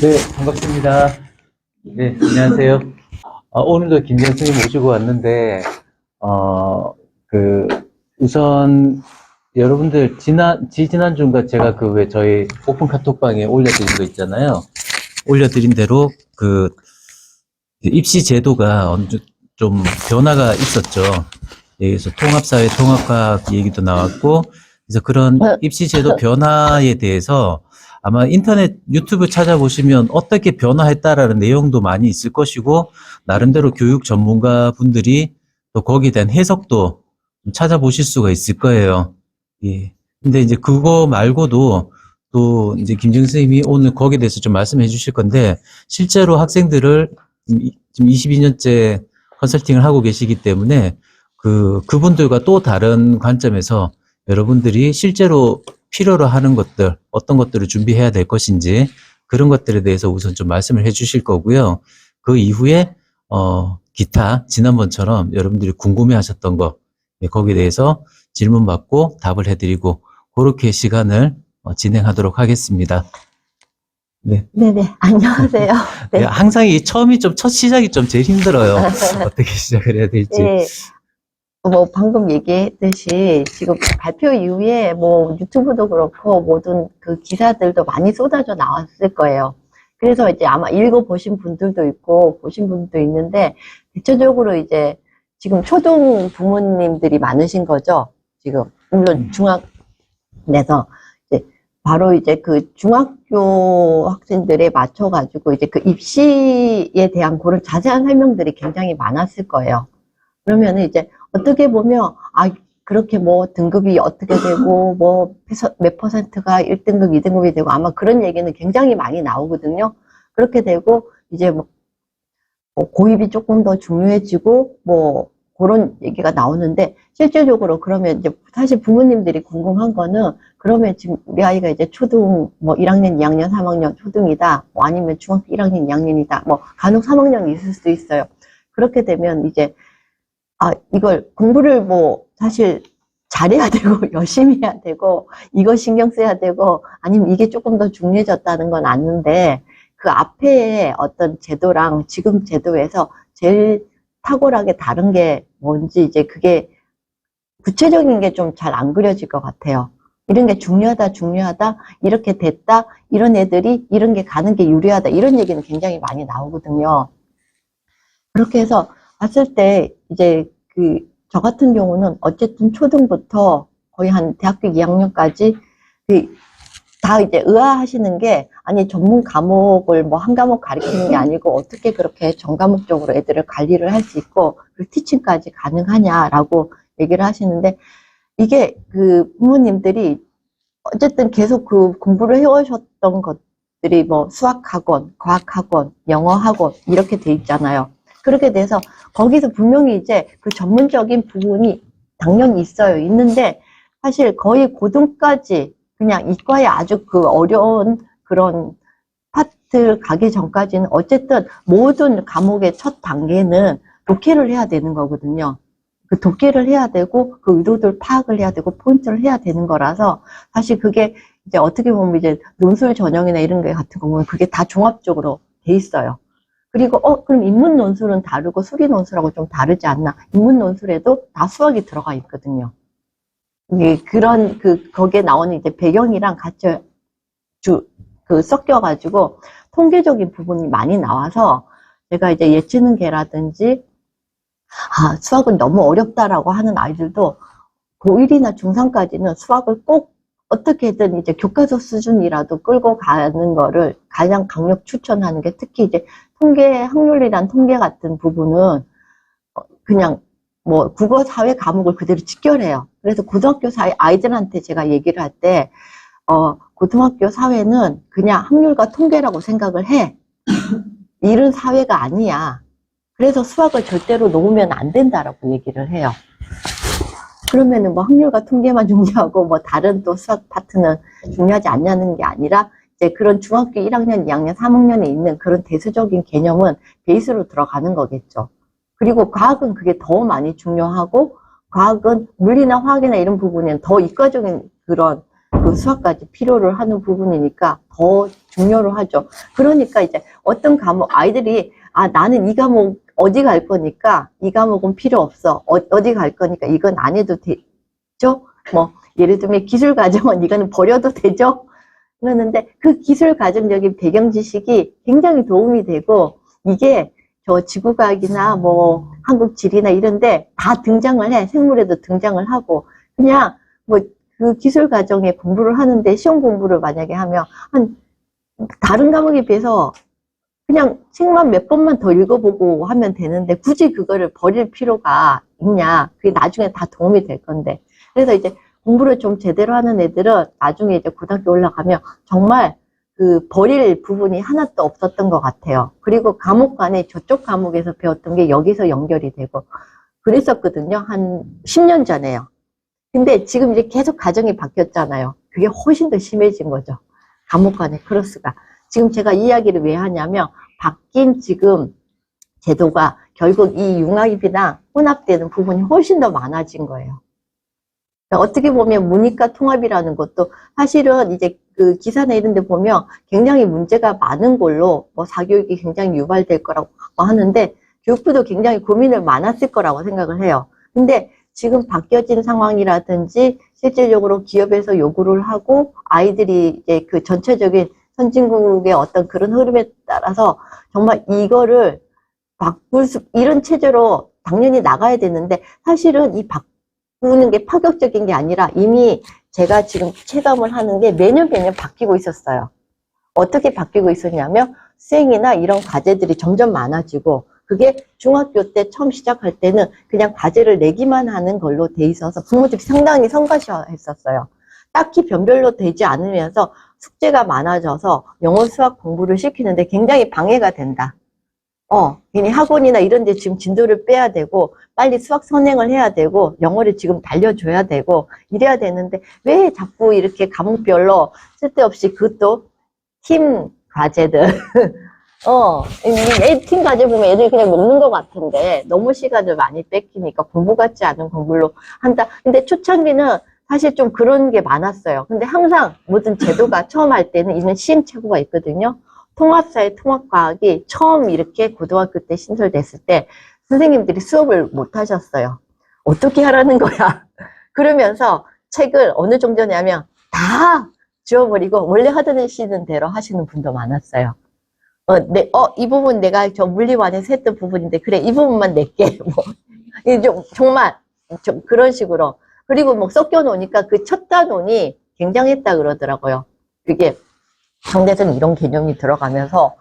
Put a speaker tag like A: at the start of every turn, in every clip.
A: 네, 반갑습니다. 네, 안녕하세요. 오늘도 김정 선생님 모시고 왔는데, 그, 우선, 여러분들, 지난주인가 제가 그 왜 저희 오픈 카톡방에 올려드린 거 있잖아요. 올려드린 대로 입시 제도가 좀 변화가 있었죠. 여기서 통합사회, 통합과학 얘기도 나왔고, 그래서 그런 입시 제도 변화에 대해서 아마 인터넷 유튜브 찾아보시면 어떻게 변화했다라는 내용도 많이 있을 것이고, 나름대로 교육 전문가 분들이 또 거기에 대한 해석도 좀 찾아보실 수가 있을 거예요. 예. 근데 이제 그거 말고도 또 이제 김정 선생님이 오늘 거기에 대해서 좀 말씀해 주실 건데, 실제로 학생들을 지금 22년째 컨설팅을 하고 계시기 때문에 그분들과 또 다른 관점에서 여러분들이 실제로 필요로 하는 것들, 어떤 것들을 준비해야 될 것인지 그런 것들에 대해서 우선 좀 말씀을 해 주실 거고요. 그 이후에 기타 지난번처럼 여러분들이 궁금해 하셨던 거 거기에 대해서 질문 받고 답을 해드리고 그렇게 시간을 진행하도록 하겠습니다. 네.
B: 네네, 안녕하세요.
A: 네,
B: 네.
A: 항상 첫 시작이 좀 제일 힘들어요. 어떻게 시작을 해야 될지.
B: 네. 뭐, 방금 얘기했듯이, 지금 발표 이후에 뭐, 유튜브도 그렇고, 모든 그 기사들도 많이 쏟아져 나왔을 거예요. 그래서 이제 아마 읽어보신 분들도 있고, 보신 분들도 있는데, 대체적으로 이제, 지금 초등 부모님들이 많으신 거죠. 지금, 물론 중학에서, 바로 이제 그 중학교 학생들에 맞춰가지고 이제 그 입시에 대한 그런 자세한 설명들이 굉장히 많았을 거예요. 그러면은 이제 어떻게 보면, 그렇게 뭐 등급이 어떻게 되고, 뭐 몇 퍼센트가 1등급, 2등급이 되고 아마 그런 얘기는 굉장히 많이 나오거든요. 그렇게 되고, 이제 뭐 고입이 조금 더 중요해지고, 뭐 그런 얘기가 나오는데, 실질적으로 그러면 이제 사실 부모님들이 궁금한 거는, 그러면 지금 우리 아이가 이제 초등 뭐 1학년, 2학년, 3학년 초등이다. 뭐 아니면 중학교 1학년, 2학년이다. 뭐 간혹 3학년이 있을 수도 있어요. 그렇게 되면 이제 이걸 공부를 뭐 사실 잘해야 되고 열심히 해야 되고 이거 신경 써야 되고 아니면 이게 조금 더 중요해졌다는 건 아는데 그 앞에 어떤 제도랑 지금 제도에서 제일 탁월하게 다른 게 뭔지 이제 그게 구체적인 게 좀 잘 안 그려질 것 같아요. 이런 게 중요하다, 이렇게 됐다, 이런 애들이 이런 게 가는 게 유리하다, 이런 얘기는 굉장히 많이 나오거든요. 그렇게 해서 봤을 때, 이제 저 같은 경우는 어쨌든 초등부터 거의 한 대학교 2학년까지 다 이제 의아하시는 게, 아니, 전문 과목을 뭐 한 과목 가르치는 게 아니고 어떻게 그렇게 전과목적으로 애들을 관리를 할 수 있고, 그 티칭까지 가능하냐라고 얘기를 하시는데, 이게 부모님들이 어쨌든 계속 공부를 해오셨던 것들이 뭐 수학학원, 과학학원, 영어학원 이렇게 돼 있잖아요. 그렇게 돼서 거기서 분명히 이제 그 전문적인 부분이 당연히 있어요. 있는데 사실 거의 고등까지 그냥 이과의 아주 어려운 그런 파트 가기 전까지는 어쨌든 모든 과목의 첫 단계는 독해를 해야 되는 거거든요. 그 독해를 해야 되고 그 의도들 파악을 해야 되고 포인트를 해야 되는 거라서 사실 그게 이제 어떻게 보면 이제 논술 전형이나 이런 게 같은 경우는 그게 다 종합적으로 돼 있어요. 그리고 그럼 인문 논술은 다르고 수기 논술하고 좀 다르지 않나? 인문 논술에도 다 수학이 들어가 있거든요. 그런 거기에 나오는 이제 배경이랑 같이 섞여가지고 통계적인 부분이 많이 나와서 제가 이제 예체능계라든지 수학은 너무 어렵다라고 하는 아이들도 고1이나 중3까지는 수학을 꼭 어떻게든 이제 교과서 수준이라도 끌고 가는 거를 가장 강력 추천하는 게 특히 이제 학률이란 통계 같은 부분은 그냥 뭐 국어, 사회 과목을 그대로 직결해요. 그래서 고등학교 사회 아이들한테 제가 얘기를 할 때, 고등학교 사회는 그냥 학률과 통계라고 생각을 해. 이런 사회가 아니야. 그래서 수학을 절대로 놓으면 안 된다라고 얘기를 해요. 그러면은 뭐 학률과 통계만 중요하고 뭐 다른 또 수학 파트는 중요하지 않냐는 게 아니라 이제 그런 중학교 1학년, 2학년, 3학년에 있는 그런 대수적인 개념은 베이스로 들어가는 거겠죠. 그리고 과학은 그게 더 많이 중요하고 과학은 물리나 화학이나 이런 부분은 더 이과적인 그런 수학까지 필요를 하는 부분이니까 더 중요로 하죠. 그러니까 이제 어떤 과목, 아이들이, 아, 나는 이 과목 어디 갈 거니까 이 과목은 필요 없어. 어디 갈 거니까 이건 안 해도 되죠? 뭐, 예를 들면 기술 과정은 이거는 버려도 되죠? 그러는데 그 기술 과정적인 배경 지식이 굉장히 도움이 되고, 이게 저 지구과학이나 뭐 한국 지리나 이런데 다 등장을 해. 생물에도 등장을 하고. 그냥 뭐 그 기술 과정에 공부를 하는데 시험 공부를 만약에 하면 한 다른 과목에 비해서 그냥 책만 몇 번만 더 읽어보고 하면 되는데 굳이 그거를 버릴 필요가 있냐. 그게 나중에 다 도움이 될 건데. 그래서 이제 공부를 좀 제대로 하는 애들은 나중에 이제 고등학교 올라가면 정말 그 버릴 부분이 하나도 없었던 것 같아요. 그리고 과목 간에 저쪽 과목에서 배웠던 게 여기서 연결이 되고 그랬었거든요. 한 10년 전에요. 근데 지금 이제 계속 과정이 바뀌었잖아요. 그게 훨씬 더 심해진 거죠. 과목 간의 크로스가. 지금 제가 이 이야기를 왜 하냐면 바뀐 지금 제도가 결국 이 융합이나 혼합되는 부분이 훨씬 더 많아진 거예요. 그러니까 어떻게 보면 문이과 통합이라는 것도 사실은 이제 그 기사나 이런 데 보면 굉장히 문제가 많은 걸로 뭐 사교육이 굉장히 유발될 거라고 하는데 교육부도 굉장히 고민을 많았을 거라고 생각을 해요. 근데 지금 바뀌어진 상황이라든지 실질적으로 기업에서 요구를 하고 아이들이 이제 그 전체적인 선진국의 어떤 그런 흐름에 따라서 정말 이거를 이런 체제로 당연히 나가야 되는데 사실은 이 바꾸는 게 파격적인 게 아니라 이미 제가 지금 체감을 하는 게 매년 바뀌고 있었어요. 어떻게 바뀌고 있었냐면 수행이나 이런 과제들이 점점 많아지고 그게 중학교 때 처음 시작할 때는 그냥 과제를 내기만 하는 걸로 돼 있어서 부모들이 상당히 성가셔했었어요. 딱히 변별로 되지 않으면서 숙제가 많아져서 영어 수학 공부를 시키는데 굉장히 방해가 된다. 괜히 학원이나 이런 데 지금 진도를 빼야 되고 빨리 수학 선행을 해야 되고 영어를 지금 달려줘야 되고 이래야 되는데 왜 자꾸 이렇게 과목별로 쓸데없이 그것도 팀 과제들 팀 과제 보면 애들이 그냥 먹는 것 같은데 너무 시간을 많이 뺏기니까 공부 같지 않은 공부로 한다. 근데 초창기는 사실 좀 그런 게 많았어요. 근데 항상 모든 제도가 처음 할 때는 있는 시행착오가 있거든요. 통합사회 통합과학이 처음 이렇게 고등학교 때 신설됐을 때 선생님들이 수업을 못 하셨어요. 어떻게 하라는 거야. 그러면서 책을 어느 정도냐면 다 지워버리고 원래 하시는 대로 하시는 분도 많았어요. 이 부분 내가 저 물리반에서 했던 부분인데 그래 이 부분만 낼게. 뭐 정말 좀 그런 식으로. 그리고 뭐 섞여 놓으니까 그 첫 단원이 굉장했다 그러더라고요. 그게 상대적인 이런 개념이 들어가면서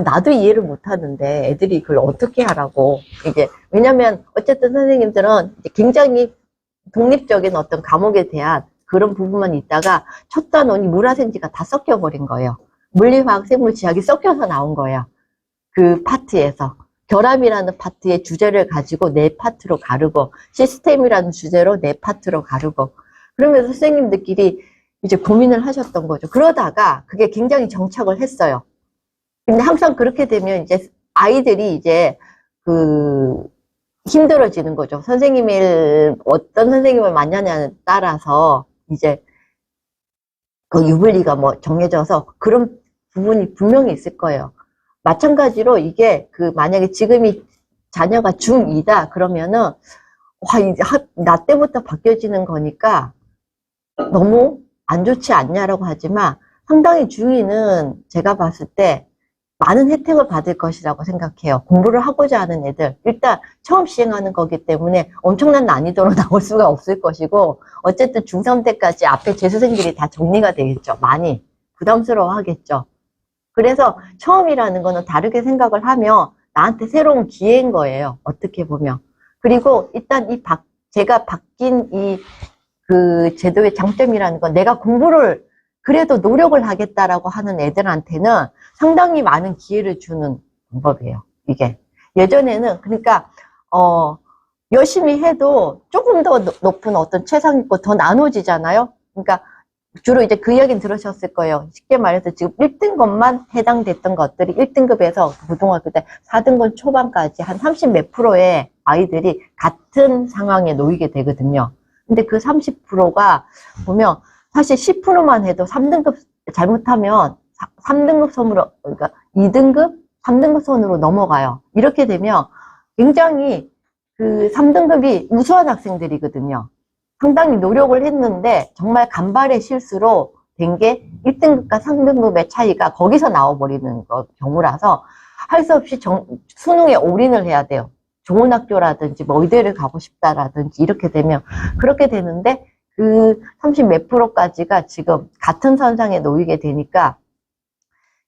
B: 나도 이해를 못 하는데 애들이 그걸 어떻게 하라고. 이게 왜냐면 어쨌든 선생님들은 굉장히 독립적인 어떤 과목에 대한 그런 부분만 있다가 첫 단원이 물화생지가 다 섞여 버린 거예요. 물리화학, 생물, 지학이 섞여서 나온 거예요. 그 파트에서. 결합이라는 파트의 주제를 가지고 네 파트로 가르고 시스템이라는 주제로 네 파트로 가르고 그러면서 선생님들끼리 이제 고민을 하셨던 거죠. 그러다가 그게 굉장히 정착을 했어요. 근데 항상 그렇게 되면 이제 아이들이 이제 힘들어지는 거죠. 어떤 선생님을 만나냐에 따라서 이제 그 유불리가 뭐 정해져서 그런 부분이 분명히 있을 거예요. 마찬가지로 이게 만약에 지금이 자녀가 중2다 그러면은 나 때부터 바뀌어지는 거니까 너무 안 좋지 않냐라고 하지만 상당히 중2는 제가 봤을 때 많은 혜택을 받을 것이라고 생각해요. 공부를 하고자 하는 애들 일단 처음 시행하는 거기 때문에 엄청난 난이도로 나올 수가 없을 것이고 어쨌든 중3 때까지 앞에 재수생들이 다 정리가 되겠죠. 많이 부담스러워 하겠죠. 그래서 처음이라는 거는 다르게 생각을 하면 나한테 새로운 기회인 거예요. 어떻게 보면. 그리고 일단 제가 바뀐 그 제도의 장점이라는 건 내가 공부를 그래도 노력을 하겠다라고 하는 애들한테는 상당히 많은 기회를 주는 방법이에요. 이게. 예전에는 그러니까 열심히 해도 조금 더 높은 어떤 최상 있고 더 나눠지잖아요. 그러니까 주로 이제 그 이야기는 들으셨을 거예요. 쉽게 말해서 지금 1등급만 해당됐던 것들이 1등급에서 고등학교 때 4등급 초반까지 한 30 몇 프로의 아이들이 같은 상황에 놓이게 되거든요. 근데 그 30%가 보면 사실 10%만 해도 3등급 잘못하면 3등급 선으로, 그러니까 2등급, 3등급 선으로 넘어가요. 이렇게 되면 굉장히 그 3등급이 우수한 학생들이거든요. 상당히 노력을 했는데 정말 간발의 실수로 된 게 1등급과 3등급의 차이가 거기서 나와버리는 경우라서 할 수 없이 수능에 올인을 해야 돼요. 좋은 학교라든지 뭐 의대를 가고 싶다라든지 이렇게 되면 그렇게 되는데 그 30 몇 프로까지가 지금 같은 선상에 놓이게 되니까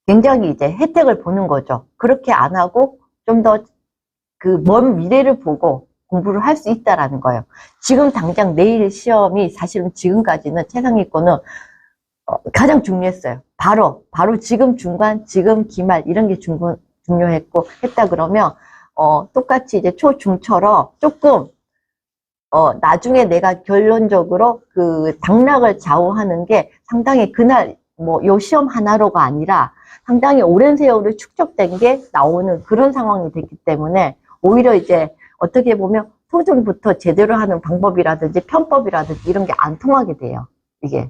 B: 굉장히 이제 혜택을 보는 거죠. 그렇게 안 하고 좀 더 그 먼 미래를 보고 공부를 할 수 있다라는 거예요. 지금 당장 내일 시험이 사실은 지금까지는 최상위권은 가장 중요했어요. 바로 지금 중간, 지금 기말 이런 게 중요했고 했다 그러면 똑같이 이제 초, 중처럼 조금 나중에 내가 결론적으로 그 당락을 좌우하는 게 상당히 그날 뭐 요 시험 하나로가 아니라 상당히 오랜 세월을 축적된 게 나오는 그런 상황이 됐기 때문에 오히려 이제 어떻게 보면 소중부터 제대로 하는 방법이라든지 편법이라든지 이런 게 안 통하게 돼요. 이게.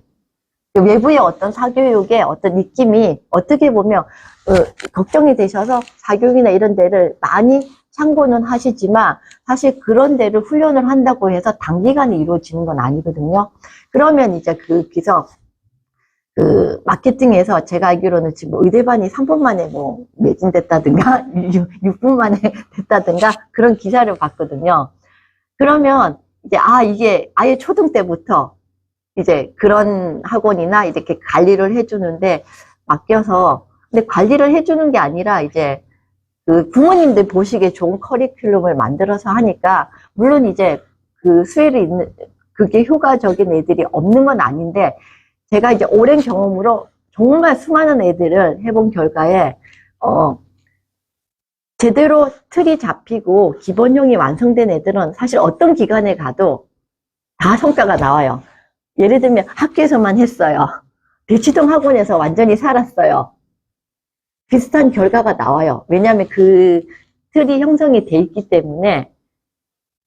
B: 외부의 어떤 사교육의 어떤 느낌이 어떻게 보면 걱정이 되셔서 사교육이나 이런 데를 많이 참고는 하시지만 사실 그런 데를 훈련을 한다고 해서 단기간에 이루어지는 건 아니거든요. 그러면 이제 거기서 그 마케팅에서 제가 알기로는 지금 의대반이 3분 만에 뭐 매진됐다든가 6분 만에 됐다든가 그런 기사를 봤거든요. 그러면 이제 이게 아예 초등 때부터 이제 그런 학원이나 이렇게 관리를 해주는데 맡겨서 근데 관리를 해주는 게 아니라 이제 그 부모님들 보시기에 좋은 커리큘럼을 만들어서 하니까 물론 이제 그 수혜를 있는 그게 효과적인 애들이 없는 건 아닌데 제가 이제 오랜 경험으로 정말 수많은 애들을 해본 결과에 제대로 틀이 잡히고 기본형이 완성된 애들은 사실 어떤 기관에 가도 다 성과가 나와요. 예를 들면 학교에서만 했어요. 대치동 학원에서 완전히 살았어요. 비슷한 결과가 나와요. 왜냐하면 그 틀이 형성이 돼 있기 때문에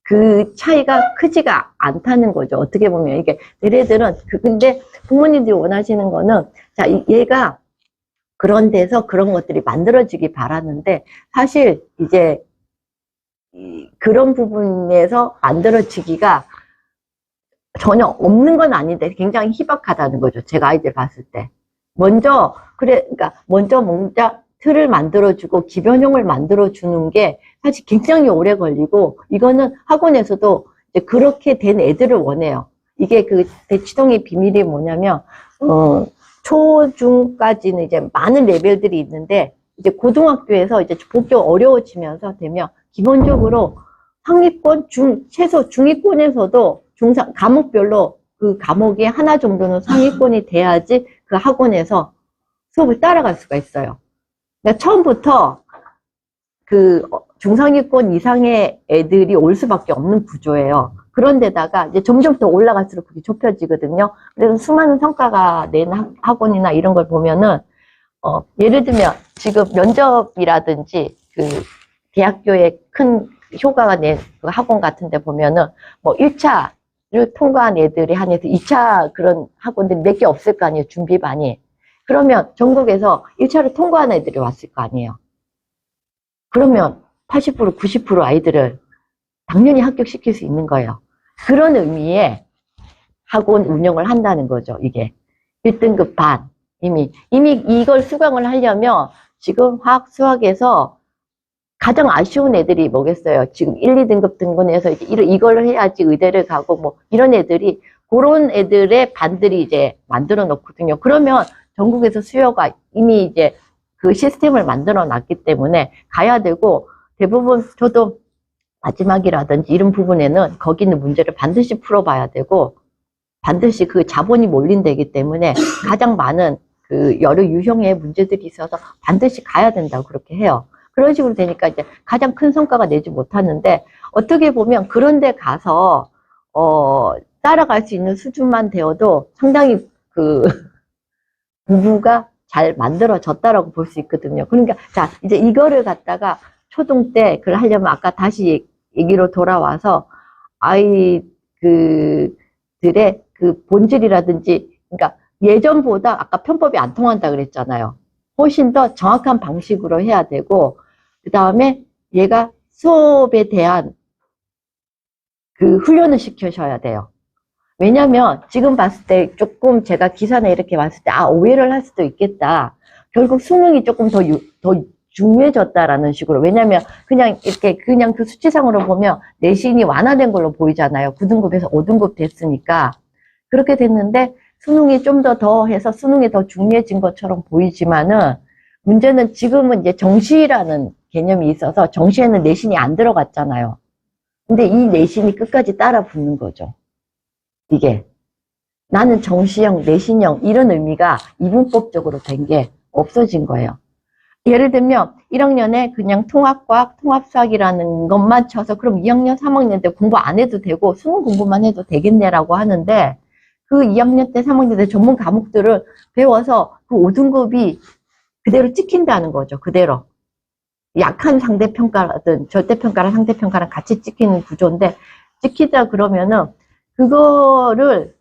B: 그 차이가 크지가 않다는 거죠. 어떻게 보면 이게 얘네들은 근데 부모님들이 원하시는 거는 자 얘가 그런 데서 그런 것들이 만들어지기 바라는데 사실 이제 그런 부분에서 만들어지기가 전혀 없는 건 아닌데 굉장히 희박하다는 거죠. 제가 아이들 봤을 때. 그러니까 먼저 뭔가 틀을 만들어주고 기변형을 만들어주는 게 사실 굉장히 오래 걸리고 이거는 학원에서도 이제 그렇게 된 애들을 원해요. 이게 그 대치동의 비밀이 뭐냐면 초중까지는 이제 많은 레벨들이 있는데 이제 고등학교에서 이제 본격 어려워지면서 되면 기본적으로 상위권, 최소 중위권에서도 과목별로 그 과목이 하나 정도는 상위권이 돼야지 그 학원에서 수업을 따라갈 수가 있어요. 그러니까 처음부터 그 중상위권 이상의 애들이 올 수밖에 없는 구조예요. 그런데다가 이제 점점 더 올라갈수록 그게 좁혀지거든요. 그래서 수많은 성과가 낸 학원이나 이런 걸 보면은 예를 들면 지금 면접이라든지 그 대학교에 큰 효과가 낸 그 학원 같은 데 보면은 뭐 1차를 통과한 애들이 한해서 2차 그런 학원들이 몇 개 없을 거 아니에요. 준비반이. 그러면 전국에서 1차를 통과한 애들이 왔을 거 아니에요. 그러면 80%, 90% 아이들을 당연히 합격시킬 수 있는 거예요. 그런 의미의 학원 운영을 한다는 거죠, 이게. 1등급 반. 이미 이걸 수강을 하려면 지금 화학, 수학에서 가장 아쉬운 애들이 뭐겠어요? 지금 1, 2등급 등본에서 이걸 해야지 의대를 가고 뭐 이런 애들이 그런 애들의 반들이 이제 만들어 놓거든요. 그러면 전국에서 수요가 이미 이제 그 시스템을 만들어 놨기 때문에 가야 되고 대부분 저도 마지막이라든지 이런 부분에는 거기 있는 문제를 반드시 풀어봐야 되고 반드시 그 자본이 몰린다기 때문에 가장 많은 그 여러 유형의 문제들이 있어서 반드시 가야 된다고 그렇게 해요. 그런 식으로 되니까 이제 가장 큰 성과가 내지 못하는데 어떻게 보면 그런 데 가서 따라갈 수 있는 수준만 되어도 상당히 그 공부가 잘 만들어졌다라고 볼 수 있거든요. 그러니까 자 이제 이거를 갖다가 초등 때 그걸 하려면 아까 다시 얘기로 돌아와서 아이 들의 그 본질이라든지 그러니까 예전보다 아까 편법이 안 통한다 그랬잖아요. 훨씬 더 정확한 방식으로 해야 되고, 그 다음에 얘가 수업에 대한 그 훈련을 시키셔야 돼요. 왜냐면 지금 봤을 때 조금 제가 기사나 이렇게 봤을 때 오해를 할 수도 있겠다. 결국 수능이 조금 더 중요해졌다라는 식으로. 왜냐면 그냥 이렇게 그냥 그 수치상으로 보면 내신이 완화된 걸로 보이잖아요. 9등급에서 5등급 됐으니까. 그렇게 됐는데 수능이 좀 더 해서 수능이 더 중요해진 것처럼 보이지만은 문제는 지금은 이제 정시라는 개념이 있어서 정시에는 내신이 안 들어갔잖아요. 근데 이 내신이 끝까지 따라 붙는 거죠. 이게. 나는 정시형, 내신형 이런 의미가 이분법적으로 된 게 없어진 거예요. 예를 들면 1학년에 그냥 통합과학, 통합수학이라는 것만 쳐서 그럼 2학년, 3학년 때 공부 안 해도 되고 수능 공부만 해도 되겠네라고 하는데 그 2학년 때, 3학년 때 전문 과목들을 배워서 그 5등급이 그대로 찍힌다는 거죠. 그대로. 약한 상대평가든 절대평가랑 상대평가랑 같이 찍히는 구조인데 찍히다 그러면은 그거를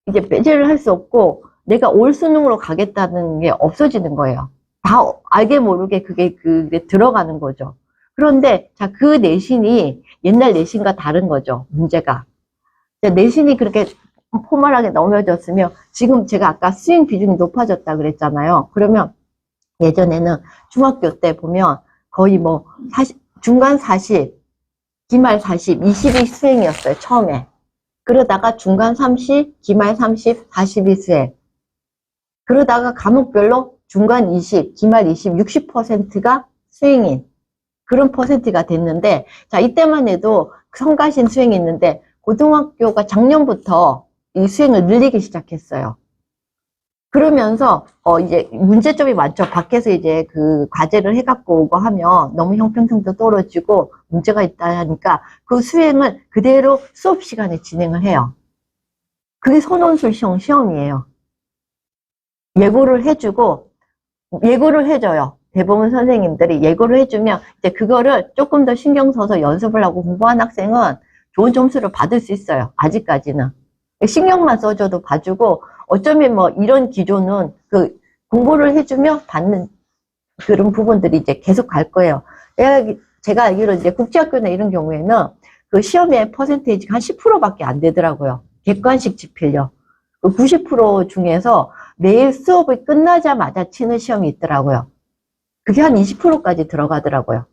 B: 이제 배제를 할 수 없고 내가 올 수능으로 가겠다는 게 없어지는 거예요. 다 알게 모르게 그게 들어가는 거죠. 그런데 자, 그 내신이 옛날 내신과 다른 거죠. 문제가. 내신이 그렇게 포멀하게 넘어졌으면 지금 제가 아까 수행 비중이 높아졌다 그랬잖아요. 그러면 예전에는 중학교 때 보면 거의 뭐 중간 40, 기말 40, 20이 수행이었어요. 처음에. 그러다가 중간 30, 기말 30, 40이 수행. 그러다가 과목별로 중간 20, 기말 20, 60%가 수행인 그런 퍼센트가 됐는데 자 이때만 해도 성가신 수행이 있는데 고등학교가 작년부터 이 수행을 늘리기 시작했어요. 그러면서 이제 문제점이 많죠. 밖에서 이제 그 과제를 해갖고 오고 하면 너무 형평성도 떨어지고 문제가 있다 하니까 그 수행을 그대로 수업 시간에 진행을 해요. 그게 선원술형 시험이에요. 예고를 해주고 예고를 해줘요. 대부분 선생님들이 예고를 해주면 이제 그거를 조금 더 신경 써서 연습을 하고 공부한 학생은 좋은 점수를 받을 수 있어요. 아직까지는. 신경만 써줘도 봐주고 어쩌면 뭐 이런 기조는 그 공부를 해주면 받는 그런 부분들이 이제 계속 갈 거예요. 제가 알기로 이제 국제학교나 이런 경우에는 그 시험의 퍼센테이지가 한 10%밖에 안 되더라고요. 객관식 지필요. 그 90% 중에서 매일 수업이 끝나자마자 치는 시험이 있더라고요. 그게 한 20%까지 들어가더라고요.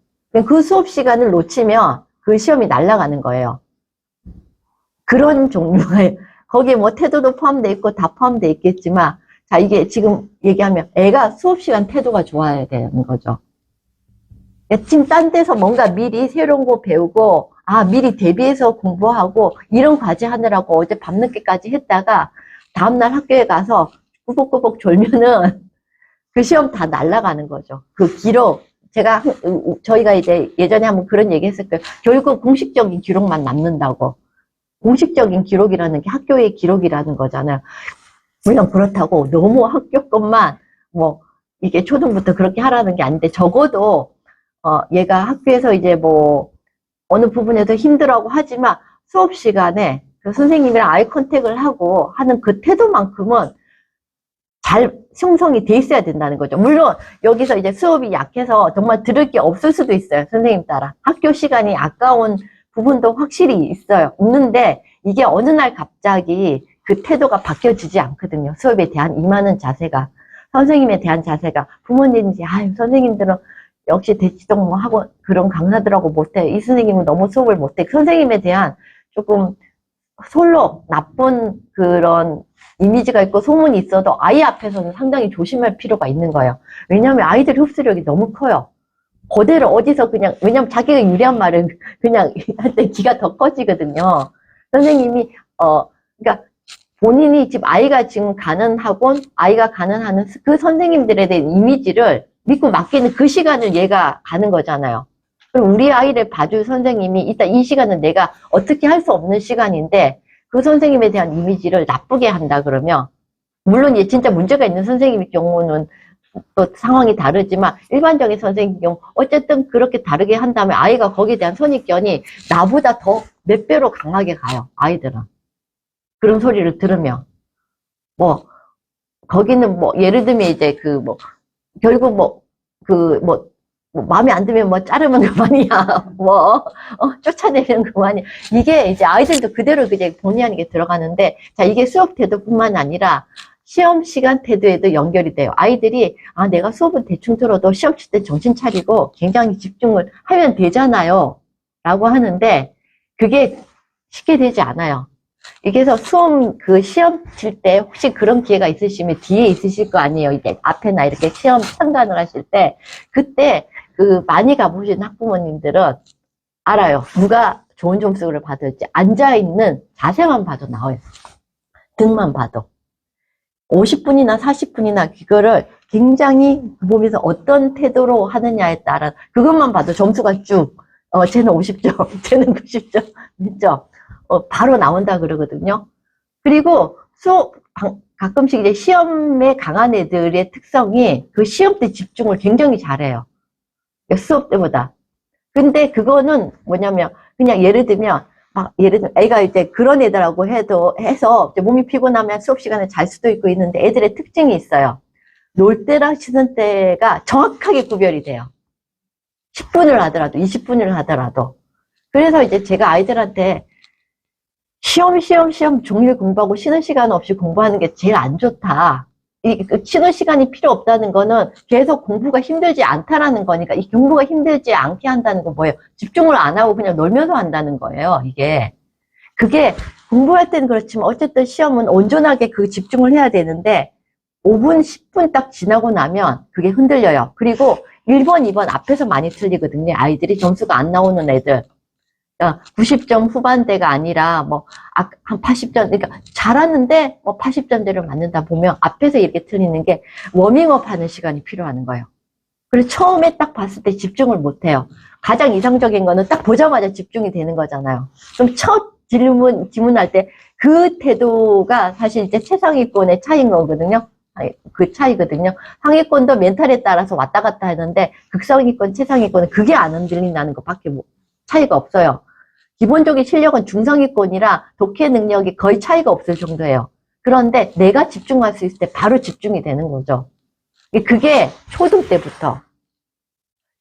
B: 그 수업 시간을 놓치면 그 시험이 날아가는 거예요. 그런 종류가 거기에 뭐 태도도 포함되어 있고 다 포함되어 있겠지만 자 이게 지금 얘기하면 애가 수업 시간 태도가 좋아야 되는 거죠. 지금 딴 데서 뭔가 미리 새로운 거 배우고 미리 대비해서 공부하고 이런 과제 하느라고 어제 밤늦게까지 했다가 다음날 학교에 가서 꾸벅꾸벅 졸면은 그 시험 다 날아가는 거죠. 그 기록 저희가 이제 예전에 한번 그런 얘기 했을 거예요. 결국 공식적인 기록만 남는다고. 공식적인 기록이라는 게 학교의 기록이라는 거잖아요. 물론 그렇다고 너무 학교 것만 뭐 이게 초등부터 그렇게 하라는 게 아닌데 적어도 얘가 학교에서 이제 뭐 어느 부분에서 힘들어하고 하지만 수업 시간에 그 선생님이랑 아이 컨택을 하고 하는 그 태도만큼은 잘 형성이 돼 있어야 된다는 거죠. 물론 여기서 이제 수업이 약해서 정말 들을 게 없을 수도 있어요. 선생님 따라. 학교 시간이 아까운 부분도 확실히 있어요. 있는데 이게 어느 날 갑자기 그 태도가 바뀌어지지 않거든요. 수업에 대한 임하는 자세가. 선생님에 대한 자세가. 부모님인지 선생님들은 역시 대치동 뭐 하고 그런 강사들하고 못해. 이 선생님은 너무 수업을 못해. 선생님에 대한 조금 솔로 나쁜 그런 이미지가 있고 소문이 있어도 아이 앞에서는 상당히 조심할 필요가 있는 거예요. 왜냐하면 아이들의 흡수력이 너무 커요. 그대로 어디서 그냥 왜냐면 자기가 유리한 말은 그냥 할 때 기가 더 커지거든요. 선생님이 그러니까 본인이 지금 아이가 지금 가는 학원, 아이가 가는 하는 그 선생님들에 대한 이미지를 믿고 맡기는 그 시간을 얘가 가는 거잖아요. 그럼 우리 아이를 봐줄 선생님이 일단 이 시간은 내가 어떻게 할 수 없는 시간인데 그 선생님에 대한 이미지를 나쁘게 한다 그러면 물론 얘 진짜 문제가 있는 선생님의 경우는 또 상황이 다르지만 일반적인 선생님 경우 어쨌든 그렇게 다르게 한다면 아이가 거기에 대한 선입견이 나보다 더 몇 배로 강하게 가요. 아이들은. 그런 소리를 들으면 뭐 거기는 뭐, 예를 들면 이제 결국 마음에 안 들면 자르면 그만이야. 쫓아내면 그만이야. 이게 이제 아이들도 그대로 그냥 본의 아니게 들어가는데, 자, 이게 수업 태도뿐만 아니라 시험 시간 태도에도 연결이 돼요. 아이들이, 내가 수업은 대충 들어도 시험 칠 때 정신 차리고 굉장히 집중을 하면 되잖아요. 라고 하는데, 그게 쉽게 되지 않아요. 그래서 시험 칠 때 혹시 그런 기회가 있으시면 뒤에 있으실 거 아니에요. 이제 앞에나 이렇게 시험 참관을 하실 때, 그때 많이 가보신 학부모님들은 알아요. 누가 좋은 점수를 받을지. 앉아있는 자세만 봐도 나와요. 등만 봐도. 50분이나 40분이나 그거를 굉장히 보면서 어떤 태도로 하느냐에 따라 그것만 봐도 점수가 쭉, 쟤는 50점, 쟤는 90점, 됐죠? 바로 나온다 그러거든요. 그리고 가끔씩 이제 시험에 강한 애들의 특성이 그 시험 때 집중을 굉장히 잘해요. 수업 때보다. 근데 그거는 뭐냐면, 그냥 예를 들면 애가 이제 그런 애들하고 해서 몸이 피곤하면 수업 시간에 잘 수도 있고 있는데 애들의 특징이 있어요. 놀 때랑 쉬는 때가 정확하게 구별이 돼요. 10분을 하더라도, 20분을 하더라도. 그래서 이제 제가 아이들한테 시험 종일 공부하고 쉬는 시간 없이 공부하는 게 제일 안 좋다. 쉬는 시간이 필요 없다는 거는 계속 공부가 힘들지 않다라는 거니까, 이 공부가 힘들지 않게 한다는 건 뭐예요? 집중을 안 하고 그냥 놀면서 한다는 거예요, 이게. 그게 공부할 때는 그렇지만 어쨌든 시험은 온전하게 그 집중을 해야 되는데 5분, 10분 딱 지나고 나면 그게 흔들려요. 그리고 1번, 2번 앞에서 많이 틀리거든요. 아이들이 점수가 안 나오는 애들. 90점 후반대가 아니라 한 80점, 그러니까 잘하는데 80점대를 맞는다 보면 앞에서 이렇게 틀리는 게 워밍업 하는 시간이 필요한 거예요. 그래서 처음에 딱 봤을 때 집중을 못 해요. 가장 이상적인 거는 딱 보자마자 집중이 되는 거잖아요. 그럼 첫 질문할 때 그 태도가 사실 이제 최상위권의 차이인 거거든요. 그 차이거든요. 상위권도 멘탈에 따라서 왔다 갔다 하는데 극상위권, 최상위권은 그게 안 흔들린다는 것밖에 차이가 없어요. 기본적인 실력은 중상위권이라 독해 능력이 거의 차이가 없을 정도예요. 그런데 내가 집중할 수 있을 때 바로 집중이 되는 거죠. 그게 초등 때부터.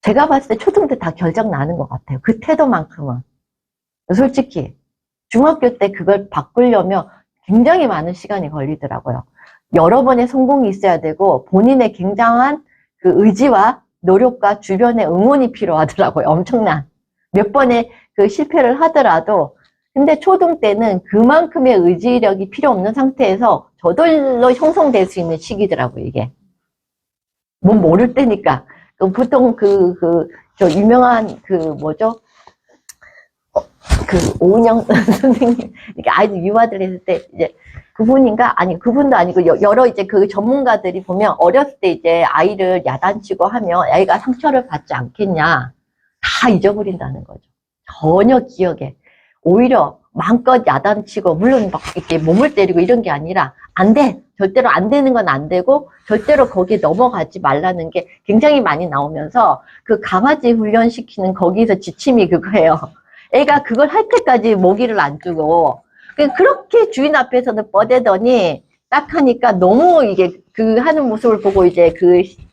B: 제가 봤을 때 초등 때 다 결정 나는 것 같아요. 그 태도만큼은. 솔직히. 중학교 때 그걸 바꾸려면 굉장히 많은 시간이 걸리더라고요. 여러 번의 성공이 있어야 되고 본인의 굉장한 그 의지와 노력과 주변의 응원이 필요하더라고요. 엄청난. 몇 번의 그 실패를 하더라도. 근데 초등 때는 그만큼의 의지력이 필요 없는 상태에서 저절로 형성될 수 있는 시기더라고요, 이게. 뭐 모를 때니까. 보통 저 유명한 오은영 선생님, 이렇게 아이들 유아들 했을 때, 이제, 그분인가? 아니, 그분도 아니고, 여러 이제 그 전문가들이 보면, 어렸을 때 이제 아이를 야단치고 하면 애가 상처를 받지 않겠냐. 다 잊어버린다는 거죠. 전혀 기억에. 오히려 마음껏 야단치고, 물론 막 이렇게 몸을 때리고 이런 게 아니라, 안 돼! 절대로 안 되는 건 안 되고, 절대로 거기에 넘어가지 말라는 게 굉장히 많이 나오면서, 그 강아지 훈련시키는 거기서 지침이 그거예요. 애가 그걸 할 때까지 모기를 안 주고, 그렇게 주인 앞에서는 뻗대더니, 딱 하니까 너무 이게 하는 모습을 보고 이제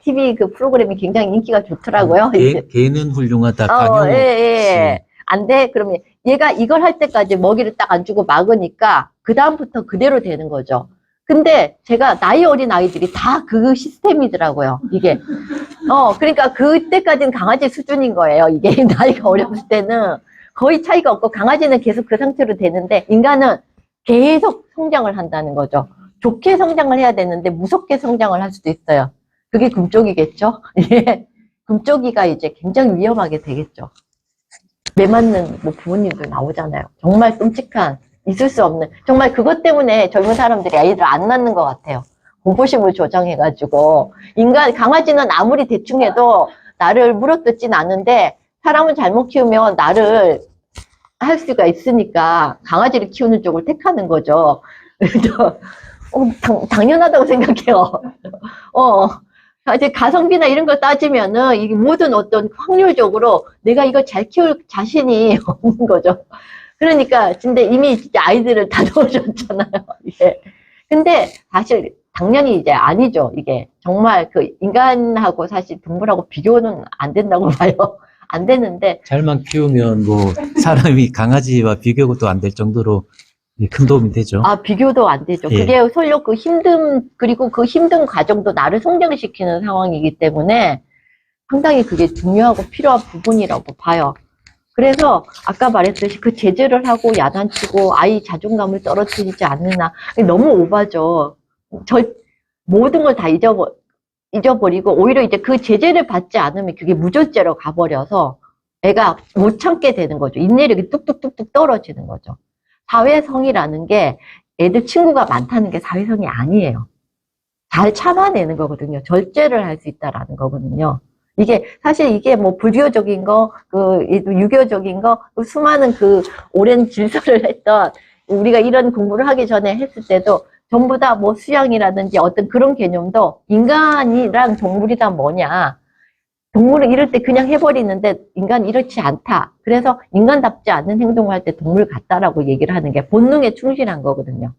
B: TV 프로그램이 굉장히 인기가 좋더라고요.
A: 개는 훌륭하다,
B: 예. 안 돼? 그러면 얘가 이걸 할 때까지 먹이를 딱 안 주고 막으니까, 그다음부터 그대로 되는 거죠. 근데 제가 나이 어린 아이들이 다 그 시스템이더라고요, 이게. 그러니까 그때까지는 강아지 수준인 거예요, 이게. 나이가 어렸을 때는. 거의 차이가 없고 강아지는 계속 그 상태로 되는데 인간은 계속 성장을 한다는 거죠. 좋게 성장을 해야 되는데 무섭게 성장을 할 수도 있어요. 그게 금쪽이겠죠? 예. 금쪽이가 이제 굉장히 위험하게 되겠죠. 매 맞는 부모님들 나오잖아요. 정말 끔찍한, 있을 수 없는, 정말 그것 때문에 젊은 사람들이 아이들 안 낳는 것 같아요. 공포심을 조장해가지고. 강아지는 아무리 대충 해도 나를 물어뜯진 않는데 사람은 잘못 키우면 나를 할 수가 있으니까 강아지를 키우는 쪽을 택하는 거죠. 그래서 당연하다고 생각해요. 이제 가성비나 이런 걸 따지면은 이게 모든 어떤 확률적으로 내가 이걸 잘 키울 자신이 없는 거죠. 그러니까 근데 이미 진짜 아이들을 다 넣어줬잖아요. 예. 근데 사실 당연히 이제 아니죠. 이게 정말 그 인간하고 사실 동물하고 비교는 안 된다고 봐요. 안 되는데
A: 잘만 키우면 뭐 사람이 강아지와 비교도 안 될 정도로 큰 도움이 되죠.
B: 비교도 안 되죠.
A: 예.
B: 그게 설령 그리고 그 힘든 과정도 나를 성장시키는 상황이기 때문에 상당히 그게 중요하고 필요한 부분이라고 봐요. 그래서 아까 말했듯이 그 제재를 하고 야단치고 아이 자존감을 떨어뜨리지 않느냐. 너무 오바죠. 모든 걸 다 잊어버리고 오히려 이제 그 제재를 받지 않으면 그게 무절제로 가버려서 애가 못 참게 되는 거죠. 인내력이 뚝뚝뚝뚝 떨어지는 거죠. 사회성이라는 게 애들 친구가 많다는 게 사회성이 아니에요. 잘 참아내는 거거든요. 절제를 할 수 있다라는 거거든요. 이게 사실 이게 뭐 불교적인 거, 유교적인 거, 수많은 그 오랜 질서를 했던 우리가 이런 공부를 하기 전에 했을 때도 전부 다 뭐 수양이라든지 어떤 그런 개념도 인간이랑 동물이란 뭐냐. 동물은 이럴 때 그냥 해버리는데 인간은 이렇지 않다. 그래서 인간답지 않은 행동을 할 때 동물 같다라고 얘기를 하는 게 본능에 충실한 거거든요.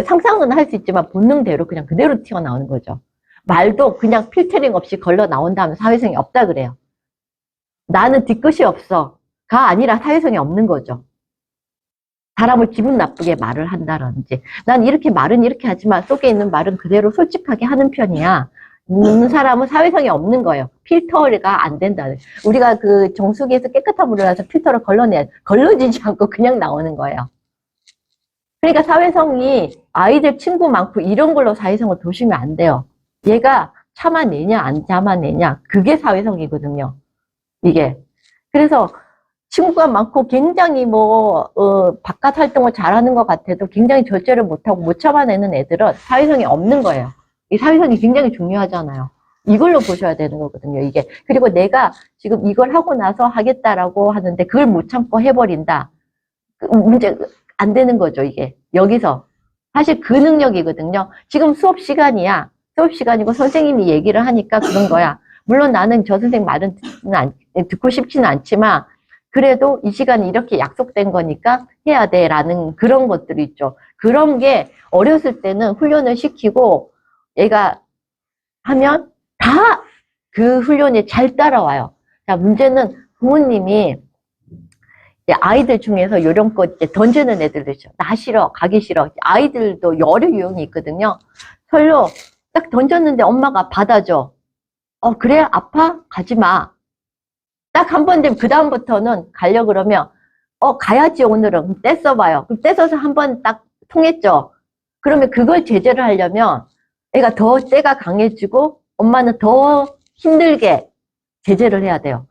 B: 상상은 할 수 있지만 본능대로 그냥 그대로 튀어나오는 거죠. 말도 그냥 필터링 없이 걸러 나온다면 사회성이 없다 그래요. 나는 뒤끝이 없어. 가 아니라 사회성이 없는 거죠. 사람을 기분 나쁘게 말을 한다든지 난 이렇게 말은 이렇게 하지만 속에 있는 말은 그대로 솔직하게 하는 편이야. 사람은 사회성이 없는 거예요. 필터가 안 된다. 우리가 그 정수기에서 깨끗한 물을 나서 필터를 걸러지지 않고 그냥 나오는 거예요. 그러니까 사회성이 아이들 친구 많고 이런 걸로 사회성을 보시면 안 돼요. 얘가 참아내냐 안 참아내냐 그게 사회성이거든요. 이게. 그래서 친구가 많고 굉장히 바깥 활동을 잘하는 것 같아도 굉장히 절제를 못하고 못 참아내는 애들은 사회성이 없는 거예요. 이 사회성이 굉장히 중요하잖아요. 이걸로 보셔야 되는 거거든요, 이게. 그리고 내가 지금 이걸 하고 나서 하겠다라고 하는데 그걸 못 참고 해버린다. 문제 안 되는 거죠, 이게. 여기서. 사실 그 능력이거든요. 지금 수업 시간이야. 수업 시간이고 선생님이 얘기를 하니까 그런 거야. 물론 나는 저 선생님 말은 듣고 싶지는 않지만 그래도 이 시간이 이렇게 약속된 거니까 해야 돼 라는 그런 것들이 있죠. 그런 게 어렸을 때는 훈련을 시키고 얘가 하면 다 그 훈련에 잘 따라와요. 자, 문제는 부모님이 아이들 중에서 요령껏 이제 던지는 애들도 있죠. 나 싫어, 가기 싫어. 아이들도 여러 유형이 있거든요. 설로 딱 던졌는데 엄마가 받아줘. 그래? 아파? 가지 마. 딱 한 번 되면 그다음부터는 가려 그러면 가야지 오늘은. 떼써봐요. 그럼 떼써서 한 번 딱 통했죠. 그러면 그걸 제재를 하려면 애가 더 때가 강해지고 엄마는 더 힘들게 제재를 해야 돼요.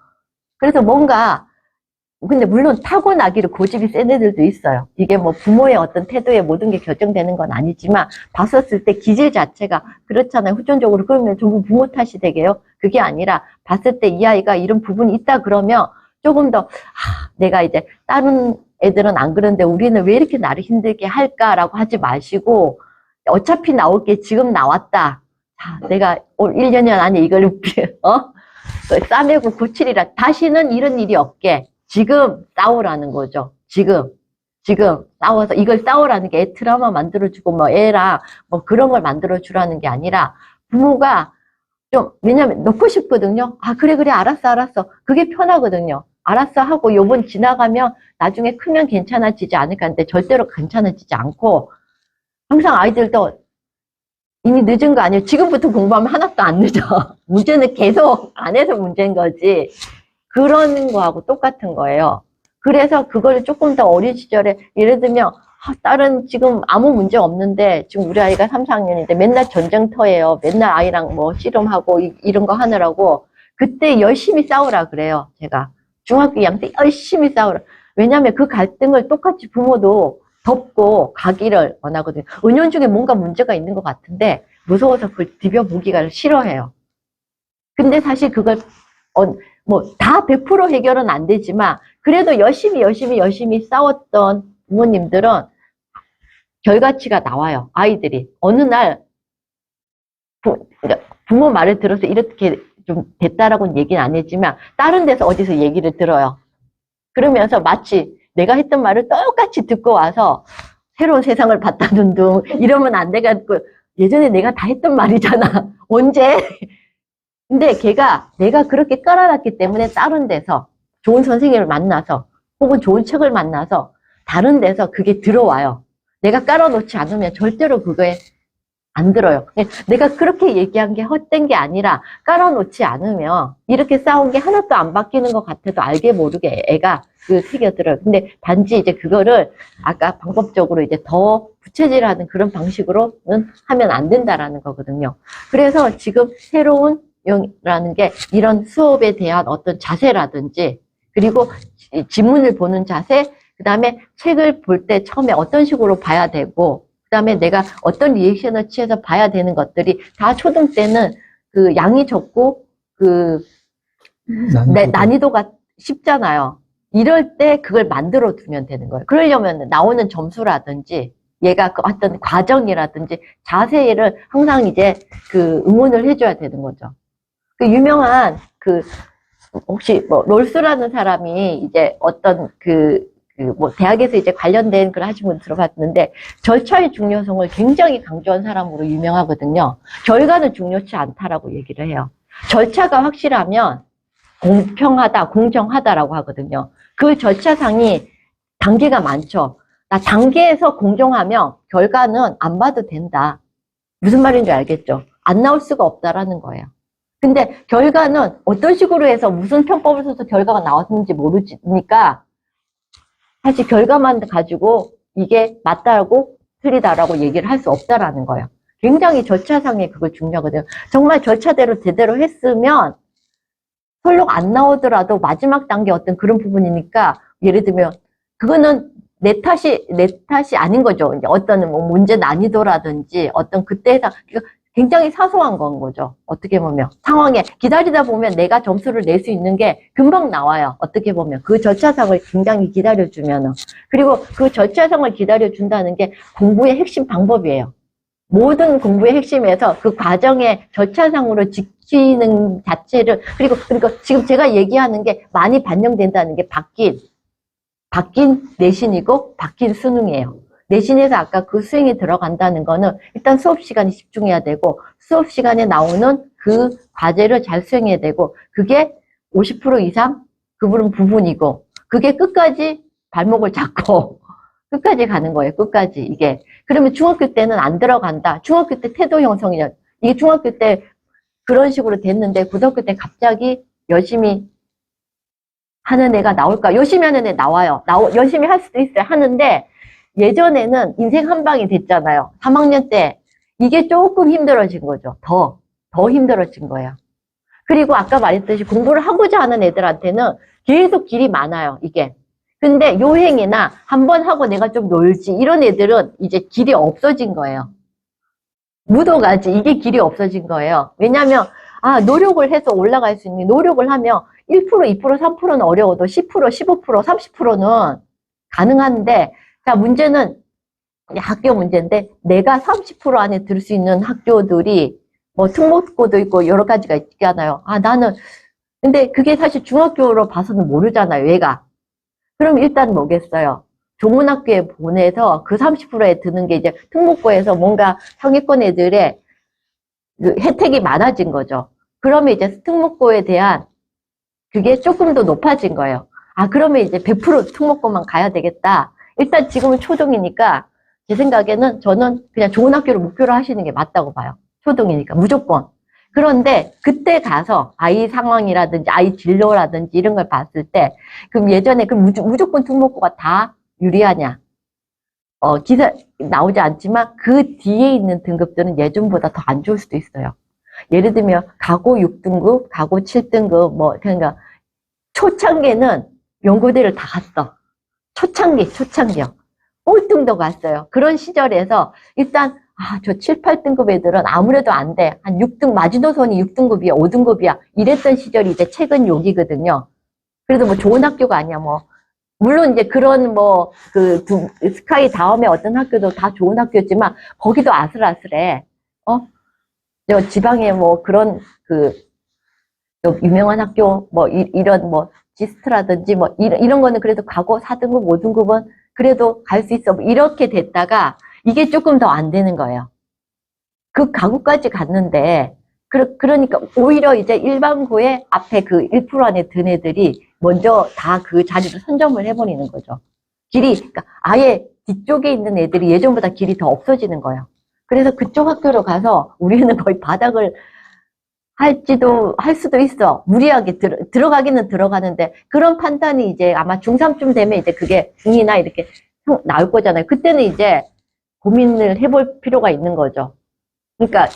B: 그래서 뭔가 근데 물론 타고나기로 고집이 센 애들도 있어요. 이게 뭐 부모의 어떤 태도에 모든 게 결정되는 건 아니지만 봤었을 때 기질 자체가 그렇잖아요. 후천적으로. 그러면 전부 부모 탓이 되게요. 그게 아니라 봤을 때 이 아이가 이런 부분이 있다 그러면 조금 더 내가 이제 다른 애들은 안 그런데 우리는 왜 이렇게 나를 힘들게 할까라고 하지 마시고 어차피 나올 게 지금 나왔다. 내가 올 1년 안에 이걸 싸매고 고치리라. 다시는 이런 일이 없게 지금 싸우라는 거죠. 지금 싸워서 이걸 싸우라는 게 애 트라우마 만들어주고 뭐 애랑 뭐 그런 걸 만들어주라는 게 아니라 부모가 좀 왜냐면 넣고 싶거든요. 그래 알았어. 그게 편하거든요. 알았어 하고 요번 지나가면 나중에 크면 괜찮아지지 않을까 하는데 절대로 괜찮아지지 않고 항상 아이들도 이미 늦은 거 아니에요. 지금부터 공부하면 하나도 안 늦어. 문제는 계속 안 해서 문제인 거지. 그런 거하고 똑같은 거예요. 그래서 그걸 조금 더 어린 시절에 예를 들면 딸은 지금 아무 문제 없는데 지금 우리 아이가 3, 4학년인데 맨날 전쟁터예요. 맨날 아이랑 뭐 씨름하고 이런 거 하느라고 그때 열심히 싸우라 그래요. 제가 중학교 2학년 때 열심히 싸우라. 왜냐하면 그 갈등을 똑같이 부모도 덮고 가기를 원하거든요. 은연중에 뭔가 문제가 있는 것 같은데 무서워서 그걸 디벼보기가 싫어해요. 근데 사실 그걸 다 100% 해결은 안 되지만 그래도 열심히 싸웠던 부모님들은 결과치가 나와요. 아이들이 어느 날 부모 말을 들어서 이렇게 좀 됐다라고는 얘기는 안 했지만 다른 데서 어디서 얘기를 들어요. 그러면서 마치 내가 했던 말을 똑같이 듣고 와서 새로운 세상을 봤다는 둥 이러면 안 돼가지고 예전에 내가 다 했던 말이잖아. 언제? 근데 걔가 내가 그렇게 깔아놨기 때문에 다른 데서 좋은 선생님을 만나서 혹은 좋은 책을 만나서 다른 데서 그게 들어와요. 내가 깔아놓지 않으면 절대로 그거에 안 들어요. 내가 그렇게 얘기한 게 헛된 게 아니라 깔아놓지 않으면 이렇게 싸운 게 하나도 안 바뀌는 것 같아도 알게 모르게 애가 그 새겨들어요. 근데 단지 이제 그거를 아까 방법적으로 이제 더 부채질하는 그런 방식으로는 하면 안 된다라는 거거든요. 그래서 지금 새로운 용이라는 게 이런 수업에 대한 어떤 자세라든지 그리고 지문을 보는 자세, 그 다음에 책을 볼 때 처음에 어떤 식으로 봐야 되고 그 다음에 내가 어떤 리액션을 취해서 봐야 되는 것들이 다 초등 때는 그 양이 적고 그 난이도가 쉽잖아요. 이럴 때 그걸 만들어 두면 되는 거예요. 그러려면 나오는 점수라든지 얘가 그 어떤 과정이라든지 자세를 항상 이제 그 응원을 해줘야 되는 거죠. 그 유명한 그 혹시 뭐 롤스라는 사람이 이제 어떤 뭐 대학에서 이제 관련된 글 하신 분 들어봤는데 절차의 중요성을 굉장히 강조한 사람으로 유명하거든요. 결과는 중요치 않다라고 얘기를 해요. 절차가 확실하면 공평하다, 공정하다라고 하거든요. 그 절차상이 단계가 많죠. 나 단계에서 공정하면 결과는 안 봐도 된다. 무슨 말인지 알겠죠? 안 나올 수가 없다라는 거예요. 근데 결과는 어떤 식으로 해서 무슨 편법을 써서 결과가 나왔는지 모르니까 사실 결과만 가지고 이게 맞다고 틀리다라고 얘기를 할 수 없다라는 거예요. 굉장히 절차상에 그걸 중요하거든요. 정말 절차대로 제대로 했으면 설령 안 나오더라도 마지막 단계 어떤 그런 부분이니까 예를 들면 그거는 내 탓이 아닌 거죠. 이제 어떤 뭐 문제 난이도라든지 어떤 그때에서 굉장히 사소한 건 거죠. 어떻게 보면 상황에 기다리다 보면 내가 점수를 낼 수 있는 게 금방 나와요. 어떻게 보면 그 절차상을 굉장히 기다려주면은 그리고 그 절차상을 기다려준다는 게 공부의 핵심 방법이에요. 모든 공부의 핵심에서 그 과정의 절차상으로 지키는 자체를 그리고 지금 제가 얘기하는 게 많이 반영된다는 게 바뀐 내신이고 바뀐 수능이에요. 내신에서 아까 그 수행에 들어간다는 거는 일단 수업 시간에 집중해야 되고 수업 시간에 나오는 그 과제를 잘 수행해야 되고 그게 50% 이상 그 부분이고 그게 끝까지 발목을 잡고 끝까지 가는 거예요. 끝까지 이게. 그러면 중학교 때는 안 들어간다. 중학교 때 태도 형성이냐. 이게 중학교 때 그런 식으로 됐는데 고등학교 때 갑자기 열심히 하는 애가 나올까? 열심히 하는 애 나와요. 열심히 할 수도 있어요. 하는데 예전에는 인생 한 방이 됐잖아요. 3학년 때 이게 조금 힘들어진 거죠. 더 힘들어진 거예요. 그리고 아까 말했듯이 공부를 하고자 하는 애들한테는 계속 길이 많아요. 이게. 근데 요행이나 한번 하고 내가 좀 놀지 이런 애들은 이제 길이 없어진 거예요. 묻어가지 이게 길이 없어진 거예요. 왜냐하면 노력을 해서 올라갈 수 있는 노력을 하면 1%, 2%, 3%는 어려워도 10%, 15%, 30%는 가능한데 자 문제는 학교 문제인데 내가 30% 안에 들 수 있는 학교들이 뭐 특목고도 있고 여러 가지가 있잖아요. 나는 근데 그게 사실 중학교로 봐서는 모르잖아요. 얘가. 그럼 일단 뭐겠어요? 좋은 학교에 보내서 그 30%에 드는 게 이제 특목고에서 뭔가 상위권 애들의 그 혜택이 많아진 거죠. 그러면 이제 특목고에 대한 그게 조금 더 높아진 거예요. 그러면 이제 100% 특목고만 가야 되겠다. 일단 지금은 초등이니까 제 생각에는 저는 그냥 좋은 학교를 목표로 하시는 게 맞다고 봐요. 초등이니까 무조건. 그런데 그때 가서 아이 상황이라든지 아이 진로라든지 이런 걸 봤을 때 그럼 예전에 무조건 특목고가 다 유리하냐? 기사 나오지 않지만 그 뒤에 있는 등급들은 예전보다 더 안 좋을 수도 있어요. 예를 들면 가고 6등급, 가고 7등급 뭐 그러니까 초창기에는 연고대를 다 갔어. 초창기요. 꼴등도 갔어요. 그런 시절에서 일단 저 7, 8등급 애들은 아무래도 안 돼. 한 6등, 마지노선이 6등급이야, 5등급이야. 이랬던 시절이 이제 최근 여기거든요. 그래도 뭐 좋은 학교가 아니야, 뭐. 물론 이제 그런 스카이 다음에 어떤 학교도 다 좋은 학교였지만, 거기도 아슬아슬해. 저 지방에 뭐 그런 유명한 학교, 이런 지스트라든지 이런 거는 그래도 가고 4등급, 5등급은 그래도 갈 수 있어. 뭐 이렇게 됐다가 이게 조금 더 안 되는 거예요. 그 가구까지 갔는데, 그러니까 오히려 이제 일반고의 앞에 그 1% 안에 든 애들이 먼저 다 그 자리를 선점을 해버리는 거죠. 그러니까 아예 뒤쪽에 있는 애들이 예전보다 길이 더 없어지는 거예요. 그래서 그쪽 학교로 가서 우리는 거의 바닥을 할 수도 있어. 무리하게 들어가기는 들어가는데, 그런 판단이 이제 아마 중3쯤 되면 이제 그게 중이나 이렇게 나올 거잖아요. 그때는 이제 고민을 해볼 필요가 있는 거죠. 그러니까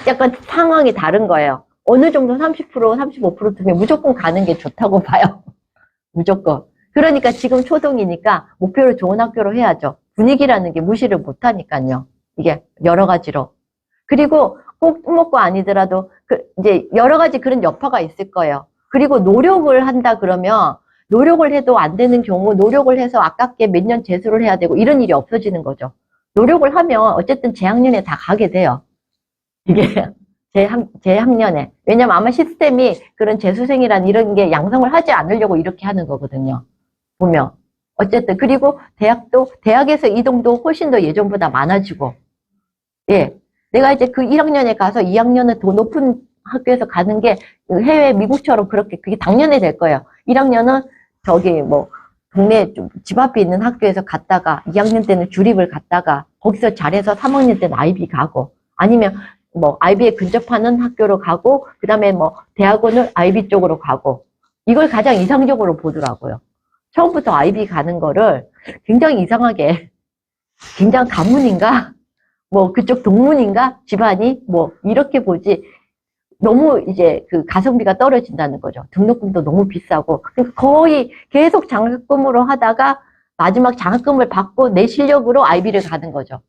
B: 약간 상황이 다른 거예요. 어느 정도 30%, 35% 되면 무조건 가는 게 좋다고 봐요. 무조건. 그러니까 지금 초등이니까 목표를 좋은 학교로 해야죠. 분위기라는 게 무시를 못 하니까요. 이게 여러 가지로. 그리고 꼭 특목고 아니더라도 이제 여러 가지 그런 여파가 있을 거예요. 그리고 노력을 한다 그러면 노력을 해도 안 되는 경우 노력을 해서 아깝게 몇 년 재수를 해야 되고 이런 일이 없어지는 거죠. 노력을 하면 어쨌든 재학년에 다 가게 돼요. 이게 재학년에. 왜냐면 아마 시스템이 그런 재수생이란 이런 게 양성을 하지 않으려고 이렇게 하는 거거든요. 보면. 어쨌든. 그리고 대학에서 이동도 훨씬 더 예전보다 많아지고. 예. 내가 이제 그 1학년에 가서 2학년은 더 높은 학교에서 가는 게 해외 미국처럼 그렇게 그게 당연히 될 거예요. 1학년은 저기 뭐 동네 좀 집 앞에 있는 학교에서 갔다가 2학년 때는 주립을 갔다가 거기서 잘해서 3학년 때는 아이비 가고 아니면 뭐 아이비에 근접하는 학교로 가고 그다음에 뭐 대학원을 아이비 쪽으로 가고 이걸 가장 이상적으로 보더라고요. 처음부터 아이비 가는 거를 굉장히 이상하게 굉장히 가문인가? 뭐 그쪽 동문인가? 집안이? 뭐 이렇게 보지 너무 이제 그 가성비가 떨어진다는 거죠. 등록금도 너무 비싸고 거의 계속 장학금으로 하다가 마지막 장학금을 받고 내 실력으로 아이비를 가는 거죠.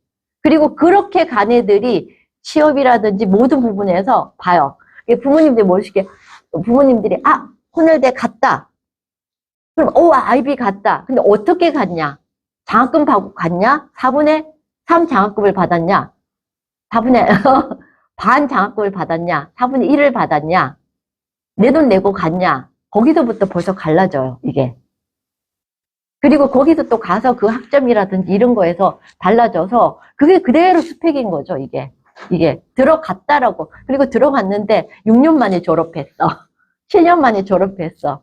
B: 그리고 그렇게 간 애들이 취업이라든지 모든 부분에서 봐요. 부모님들이 모르시게 부모님들이 혼혈대 갔다. 그럼 아이비 갔다. 근데 어떻게 갔냐? 장학금 받고 갔냐? 4분의 3 장학금을 받았냐? 4분의 반 장학금을 받았냐? 4분의 1을 받았냐? 내 돈 내고 갔냐? 거기서부터 벌써 갈라져요, 이게. 그리고 거기서 또 가서 그 학점이라든지 이런 거에서 달라져서 그게 그대로 스펙인 거죠, 이게. 들어갔다라고. 그리고 들어갔는데 6년 만에 졸업했어. 7년 만에 졸업했어.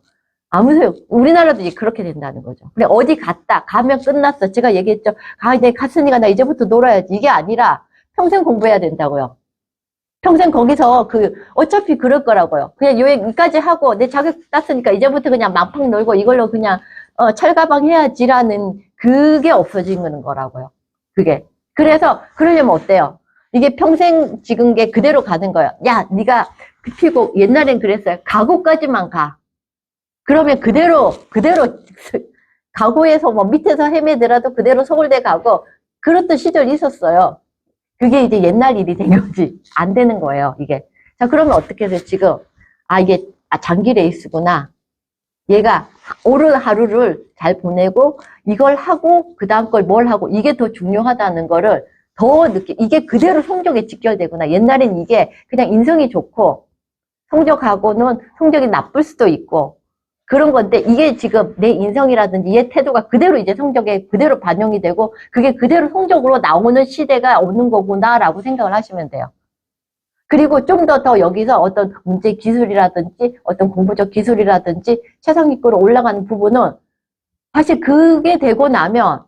B: 아무 소용, 우리나라도 이제 그렇게 된다는 거죠. 근데 어디 갔다, 가면 끝났어. 제가 얘기했죠. 내 갔으니까 나 이제부터 놀아야지. 이게 아니라 평생 공부해야 된다고요. 평생 거기서 어차피 그럴 거라고요. 그냥 여기까지 하고 내 자격 땄으니까 이제부터 그냥 망팡 놀고 이걸로 그냥, 철가방 해야지라는 그게 없어지는 거라고요. 그게. 그래서 그러려면 어때요? 이게 평생 지금 게 그대로 가는 거예요. 야, 네가 피고 옛날엔 그랬어요. 가고까지만 가. 그러면 그대로 가고에서 뭐 밑에서 헤매더라도 그대로 서울대 가고 그랬던 시절이 있었어요. 그게 이제 옛날 일이 된 거지. 안 되는 거예요, 이게. 자, 그러면 어떻게 돼, 지금? 이게, 장기 레이스구나. 얘가 오늘 하루를 잘 보내고, 이걸 하고, 그 다음 걸 뭘 하고, 이게 더 중요하다는 거를 더 이게 그대로 성적에 직결되구나. 옛날엔 이게 그냥 인성이 좋고, 성적이 나쁠 수도 있고, 그런 건데, 이게 지금 내 인성이라든지 얘 태도가 그대로 이제 성적에 그대로 반영이 되고, 그게 그대로 성적으로 나오는 시대가 오는 거구나라고 생각을 하시면 돼요. 그리고 좀 더 여기서 어떤 문제 기술이라든지, 어떤 공부적 기술이라든지, 최상위권으로 올라가는 부분은, 사실 그게 되고 나면,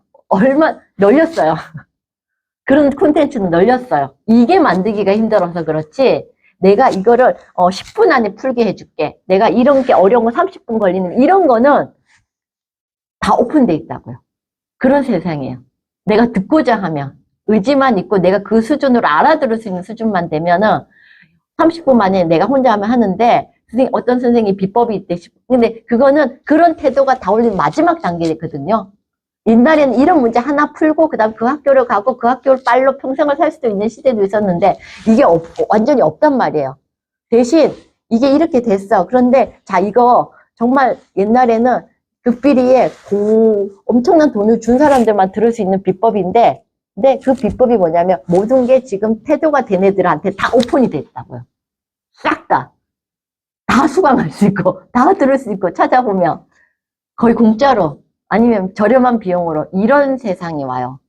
B: 널렸어요. 그런 콘텐츠는 널렸어요. 이게 만들기가 힘들어서 그렇지, 내가 이거를 10분 안에 풀게 해줄게. 내가 이런 게 어려운 거 30분 걸리는 이런 거는 다 오픈돼 있다고요. 그런 세상이에요. 내가 듣고자 하면 의지만 있고 내가 그 수준으로 알아들을 수 있는 수준만 되면은 30분 만에 내가 혼자 하면 하는데 어떤 선생님이 비법이 있대. 근데 그거는 그런 태도가 다 올린 마지막 단계거든요. 옛날에는 이런 문제 하나 풀고 그다음 그 학교를 가고 그 학교를 빨로 평생을 살 수도 있는 시대도 있었는데 이게 완전히 없단 말이에요. 대신 이게 이렇게 됐어. 그런데 자 이거 정말 옛날에는 극비리에 엄청난 돈을 준 사람들만 들을 수 있는 비법인데 근데 그 비법이 뭐냐면 모든 게 지금 태도가 된 애들한테 다 오픈이 됐다고요. 싹 다 수강할 수 있고 다 들을 수 있고 찾아보면 거의 공짜로 아니면 저렴한 비용으로 이런 세상이 와요.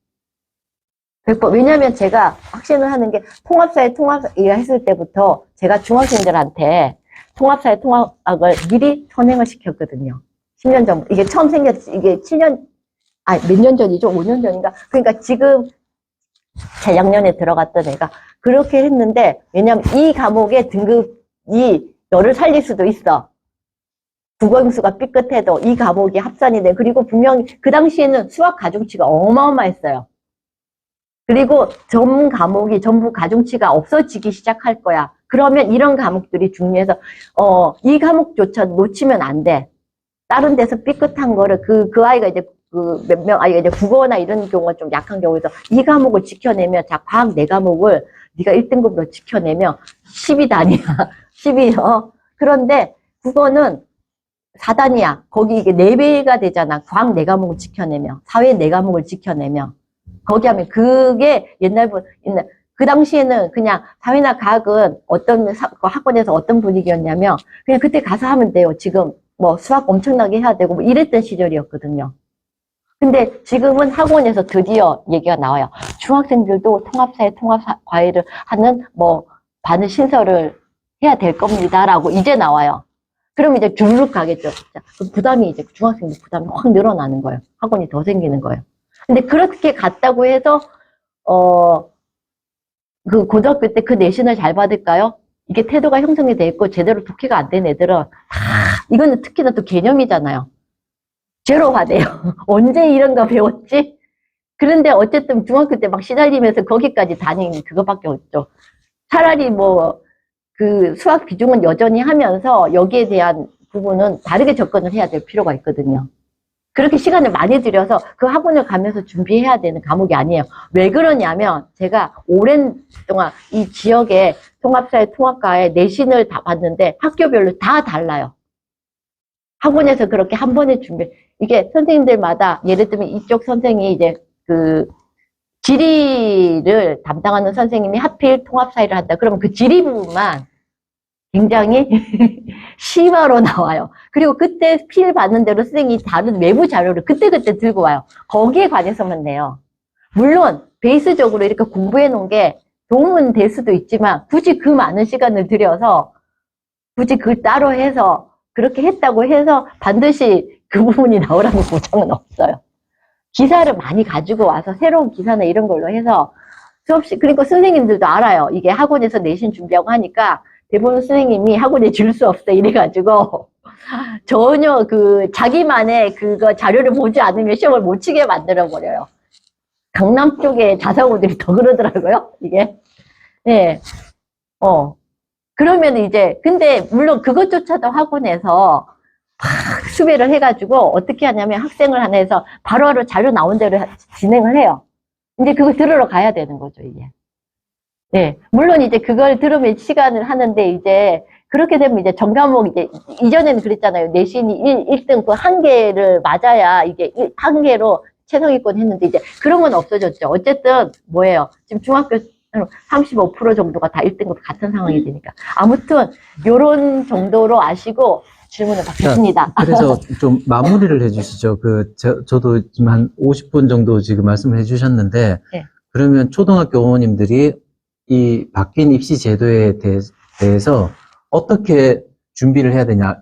B: 100%. 왜냐면 제가 확신을 하는 게 통합사회 통합을 했을 때부터 제가 중학생들한테 통합사회 통합학을 미리 선행을 시켰거든요. 10년 전, 이게 처음 이게 7년, 몇 년 전이죠? 5년 전인가? 그러니까 지금 재작년에 들어갔던 애가 그렇게 했는데, 왜냐면 이 과목의 등급이 너를 살릴 수도 있어. 국어임수가 삐끗해도 이 과목이 합산이 돼. 그리고 분명히 그 당시에는 수학 가중치가 어마어마했어요. 그리고 전 과목이 전부 가중치가 없어지기 시작할 거야. 그러면 이런 과목들이 중요해서 이 과목조차 놓치면 안 돼. 다른 데서 삐끗한 거를 그 아이가 이제 몇 명 아이가 이제 국어나 이런 경우가 좀 약한 경우에서 이 과목을 지켜내면 자 과학 4과목을 네가 1등급으로 지켜내면 10이 단위야. 10이 그런데 국어는 4단이야. 거기 이게 4배가 되잖아. 과학 4과목을 지켜내면 사회 4과목을 지켜내면 거기 하면 그게 옛날 그 당시에는 그냥 사회나 과학은 어떤 학원에서 어떤 분위기였냐면 그냥 그때 가서 하면 돼요. 지금 뭐 수학 엄청나게 해야 되고 뭐 이랬던 시절이었거든요. 근데 지금은 학원에서 드디어 얘기가 나와요. 중학생들도 통합사회 통합과외를 하는 뭐 반을 신설을 해야 될 겁니다라고 이제 나와요. 그럼 이제 주르륵 가겠죠. 그 부담이 이제 중학생들 부담이 확 늘어나는 거예요. 학원이 더 생기는 거예요. 근데 그렇게 갔다고 해서 그 고등학교 때 그 내신을 잘 받을까요? 이게 태도가 형성이 돼 있고 제대로 독해가 안 된 애들은 이거는 특히나 또 개념이잖아요. 제로가 돼요. 언제 이런 거 배웠지? 그런데 어쨌든 중학교 때 막 시달리면서 거기까지 다닌 그거밖에 없죠. 차라리 뭐 그 수학 비중은 여전히 하면서 여기에 대한 부분은 다르게 접근을 해야 될 필요가 있거든요. 그렇게 시간을 많이 들여서 그 학원을 가면서 준비해야 되는 과목이 아니에요. 왜 그러냐면 제가 오랜 동안 이 지역의 통합사회 통합과에 내신을 다 봤는데 학교별로 다 달라요. 학원에서 그렇게 한 번에 이게 선생님들마다 예를 들면 이쪽 선생이 이제 그 지리를 담당하는 선생님이 하필 통합사회를 한다. 그러면 그 지리 부분만 굉장히 심화로 나와요. 그리고 그때 필 받는 대로 선생님이 다른 외부 자료를 그때그때 들고 와요. 거기에 관해서만 내요. 물론 베이스적으로 이렇게 공부해 놓은 게 도움은 될 수도 있지만 굳이 그 많은 시간을 들여서 굳이 그걸 따로 해서 그렇게 했다고 해서 반드시 그 부분이 나오라는 보장은 없어요. 기사를 많이 가지고 와서 새로운 기사나 이런 걸로 해서 수업시 그리고 선생님들도 알아요. 이게 학원에서 내신 준비하고 하니까 대부분 선생님이 학원에 줄 수 없어 이래가지고 전혀 그 자기만의 그거 자료를 보지 않으면 시험을 못 치게 만들어 버려요. 강남 쪽에 자사고들이 더 그러더라고요. 이게 네, 그러면 이제 근데 물론 그것조차도 학원에서 막 수배를 해가지고 어떻게 하냐면 학생을 하나 해서 바로바로 자료 나온 대로 진행을 해요. 이제 그거 들으러 가야 되는 거죠, 이게. 네. 물론 이제 그걸 들으면 시간을 하는데 이제 그렇게 되면 이제 전과목 이제 이전에는 그랬잖아요. 내신이 1등 그 한 개를 맞아야 이게 한 개로 최상위권 했는데 이제 그런 건 없어졌죠. 어쨌든 뭐예요? 지금 중학교 35% 정도가 다 1등급 같은 상황이 되니까. 아무튼 요런 정도로 아시고 질문을 받겠습니다.
A: 그래서 좀 마무리를 해주시죠. 저도 지금 한 50분 정도 지금 말씀을 해주셨는데,
B: 네.
A: 그러면 초등학교 어머님들이 이 바뀐 입시 제도에 대해서 어떻게 준비를 해야 되냐?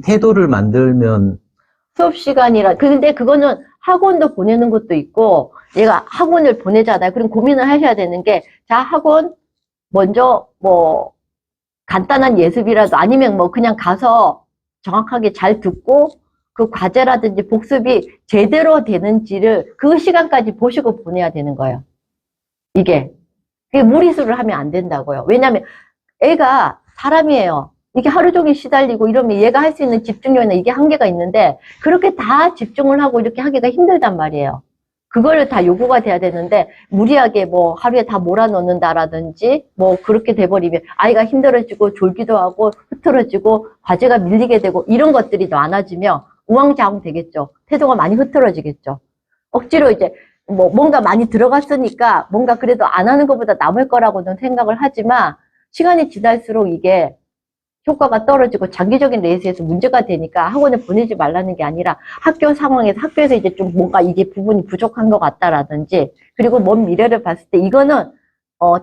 A: 태도를 만들면
B: 수업 시간이라, 근데 그거는 학원도 보내는 것도 있고, 얘가 학원을 보내잖아요. 그럼 고민을 하셔야 되는 게, 자, 학원, 먼저, 뭐, 간단한 예습이라도 아니면 뭐, 그냥 가서 정확하게 잘 듣고, 그 과제라든지 복습이 제대로 되는지를 그 시간까지 보시고 보내야 되는 거예요. 이게. 무리수를 하면 안 된다고요. 왜냐면, 애가 사람이에요. 이게 하루 종일 시달리고 이러면 얘가 할 수 있는 집중력이나 이게 한계가 있는데 그렇게 다 집중을 하고 이렇게 하기가 힘들단 말이에요. 그걸 다 요구가 돼야 되는데 무리하게 뭐 하루에 다 몰아넣는다라든지 뭐 그렇게 돼버리면 아이가 힘들어지고 졸기도 하고 흐트러지고 과제가 밀리게 되고 이런 것들이 많아지면 우왕좌왕 되겠죠. 태도가 많이 흐트러지겠죠. 억지로 이제 뭐 뭔가 많이 들어갔으니까 뭔가 그래도 안 하는 것보다 남을 거라고는 생각을 하지만 시간이 지날수록 이게 효과가 떨어지고 장기적인 레이스에서 문제가 되니까 학원에 보내지 말라는 게 아니라 학교 상황에서 학교에서 이제 좀 뭔가 이게 부분이 부족한 것 같다라든지 그리고 먼 미래를 봤을 때 이거는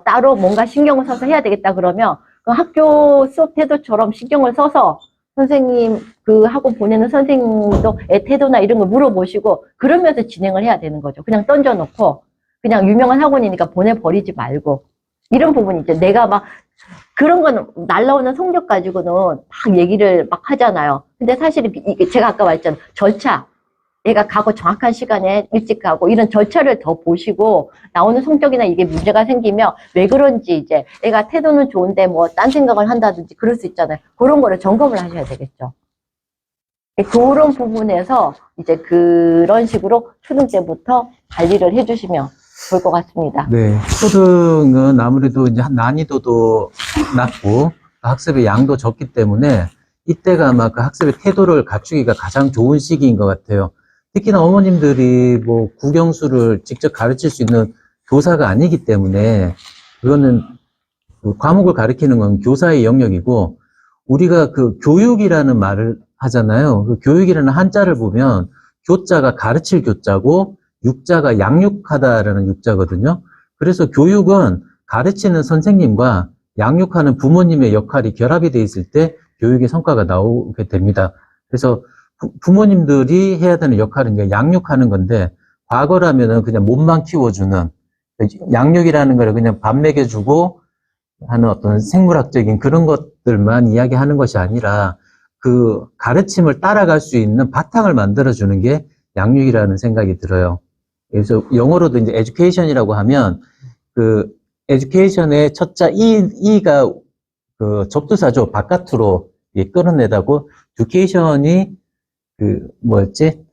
B: 따로 뭔가 신경을 써서 해야 되겠다 그러면 그 학교 수업 태도처럼 신경을 써서 선생님 그 학원 보내는 선생님도 애 태도나 이런 걸 물어보시고 그러면서 진행을 해야 되는 거죠. 그냥 던져놓고 그냥 유명한 학원이니까 보내버리지 말고 이런 부분이 이제 내가 막 그런 거는 날라오는 성적 가지고는 막 얘기를 막 하잖아요. 근데 사실 이게 제가 아까 말했잖아요. 절차. 얘가 가고 정확한 시간에 일찍 가고 이런 절차를 더 보시고 나오는 성적이나 이게 문제가 생기면 왜 그런지 이제 애가 태도는 좋은데 뭐 딴 생각을 한다든지 그럴 수 있잖아요. 그런 거를 점검을 하셔야 되겠죠. 그런 부분에서 이제 그런 식으로 초등 때부터 관리를 해주시면 좋을 것 같습니다.
A: 네, 초등은 아무래도 이제 난이도도 낮고 학습의 양도 적기 때문에 이때가 아마 그 학습의 태도를 갖추기가 가장 좋은 시기인 것 같아요. 특히나 어머님들이 뭐 국영수를 직접 가르칠 수 있는 교사가 아니기 때문에 그거는 그 과목을 가르치는 건 교사의 영역이고 우리가 그 교육이라는 말을 하잖아요. 그 교육이라는 한자를 보면 교자가 가르칠 교자고 육자가 양육하다라는 육자거든요. 그래서 교육은 가르치는 선생님과 양육하는 부모님의 역할이 결합이 돼 있을 때 교육의 성과가 나오게 됩니다. 그래서 부모님들이 해야 되는 역할은 이제 양육하는 건데 과거라면은 그냥 몸만 키워주는 양육이라는 걸 그냥 밥 먹여주고 하는 어떤 생물학적인 그런 것들만 이야기하는 것이 아니라 그 가르침을 따라갈 수 있는 바탕을 만들어주는 게 양육이라는 생각이 들어요. 그래서 영어로도 이제 education이라고 하면 그 education의 첫자 E가 그 접두사죠. 바깥으로 끌어내다고 education이 그 뭐였지?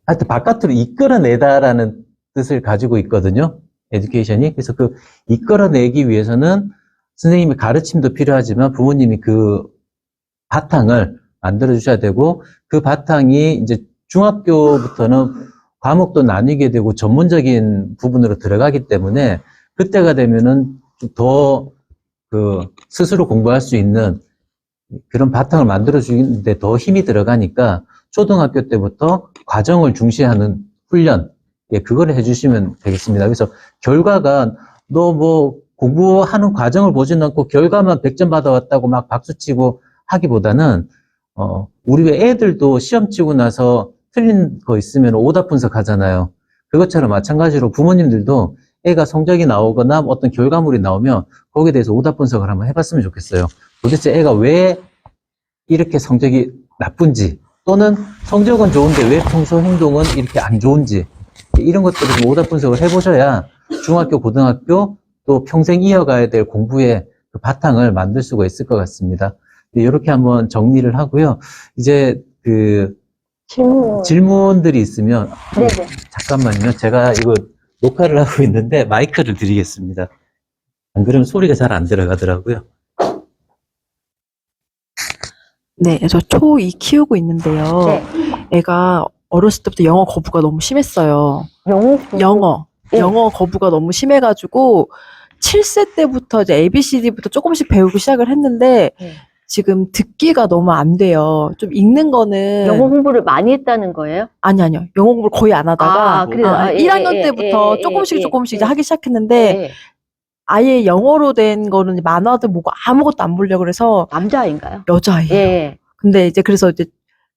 A: 하여튼 바깥으로 이끌어내다라는 뜻을 가지고 있거든요. 에듀케이션이. 그래서 그 이끌어내기 위해서는 선생님의 가르침도 필요하지만 부모님이 그 바탕을 만들어 주셔야 되고 그 바탕이 이제 중학교부터는 과목도 나뉘게 되고 전문적인 부분으로 들어가기 때문에 그때가 되면은 더 그 스스로 공부할 수 있는 그런 바탕을 만들어 주는데 더 힘이 들어가니까 초등학교 때부터 과정을 중시하는 훈련, 그거를 해주시면 되겠습니다. 그래서 결과가 너 뭐 공부하는 과정을 보지는 않고 결과만 100점 받아왔다고 막 박수치고 하기보다는 우리 왜 애들도 시험 치고 나서 틀린 거 있으면 오답 분석하잖아요. 그것처럼 마찬가지로 부모님들도 애가 성적이 나오거나 어떤 결과물이 나오면 거기에 대해서 오답 분석을 한번 해봤으면 좋겠어요. 도대체 애가 왜 이렇게 성적이 나쁜지 또는 성적은 좋은데 왜 평소 행동은 이렇게 안 좋은지 이런 것들을 좀 오답 분석을 해보셔야 중학교, 고등학교 또 평생 이어가야 될 공부의 그 바탕을 만들 수가 있을 것 같습니다. 이렇게 한번 정리를 하고요. 이제 그 질문들이 있으면
B: 네네.
A: 잠깐만요. 제가 이거 녹화를 하고 있는데 마이크를 드리겠습니다. 안 그러면 소리가 잘 안 들어가더라고요.
C: 네, 저 초2 키우고 있는데요.
B: 네.
C: 애가 어렸을 때부터 영어 거부가 너무 심했어요. 영어
B: 네.
C: 영어 거부가 너무 심해가지고 7세 때부터 이제 ABCD부터 조금씩 배우기 시작을 했는데
B: 네.
C: 지금 듣기가 너무 안 돼요. 좀 읽는 거는
B: 영어 공부를 많이 했다는 거예요?
C: 아니요. 영어 공부를 거의 안 하다가
B: 그래요?
C: 1학년 때부터 조금씩 이제 하기 시작했는데 아예 영어로 된 거는 만화도 뭐고 아무것도 안 보려고 그래서
B: 남자아이인가요?
C: 여자아이예요.
B: 예.
C: 근데 이제 그래서 이제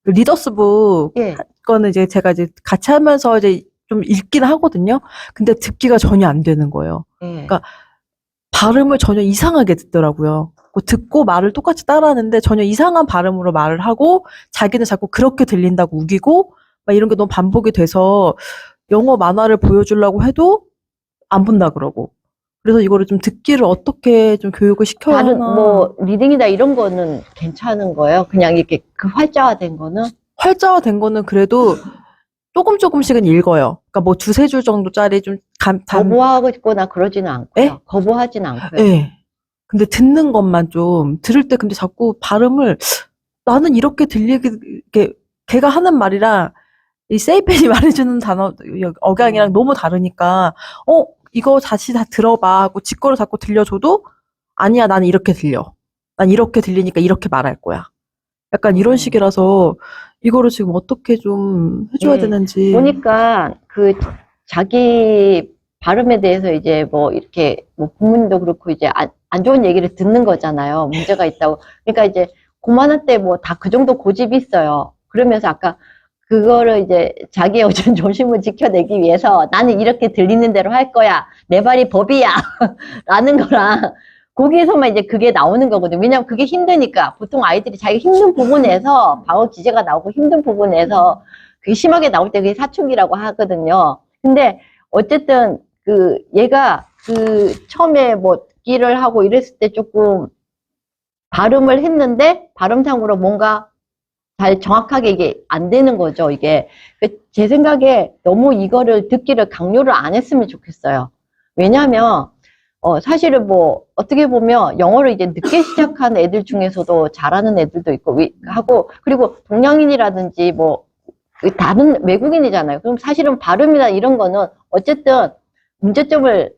C: 그 리더스북
B: 예.
C: 거는 이제 제가 이제 같이 하면서 이제 좀 읽긴 하거든요. 근데 듣기가 전혀 안 되는 거예요.
B: 예.
C: 그러니까 발음을 전혀 이상하게 듣더라고요. 듣고 말을 똑같이 따라하는데 전혀 이상한 발음으로 말을 하고 자기는 자꾸 그렇게 들린다고 우기고 막 이런 게 너무 반복이 돼서 영어 만화를 보여주려고 해도 안 본다 그러고 그래서 이거를 좀 듣기를 어떻게 좀 교육을 시켜야
B: 다른
C: 하나.
B: 뭐 리딩이나 이런 거는 괜찮은 거예요? 그냥 이렇게 그 활자화된 거는?
C: 활자화된 거는 그래도 조금씩은 읽어요. 그러니까 뭐 두세 줄 정도짜리 좀
B: 거부하거나 그러지는 않고요.
C: 에?
B: 거부하진 않고요.
C: 네. 근데 듣는 것만 좀 들을 때 근데 자꾸 발음을 나는 이렇게 들리게 이렇게 걔가 하는 말이랑 이 세이펜이 말해주는 단어 억양이랑 너무 다르니까 이거 다시 다 들어봐 하고 지꺼를 자꾸 들려줘도 아니야 나는 이렇게 들려. 난 이렇게 들리니까 이렇게 말할 거야. 약간 이런 식이라서 이거를 지금 어떻게 좀 해줘야
B: 네.
C: 되는지.
B: 보니까 그 자기 발음에 대해서 이제 뭐 이렇게 뭐 부모님도 그렇고 이제 안 좋은 얘기를 듣는 거잖아요. 문제가 있다고. 그러니까 이제 고만할 때 뭐 다 그 정도 고집이 있어요. 그러면서 아까 그거를 이제 자기의 어떤 조심을 지켜내기 위해서 나는 이렇게 들리는 대로 할 거야. 내 말이 법이야. 라는 거랑 거기에서만 이제 그게 나오는 거거든요. 왜냐면 그게 힘드니까. 보통 아이들이 자기 힘든 부분에서 방어 기제가 나오고 힘든 부분에서 그게 심하게 나올 때 그게 사춘기라고 하거든요. 근데 어쨌든 그 얘가 그 처음에 뭐 듣기를 하고 이랬을 때 조금 발음을 했는데 발음상으로 뭔가 잘 정확하게 이게 안 되는 거죠, 이게. 제 생각에 너무 이거를 듣기를 강요를 안 했으면 좋겠어요. 왜냐면, 사실은 뭐, 어떻게 보면 영어를 이제 늦게 시작한 애들 중에서도 잘하는 애들도 있고, 하고, 그리고 동양인이라든지 뭐, 다른 외국인이잖아요. 그럼 사실은 발음이나 이런 거는 어쨌든 문제점을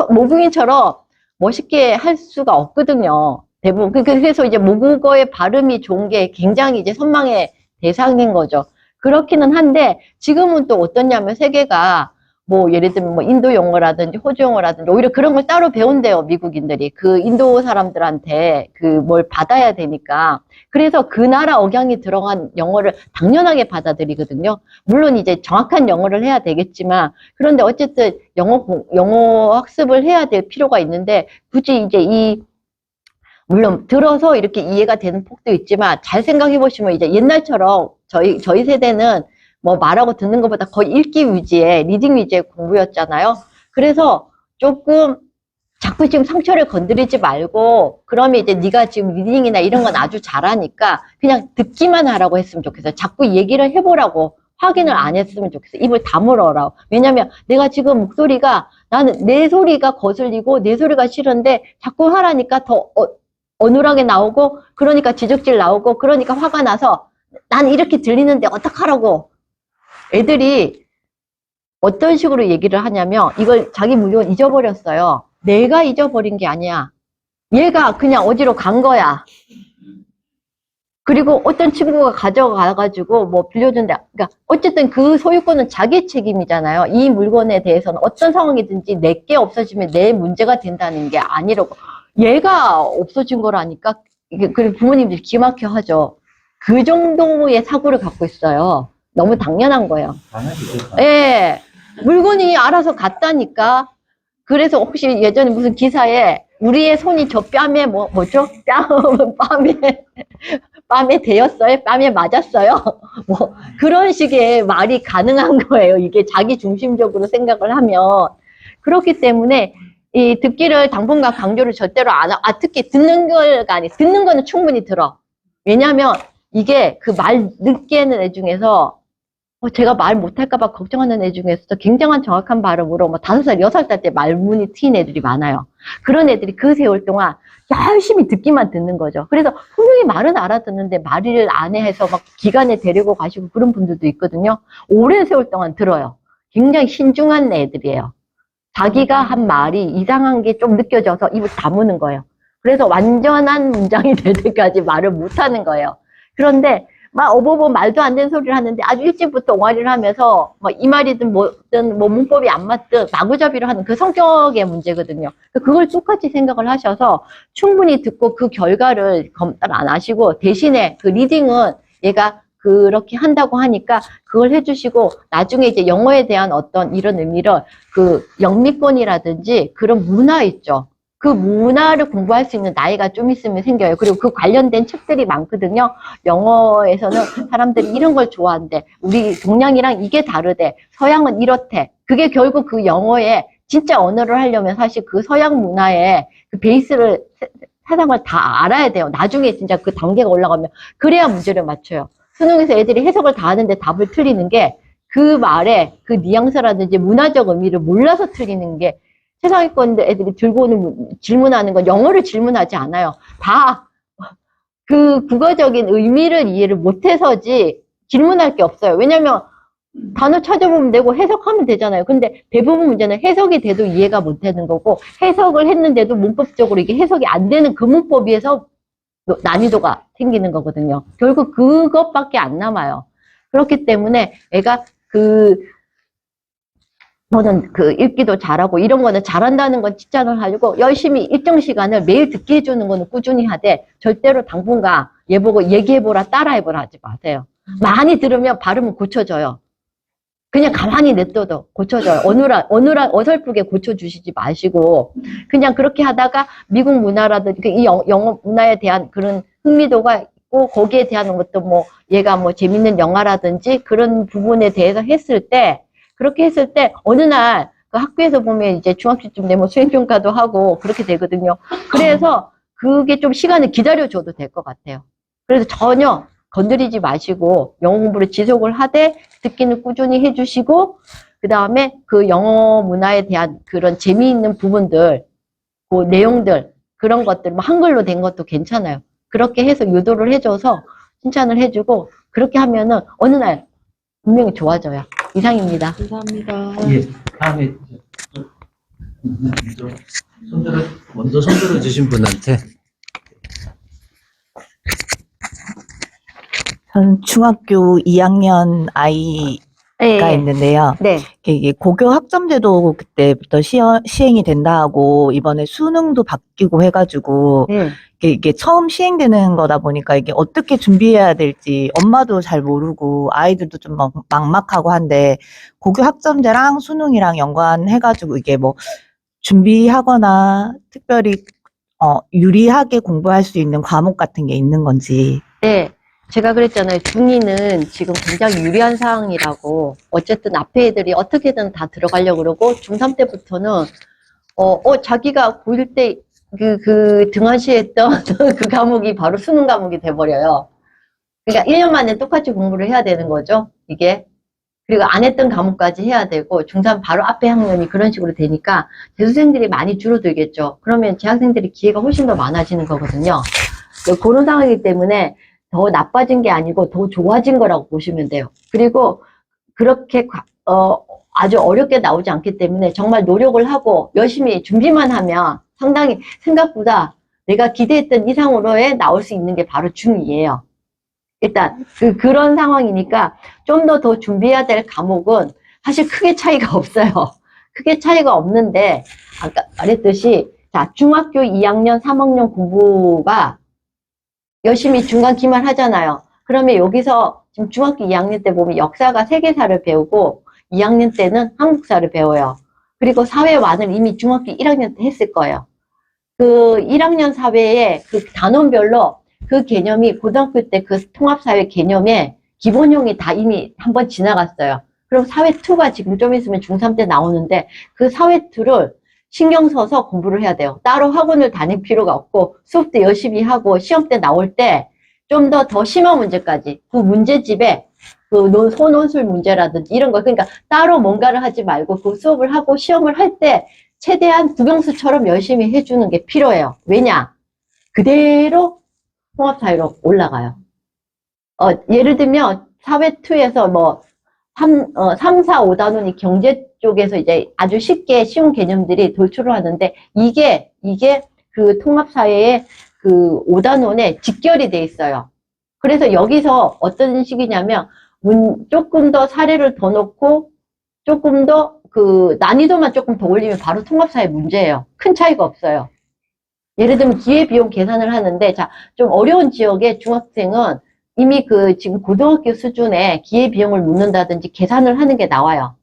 B: 모국인처럼 멋있게 할 수가 없거든요. 대부분. 그래서 이제 모국어의 발음이 좋은 게 굉장히 이제 선망의 대상인 거죠. 그렇기는 한데 지금은 또 어떠냐면 세계가 뭐 예를 들면 뭐 인도 영어라든지 호주 영어라든지 오히려 그런 걸 따로 배운대요, 미국인들이. 그 인도 사람들한테 그 뭘 받아야 되니까. 그래서 그 나라 억양이 들어간 영어를 당연하게 받아들이거든요. 물론 이제 정확한 영어를 해야 되겠지만 그런데 어쨌든 영어 학습을 해야 될 필요가 있는데 굳이 이제 물론 들어서 이렇게 이해가 되는 폭도 있지만 잘 생각해 보시면 이제 옛날처럼 저희 세대는 뭐 말하고 듣는 것보다 거의 읽기 위주의 리딩 위주의 공부였잖아요. 그래서 조금 자꾸 지금 상처를 건드리지 말고 그러면 이제 네가 지금 리딩이나 이런 건 아주 잘하니까 그냥 듣기만 하라고 했으면 좋겠어요. 자꾸 얘기를 해보라고 확인을 안 했으면 좋겠어요. 입을 다물어라. 왜냐면 내가 지금 목소리가 나는 내 소리가 거슬리고 내 소리가 싫은데 자꾸 하라니까 더 어눌하게 나오고 그러니까 지적질 나오고 그러니까 화가 나서 난 이렇게 들리는데 어떡하라고. 애들이 어떤 식으로 얘기를 하냐면 이걸 자기 물건 잊어버렸어요. 내가 잊어버린 게 아니야. 얘가 그냥 어디로 간 거야. 그리고 어떤 친구가 가져가가지고 뭐 빌려준다. 그러니까 어쨌든 그 소유권은 자기 책임이잖아요. 이 물건에 대해서는 어떤 상황이든지 내게 없어지면 내 문제가 된다는 게 아니라고. 얘가 없어진 거라니까. 그리고 부모님들이 기막혀 하죠. 그 정도의 사고를 갖고 있어요. 너무 당연한 거예요. 예. 물건이 알아서 갔다니까. 그래서 혹시 예전에 무슨 기사에 우리의 손이 저 뺨에 뭐죠? 뺨에 대었어요? 뺨에 맞았어요? 뭐 그런 식의 말이 가능한 거예요. 이게 자기 중심적으로 생각을 하면. 그렇기 때문에 이 듣기를 당분간 강조를 절대로 안 하고, 특히 듣는 거가 아니, 듣는 거는 충분히 들어. 왜냐면 이게 그 말 늦게 하는 애 중에서 제가 말 못할까봐 걱정하는 애 중에서도 굉장한 정확한 발음으로 뭐 5살, 6살 때 말문이 트인 애들이 많아요. 그런 애들이 그 세월 동안 열심히 듣기만 듣는 거죠. 그래서 분명히 말은 알아듣는데 말을 안 해서 막 기관에 데리고 가시고 그런 분들도 있거든요. 오랜 세월 동안 들어요. 굉장히 신중한 애들이에요. 자기가 한 말이 이상한 게 좀 느껴져서 입을 다무는 거예요. 그래서 완전한 문장이 될 때까지 말을 못 하는 거예요. 그런데 막 어버버 말도 안 되는 소리를 하는데 아주 일찍부터 옹알이를 하면서 뭐 이 말이든 뭐든 뭐 문법이 안 맞든 마구잡이로 하는 그 성격의 문제거든요. 그걸 똑같이 생각을 하셔서 충분히 듣고 그 결과를 검토를 안 하시고 대신에 그 리딩은 얘가 그렇게 한다고 하니까 그걸 해주시고 나중에 이제 영어에 대한 어떤 이런 의미를 그 영미권이라든지 그런 문화 있죠. 그 문화를 공부할 수 있는 나이가 좀 있으면 생겨요. 그리고 그 관련된 책들이 많거든요. 영어에서는 사람들이 이런 걸 좋아한대. 우리 동양이랑 이게 다르대. 서양은 이렇대. 그게 결국 그 영어에 진짜 언어를 하려면 사실 그 서양 문화의 그 베이스를 사상을 다 알아야 돼요. 나중에 진짜 그 단계가 올라가면 그래야 문제를 맞춰요. 수능에서 애들이 해석을 다 하는데 답을 틀리는 게 그 말에 그 뉘앙스라든지 문화적 의미를 몰라서 틀리는 게 세상의권 애들이 들고 오는 질문하는 건 영어를 질문하지 않아요. 다 그 국어적인 의미를 이해를 못해서지 질문할 게 없어요. 왜냐면 단어 찾아보면 되고 해석하면 되잖아요. 근데 대부분 문제는 해석이 돼도 이해가 못 되는 거고 해석을 했는데도 문법적으로 이게 해석이 안 되는 그 문법에서 난이도가 생기는 거거든요. 결국 그것밖에 안 남아요. 그렇기 때문에 애가 저는 읽기도 잘하고 이런 거는 잘한다는 건 칭찬을 하고 열심히 일정 시간을 매일 듣게 해주는 거는 꾸준히 하되 절대로 당분간 얘 보고 얘기해보라 따라해보라 하지 마세요. 많이 들으면 발음은 고쳐져요. 그냥 가만히 냅둬도 고쳐져요. 어설프게 고쳐주시지 마시고 그냥 그렇게 하다가 미국 문화라든지 이 영어 문화에 대한 그런 흥미도가 있고 거기에 대한 것도 뭐 얘가 뭐 재밌는 영화라든지 그런 부분에 대해서 그렇게 했을 때 어느 날 그 학교에서 보면 이제 중학교쯤 되면 수행평가도 하고 그렇게 되거든요. 그래서 그게 좀 시간을 기다려줘도 될 것 같아요. 그래서 전혀 건드리지 마시고 영어 공부를 지속을 하되 듣기는 꾸준히 해주시고 그 다음에 그 영어 문화에 대한 그런 재미있는 부분들 그 내용들 그런 것들 뭐 한글로 된 것도 괜찮아요. 그렇게 해서 유도를 해줘서 칭찬을 해주고 그렇게 하면은 어느 날 분명히 좋아져요. 이상입니다.
C: 감사합니다.
A: 예, 다음에 먼저 손들어 주신 분한테
D: 저는 중학교 2학년 아이가
B: 예,
D: 있는데요.
B: 네.
D: 이게 고교 학점제도 그때부터 시행이 된다 하고 이번에 수능도 바뀌고 해가지고
B: 네.
D: 이게 처음 시행되는 거다 보니까 이게 어떻게 준비해야 될지 엄마도 잘 모르고 아이들도 좀 막막하고 한데 고교 학점제랑 수능이랑 연관해가지고 이게 뭐 준비하거나 특별히 유리하게 공부할 수 있는 과목 같은 게 있는 건지.
B: 네. 제가 그랬잖아요. 중2는 지금 굉장히 유리한 상황이라고. 어쨌든 앞에 애들이 어떻게든 다 들어가려고 그러고, 중3 때부터는, 자기가 고1 때 등한시했던 그 과목이 바로 수능 과목이 돼버려요. 그러니까 1년 만에 똑같이 공부를 해야 되는 거죠, 이게. 그리고 안 했던 과목까지 해야 되고, 중3 바로 앞에 학년이 그런 식으로 되니까, 재수생들이 많이 줄어들겠죠. 그러면 재학생들이 기회가 훨씬 더 많아지는 거거든요. 그런 상황이기 때문에, 더 나빠진 게 아니고 더 좋아진 거라고 보시면 돼요. 그리고 그렇게 아주 어렵게 나오지 않기 때문에 정말 노력을 하고 열심히 준비만 하면 상당히 생각보다 내가 기대했던 이상으로의 나올 수 있는 게 바로 중2예요. 일단 그런 상황이니까 좀 더 준비해야 될 과목은 사실 크게 차이가 없어요. 크게 차이가 없는데 아까 말했듯이 자 중학교 2학년, 3학년 공부가 열심히 중간 기말 하잖아요. 그러면 여기서 지금 중학교 2학년 때 보면 역사가 세계사를 배우고 2학년 때는 한국사를 배워요. 그리고 사회완을 이미 중학교 1학년 때 했을 거예요. 그 1학년 사회에 그 단원별로 그 개념이 고등학교 때 그 통합사회 개념에 기본형이 다 이미 한번 지나갔어요. 그럼 사회2가 지금 좀 있으면 중3 때 나오는데 그 사회2를 신경 써서 공부를 해야 돼요. 따로 학원을 다닐 필요가 없고 수업도 열심히 하고 시험 때 나올 때 좀 더 심한 문제까지 그 문제집에 그 소논술 문제라든지 이런 거 그러니까 따로 뭔가를 하지 말고 그 수업을 하고 시험을 할 때 최대한 국영수처럼 열심히 해주는 게 필요해요. 왜냐? 그대로 통합사회로 올라가요. 예를 들면 사회2에서 뭐 3, 4, 5단원이 경제 쪽에서 이제 아주 쉽게 쉬운 개념들이 돌출을 하는데 이게 그 통합사회의 그 5단원에 직결이 돼 있어요. 그래서 여기서 어떤 식이냐면 조금 더 사례를 더 넣고 조금 더 그 난이도만 조금 더 올리면 바로 통합사회 문제예요. 큰 차이가 없어요. 예를 들면 기회비용 계산을 하는데 자, 좀 어려운 지역의 중학생은 이미 지금 고등학교 수준의 기회비용을 묻는다든지 계산을 하는 게 나와요.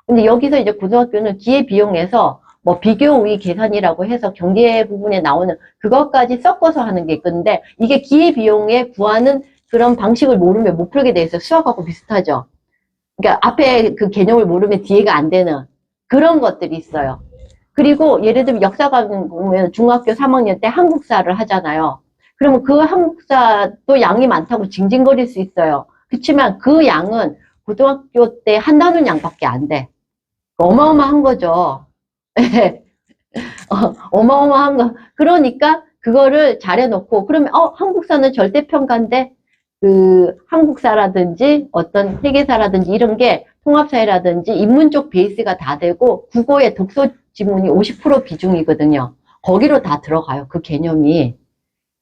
B: 근데 여기서 이제 고등학교는 기회비용에서 뭐 비교우위 계산이라고 해서 경제 부분에 나오는 그것까지 섞어서 하는 게 있는데 이게 기회비용에 구하는 그런 방식을 모르면 못 풀게 돼 있어요. 수학하고 비슷하죠. 그러니까 앞에 그 개념을 모르면 뒤에가 안 되는 그런 것들이 있어요. 그리고 예를 들면 역사가 보면 중학교 3학년 때 한국사를 하잖아요. 그러면 그 한국사도 양이 많다고 징징거릴 수 있어요. 그렇지만 그 양은 고등학교 때 한 단원 양밖에 안 돼. 어마어마한 거죠. 어마어마한 거. 그러니까 그거를 잘해놓고 그러면 한국사는 절대평가인데 그 한국사라든지 어떤 세계사라든지 이런 게 통합사회라든지 인문 쪽 베이스가 다 되고 국어의 독서 지문이 50% 비중이거든요. 거기로 다 들어가요. 그 개념이.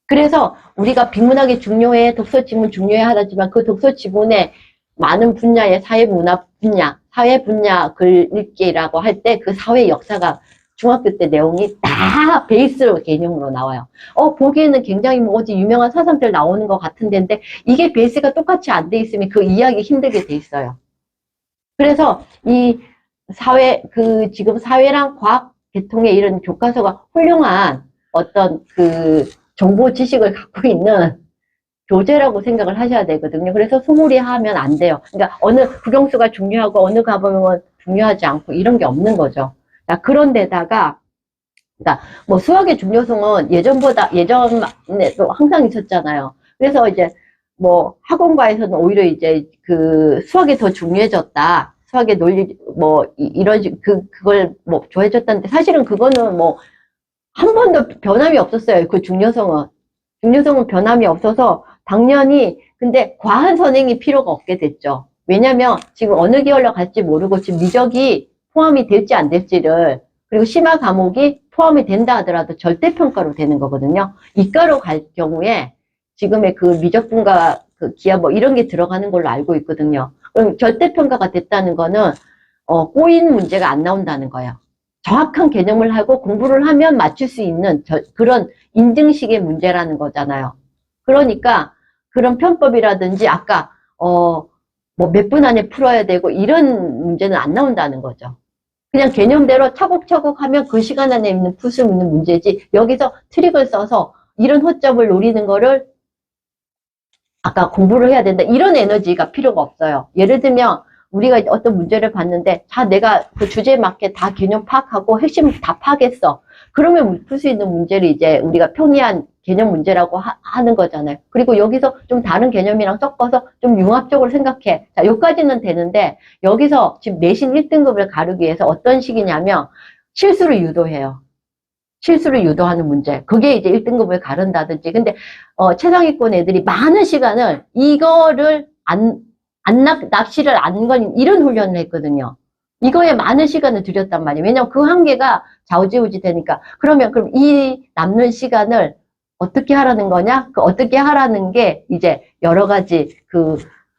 B: 그래서 우리가 빅문학이 중요해, 독서 지문 중요해 하지만 그 독서 지문에 많은 분야의 사회문화 분야, 사회 분야 글 읽기라고 할 때 그 사회 역사가 중학교 때 내용이 다 베이스 개념으로 나와요. 보기에는 굉장히 뭐 어디 유명한 사상들 나오는 것 같은데 이게 베이스가 똑같이 안 돼 있으면 그 이해하기 힘들게 돼 있어요. 그래서 이 사회, 지금 사회랑 과학 계통의 이런 교과서가 훌륭한 어떤 정보 지식을 갖고 있는 교재라고 생각을 하셔야 되거든요. 그래서 소홀히하면 안 돼요. 그러니까 어느 국영수가 중요하고 어느 과목은 중요하지 않고 이런 게 없는 거죠. 자, 그런데다가 그러니까 뭐 수학의 중요성은 예전에도 항상 있었잖아요. 그래서 이제 뭐 학원가에서는 오히려 이제 수학이 더 중요해졌다. 수학의 논리 이런 그걸 뭐 좋아해졌다는데 사실은 그거는 뭐 한 번도 변함이 없었어요. 그 중요성은 변함이 없어서 당연히 근데 과한 선행이 필요가 없게 됐죠. 왜냐면 지금 어느 계열로 갈지 모르고 지금 미적이 포함이 될지 안 될지를 그리고 심화 과목이 포함이 된다 하더라도 절대평가로 되는 거거든요. 이과로 갈 경우에 지금의 미적분과 기하 뭐 이런 게 들어가는 걸로 알고 있거든요. 그럼 절대평가가 됐다는 거는 꼬인 문제가 안 나온다는 거예요. 정확한 개념을 하고 공부를 하면 맞출 수 있는 그런 인증식의 문제라는 거잖아요. 그러니까 그런 편법이라든지 아까 뭐 몇 분 안에 풀어야 되고 이런 문제는 안 나온다는 거죠. 그냥 개념대로 차곡차곡 하면 그 시간 안에 풀 수 있는 문제지 여기서 트릭을 써서 이런 허점을 노리는 거를 아까 공부를 해야 된다 이런 에너지가 필요가 없어요. 예를 들면 우리가 어떤 문제를 봤는데 내가 그 주제에 맞게 다 개념 파악하고 핵심 다 파악했어. 그러면 풀 수 있는 문제를 이제 우리가 평이한 개념 문제라고 하는 거잖아요. 그리고 여기서 좀 다른 개념이랑 섞어서 좀 융합적으로 생각해. 자, 여기까지는 되는데 여기서 지금 내신 1등급을 가르기 위해서 어떤 식이냐면 실수를 유도해요. 실수를 유도하는 문제. 그게 이제 1등급을 가른다든지. 근데 최상위권 애들이 많은 시간을 이거를 낚시를 안 걸린 이런 훈련을 했거든요. 이거에 많은 시간을 들였단 말이에요. 왜냐면 그 한계가 좌우지우지 되니까. 그럼 이 남는 시간을 어떻게 하라는 거냐? 어떻게 하라는 게 이제 여러 가지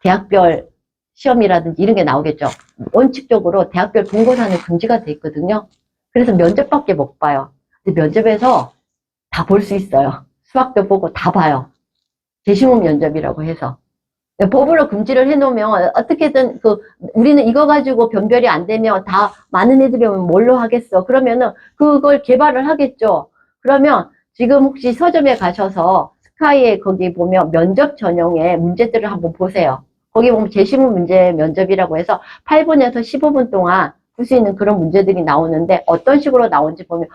B: 대학별 시험이라든지 이런 게 나오겠죠. 원칙적으로 대학별 본고사는 금지가 돼 있거든요. 그래서 면접밖에 못 봐요. 근데 면접에서 다 볼 수 있어요. 수학도 보고 다 봐요. 재시험 면접이라고 해서. 법으로 금지를 해놓으면 어떻게든 우리는 이거 가지고 변별이 안 되면 다 많은 애들이 오면 뭘로 하겠어. 그러면은 그걸 개발을 하겠죠. 그러면 지금 혹시 서점에 가셔서 스카이에 거기 보면 면접 전용의 문제들을 한번 보세요. 거기 보면 재시험 문제 면접이라고 해서 8분에서 15분 동안 풀 수 있는 그런 문제들이 나오는데 어떤 식으로 나오는지 보면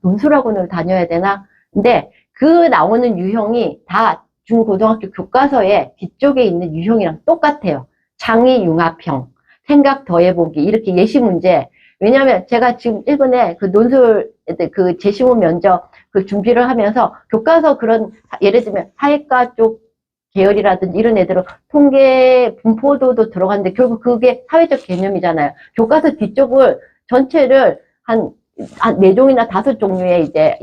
B: 논술학원을 다녀야 되나? 근데 그 나오는 유형이 다 중고등학교 교과서에 뒤쪽에 있는 유형이랑 똑같아요. 창의 융합형, 생각 더해보기 이렇게 예시 문제. 왜냐하면 제가 지금 최근에 논술 재시험 면접 준비를 하면서 교과서 그런 예를 들면 사회과 쪽 계열이라든지 이런 애들은 통계 분포도도 들어갔는데 결국 그게 사회적 개념이잖아요. 교과서 뒤쪽을 전체를 한 4종이나 5종류의 이제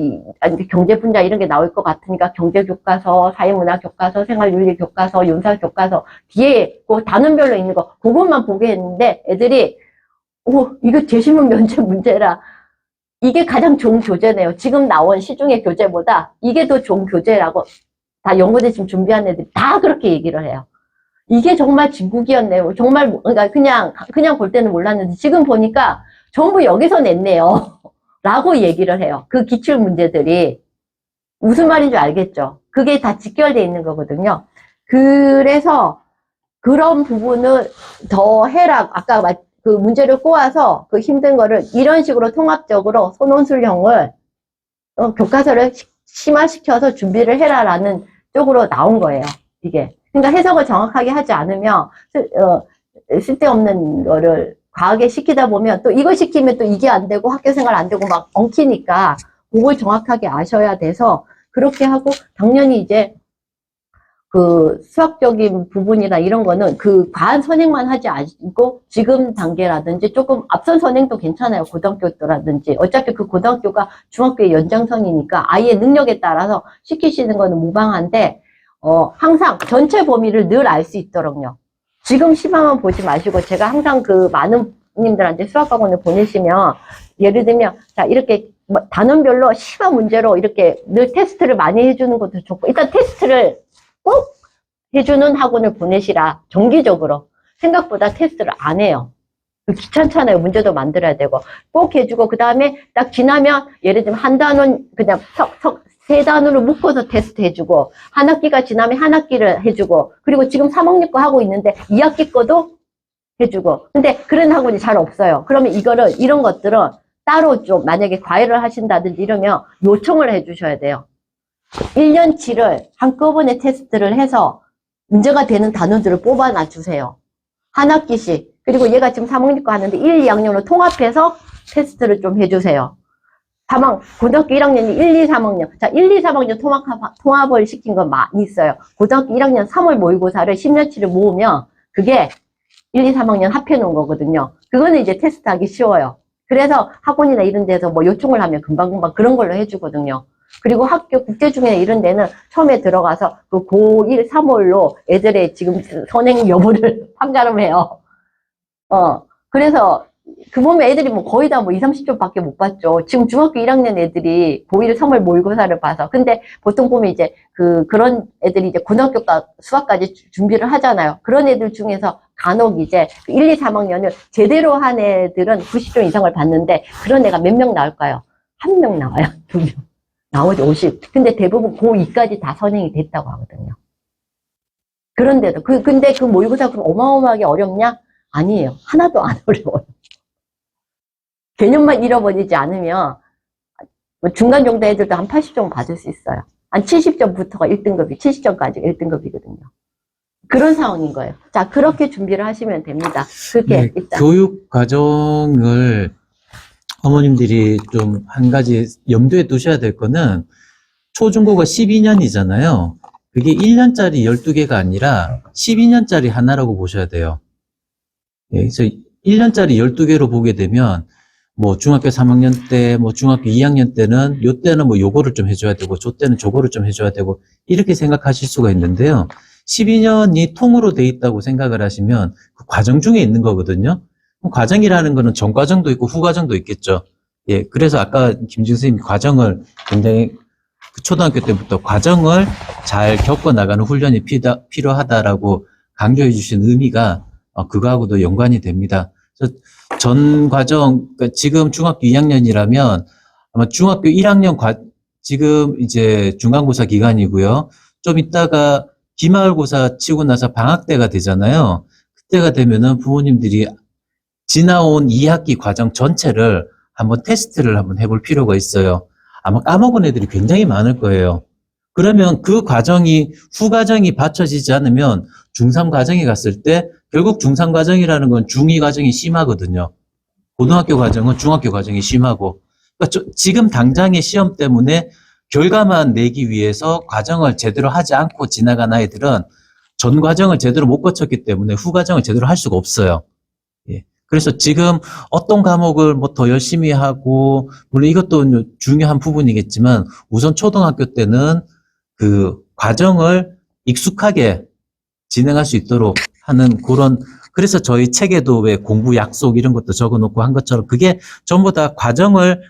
B: 경제 분야 이런 게 나올 것 같으니까 경제 교과서, 사회문화 교과서, 생활윤리 교과서, 윤사 교과서 뒤에 그 단원별로 있는 거 그것만 보게 했는데 애들이 이거 재시험 면접 문제라 이게 가장 좋은 교재네요. 지금 나온 시중의 교재보다 이게 더 좋은 교재라고 다 연구대 지금 준비한 애들이 다 그렇게 얘기를 해요. 이게 정말 진국이었네요. 정말 그러니까 그냥 볼 때는 몰랐는데 지금 보니까 전부 여기서 냈네요. 라고 얘기를 해요. 그 기출 문제들이. 무슨 말인지 알겠죠? 그게 다 직결되어 있는 거거든요. 그래서 그런 부분을 더 해라. 아까 그 문제를 꼬아서 그 힘든 거를 이런 식으로 통합적으로 소논술형을 교과서를 심화시켜서 준비를 해라라는 쪽으로 나온 거예요. 이게. 그러니까 해석을 정확하게 하지 않으면 쓸데없는 거를 과하게 시키다 보면 또 이거 시키면 또 이게 안 되고 학교 생활 안 되고 막 엉키니까 그걸 정확하게 아셔야 돼서 그렇게 하고 당연히 이제 그 수학적인 부분이나 이런 거는 그 과한 선행만 하지 않고 지금 단계라든지 조금 앞선 선행도 괜찮아요. 고등학교 때라든지. 어차피 그 고등학교가 중학교의 연장선이니까 아이의 능력에 따라서 시키시는 거는 무방한데, 항상 전체 범위를 늘 알 수 있도록요. 지금 시험만 보지 마시고 제가 항상 그 많은 님들한테 수학학원을 보내시면 예를 들면 자 이렇게 단원별로 심한 문제로 이렇게 늘 테스트를 많이 해주는 것도 좋고 일단 테스트를 꼭 해주는 학원을 보내시라. 정기적으로. 생각보다 테스트를 안 해요. 귀찮잖아요. 문제도 만들어야 되고. 꼭 해주고 그 다음에 딱 지나면 예를 들면 한 단원 그냥 세 단원을 묶어서 테스트 해주고 한 학기가 지나면 한 학기를 해주고 그리고 지금 3학년 거 하고 있는데 2학기 거도 해주고 근데 그런 학원이 잘 없어요. 그러면 이런 것들은 따로 좀 만약에 과외를 하신다든지 이러면 요청을 해주셔야 돼요. 1년치를 한꺼번에 테스트를 해서 문제가 되는 단원들을 뽑아놔 주세요. 한 학기씩. 그리고 얘가 지금 3학년 거 하는데 1, 2학년으로 통합해서 테스트를 좀 해주세요. 고등학교 1학년이 1, 2, 3학년. 자, 1, 2, 3학년 통합을 시킨 건 많이 있어요. 고등학교 1학년 3월 모의고사를 10년치를 모으면 그게 1, 2, 3학년 합해 놓은 거거든요. 그거는 이제 테스트하기 쉬워요. 그래서 학원이나 이런 데서 뭐 요청을 하면 금방금방 그런 걸로 해주거든요. 그리고 학교 국제중이나 이런 데는 처음에 들어가서 그 고1, 3월로 애들의 지금 선행 여부를 판가름해요. 그래서 그 보면 애들이 뭐 거의 다 뭐 2, 30점 밖에 못 봤죠. 지금 중학교 1학년 애들이 고1, 3월 모의고사를 봐서. 근데 보통 보면 이제 그런 애들이 이제 고등학교 수학까지 준비를 하잖아요. 그런 애들 중에서 간혹 이제 1, 2, 3학년을 제대로 한 애들은 90점 이상을 봤는데 그런 애가 몇 명 나올까요? 한 명 나와요. 2명. 나머지 50. 근데 대부분 고2까지 다 선행이 됐다고 하거든요. 그런데도, 근데 그 모의고사 그럼 어마어마하게 어렵냐? 아니에요. 하나도 안 어려워요. 개념만 잃어버리지 않으면, 뭐 중간 정도 애들도 한 80점 받을 수 있어요. 한 70점부터가 1등급이, 70점까지 1등급이거든요. 그런 상황인 거예요. 자, 그렇게 준비를 하시면 됩니다. 그게
A: 네,
B: 일단.
A: 교육 과정을 어머님들이 좀 한 가지 염두에 두셔야 될 거는 초중고가 12년이잖아요. 그게 1년짜리 12개가 아니라 12년짜리 하나라고 보셔야 돼요. 예, 그래서 1년짜리 12개로 보게 되면 뭐 중학교 3학년 때, 뭐 중학교 2학년 때는 요 때는 뭐 요거를 좀 해줘야 되고 저 때는 저거를 좀 해줘야 되고 이렇게 생각하실 수가 있는데요. 12년이 통으로 돼 있다고 생각을 하시면 그 과정 중에 있는 거거든요. 과정이라는 거는 전과정도 있고 후과정도 있겠죠. 예, 그래서 아까 김지은 선생님이 과정을 굉장히 그 초등학교 때부터 과정을 잘 겪어 나가는 훈련이 필요하다라고 강조해 주신 의미가 그거하고도 연관이 됩니다. 그래서 전 과정, 그러니까 지금 중학교 2학년이라면 아마 중학교 1학년 지금 이제 중간고사 기간이고요. 좀 있다가 기말고사 치고 나서 방학 때가 되잖아요. 그때가 되면은 부모님들이 지나온 2학기 과정 전체를 한번 테스트를 한번 해볼 필요가 있어요. 아마 까먹은 애들이 굉장히 많을 거예요. 그러면 그 과정이, 후과정이 받쳐지지 않으면 중3 과정에 갔을 때 결국 중3 과정이라는 건 중2 과정이 심하거든요. 고등학교 과정은 중학교 과정이 심하고. 그러니까 지금 당장의 시험 때문에 결과만 내기 위해서 과정을 제대로 하지 않고 지나간 아이들은 전 과정을 제대로 못 거쳤기 때문에 후 과정을 제대로 할 수가 없어요. 예. 그래서 지금 어떤 과목을 뭐 더 열심히 하고, 물론 이것도 중요한 부분이겠지만, 우선 초등학교 때는 그 과정을 익숙하게 진행할 수 있도록 하는 그런, 그래서 저희 책에도 왜 공부 약속 이런 것도 적어 놓고 한 것처럼 그게 전부 다 과정을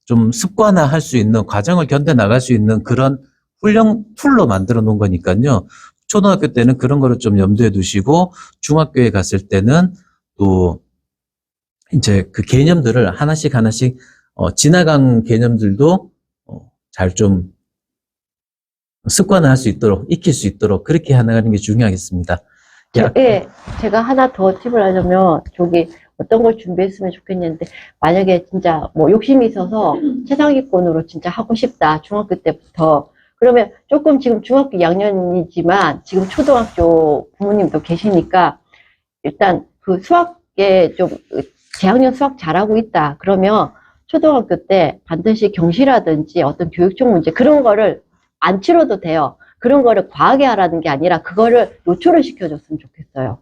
A: 좀 습관화할 수 있는, 과정을 견뎌 나갈 수 있는 그런 훈련 툴로 만들어 놓은 거니까요. 초등학교 때는 그런 거를 좀 염두에 두시고, 중학교에 갔을 때는 또 이제 그 개념들을 하나씩 지나간 개념들도 잘 좀 습관화할 수 있도록, 익힐 수 있도록 그렇게 해나가는 게 중요하겠습니다.
B: 예, 제가 하나 더 팁을 하자면 저기 어떤 걸 준비했으면 좋겠는데 만약에 진짜 뭐 욕심이 있어서 최상위권으로 진짜 하고 싶다 중학교 때부터 그러면 조금 지금 중학교 2학년이지만 지금 초등학교 부모님도 계시니까 일단 그 수학에 좀 재학년 수학 잘하고 있다 그러면 초등학교 때 반드시 경시라든지 어떤 교육적 문제 그런 거를 안 치러도 돼요. 그런 거를 과하게 하라는 게 아니라 그거를 노출을 시켜줬으면 좋겠어요.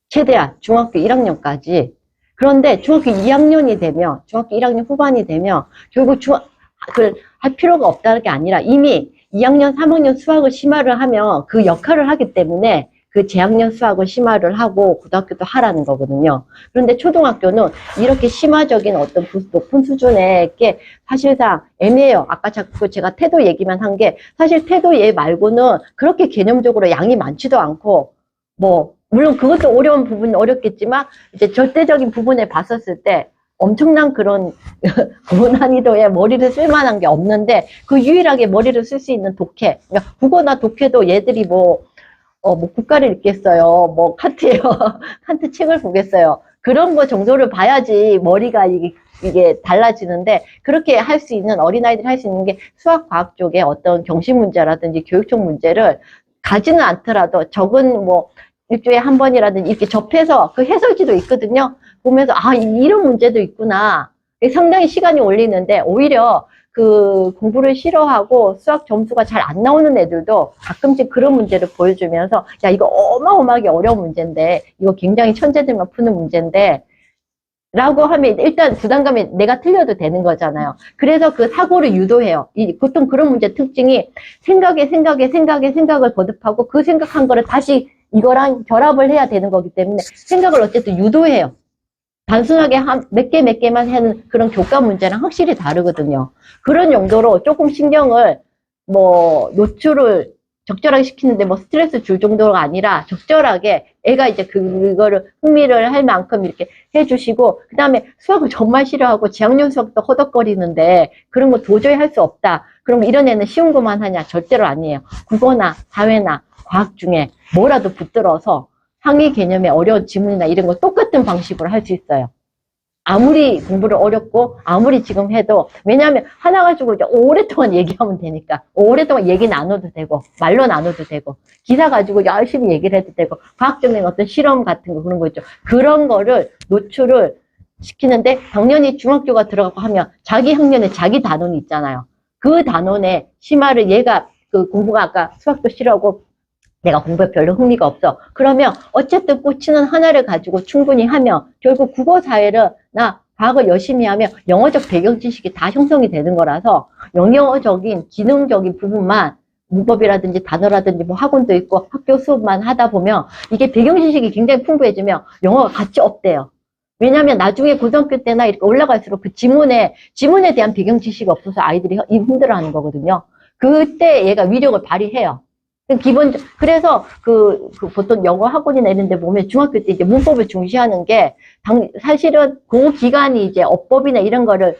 B: 최대한 중학교 1학년까지. 그런데 중학교 2학년이 되면, 중학교 1학년 후반이 되면 결국 그걸 할 필요가 없다는 게 아니라 이미 2학년, 3학년 수학을 심화를 하면 그 역할을 하기 때문에 그 재학년 수학을 심화를 하고 고등학교도 하라는 거거든요. 그런데 초등학교는 이렇게 심화적인 어떤 높은 수준의 게 사실상 애매해요. 아까 자꾸 제가 태도 얘기만 한 게 사실 태도 얘 말고는 그렇게 개념적으로 양이 많지도 않고 뭐 물론 그것도 어려운 부분은 어렵겠지만 이제 절대적인 부분에 봤었을 때 엄청난 그런 고난이도에 머리를 쓸 만한 게 없는데 그 유일하게 머리를 쓸 수 있는 독해. 그러니까 국어나 독해도 얘들이 뭐 국가를 읽겠어요. 뭐 칸트예요. 칸트 책을 보겠어요. 그런 거 정도를 봐야지 머리가 이게 달라지는데 그렇게 할 수 있는 어린아이들이 할 수 있는 게 수학 과학 쪽에 어떤 경시 문제라든지 교육적 문제를 가지는 않더라도 적은 뭐 일주일에 한 번이라든지 이렇게 접해서 그 해설지도 있거든요. 보면서 아 이런 문제도 있구나. 상당히 시간이 걸리는데 오히려 그 공부를 싫어하고 수학 점수가 잘 안 나오는 애들도 가끔씩 그런 문제를 보여주면서 야 이거 어마어마하게 어려운 문제인데 이거 굉장히 천재들만 푸는 문제인데 라고 하면 일단 부담감이 내가 틀려도 되는 거잖아요. 그래서 그 사고를 유도해요. 보통 그런 문제 특징이 생각을 거듭하고 그 생각한 거를 다시 이거랑 결합을 해야 되는 거기 때문에 생각을 어쨌든 유도해요. 단순하게 몇 개만 하는 그런 교과 문제랑 확실히 다르거든요. 그런 용도로 조금 신경을 노출을 적절하게 시키는데 스트레스 줄 정도가 아니라 적절하게 애가 이제 그거를 흥미를 할 만큼 이렇게 해주시고 그 다음에 수학을 정말 싫어하고 재학년 수학도 허덕거리는데 그런 거 도저히 할 수 없다. 그럼 이런 애는 쉬운 것만 하냐? 절대로 아니에요. 국어나 사회나 과학 중에 뭐라도 붙들어서 상위 개념의 어려운 지문이나 이런 거 똑같은 방식으로 할 수 있어요. 아무리 공부를 어렵고 아무리 지금 해도 왜냐하면 하나 가지고 이제 오랫동안 얘기하면 되니까 오랫동안 얘기 나눠도 되고 말로 나눠도 되고 기사 가지고 열심히 얘기를 해도 되고 과학적인 어떤 실험 같은 거 그런 거 있죠. 그런 거를 노출을 시키는데 당연히 중학교가 들어가고 하면 자기 학년에 자기 단원이 있잖아요. 그 단원에 심화를 얘가 그 공부가 아까 수학도 싫어하고 내가 공부에 별로 흥미가 없어. 그러면 어쨌든 꽂히는 하나를 가지고 충분히 하면 결국 국어 사회나 과학을 열심히 하면 영어적 배경 지식이 다 형성이 되는 거라서 영어적인 기능적인 부분만 문법이라든지 단어라든지 학원도 있고 학교 수업만 하다 보면 이게 배경 지식이 굉장히 풍부해지면 영어가 가치 없대요. 왜냐하면 나중에 고등학교 때나 이렇게 올라갈수록 그 지문에 대한 배경 지식이 없어서 아이들이 힘들어하는 거거든요. 그때 얘가 위력을 발휘해요. 그래서 보통 영어 학원이나 이런 데 보면 중학교 때 이제 문법을 중시하는 게 사실은 그 기간이 이제 어법이나 이런 거를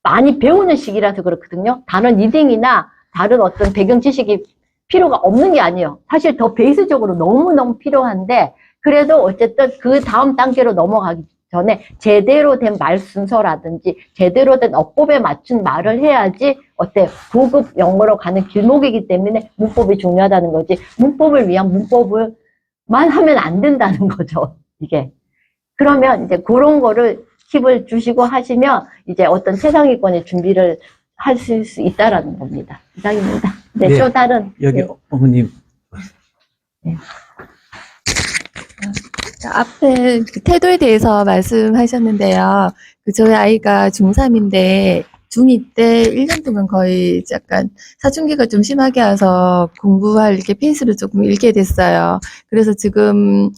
B: 많이 배우는 시기라서 그렇거든요. 다른 리딩이나 다른 어떤 배경 지식이 필요가 없는 게 아니에요. 사실 더 베이스적으로 너무너무 필요한데 그래도 어쨌든 그 다음 단계로 넘어가기 전에 제대로 된 말 순서라든지 제대로 된 어법에 맞춘 말을 해야지 고급 영어로 가는 길목이기 때문에 문법이 중요하다는 거지 문법을 위한 문법을만 하면 안 된다는 거죠. 이게 그러면 이제 그런 거를 팁을 주시고 하시면 이제 어떤 세상위권의 준비를 하실 수 있다라는 겁니다. 이상입니다. 네,
A: 네,
B: 또 다른
A: 여기
B: 네.
A: 어머님.
B: 네.
E: 앞에 그 태도에 대해서 말씀하셨는데요. 저희 아이가 중3인데 중2 때 1년 동안 거의 약간 사춘기가 좀 심하게 와서 공부할 이렇게 페이스를 조금 잃게 됐어요. 그래서 지금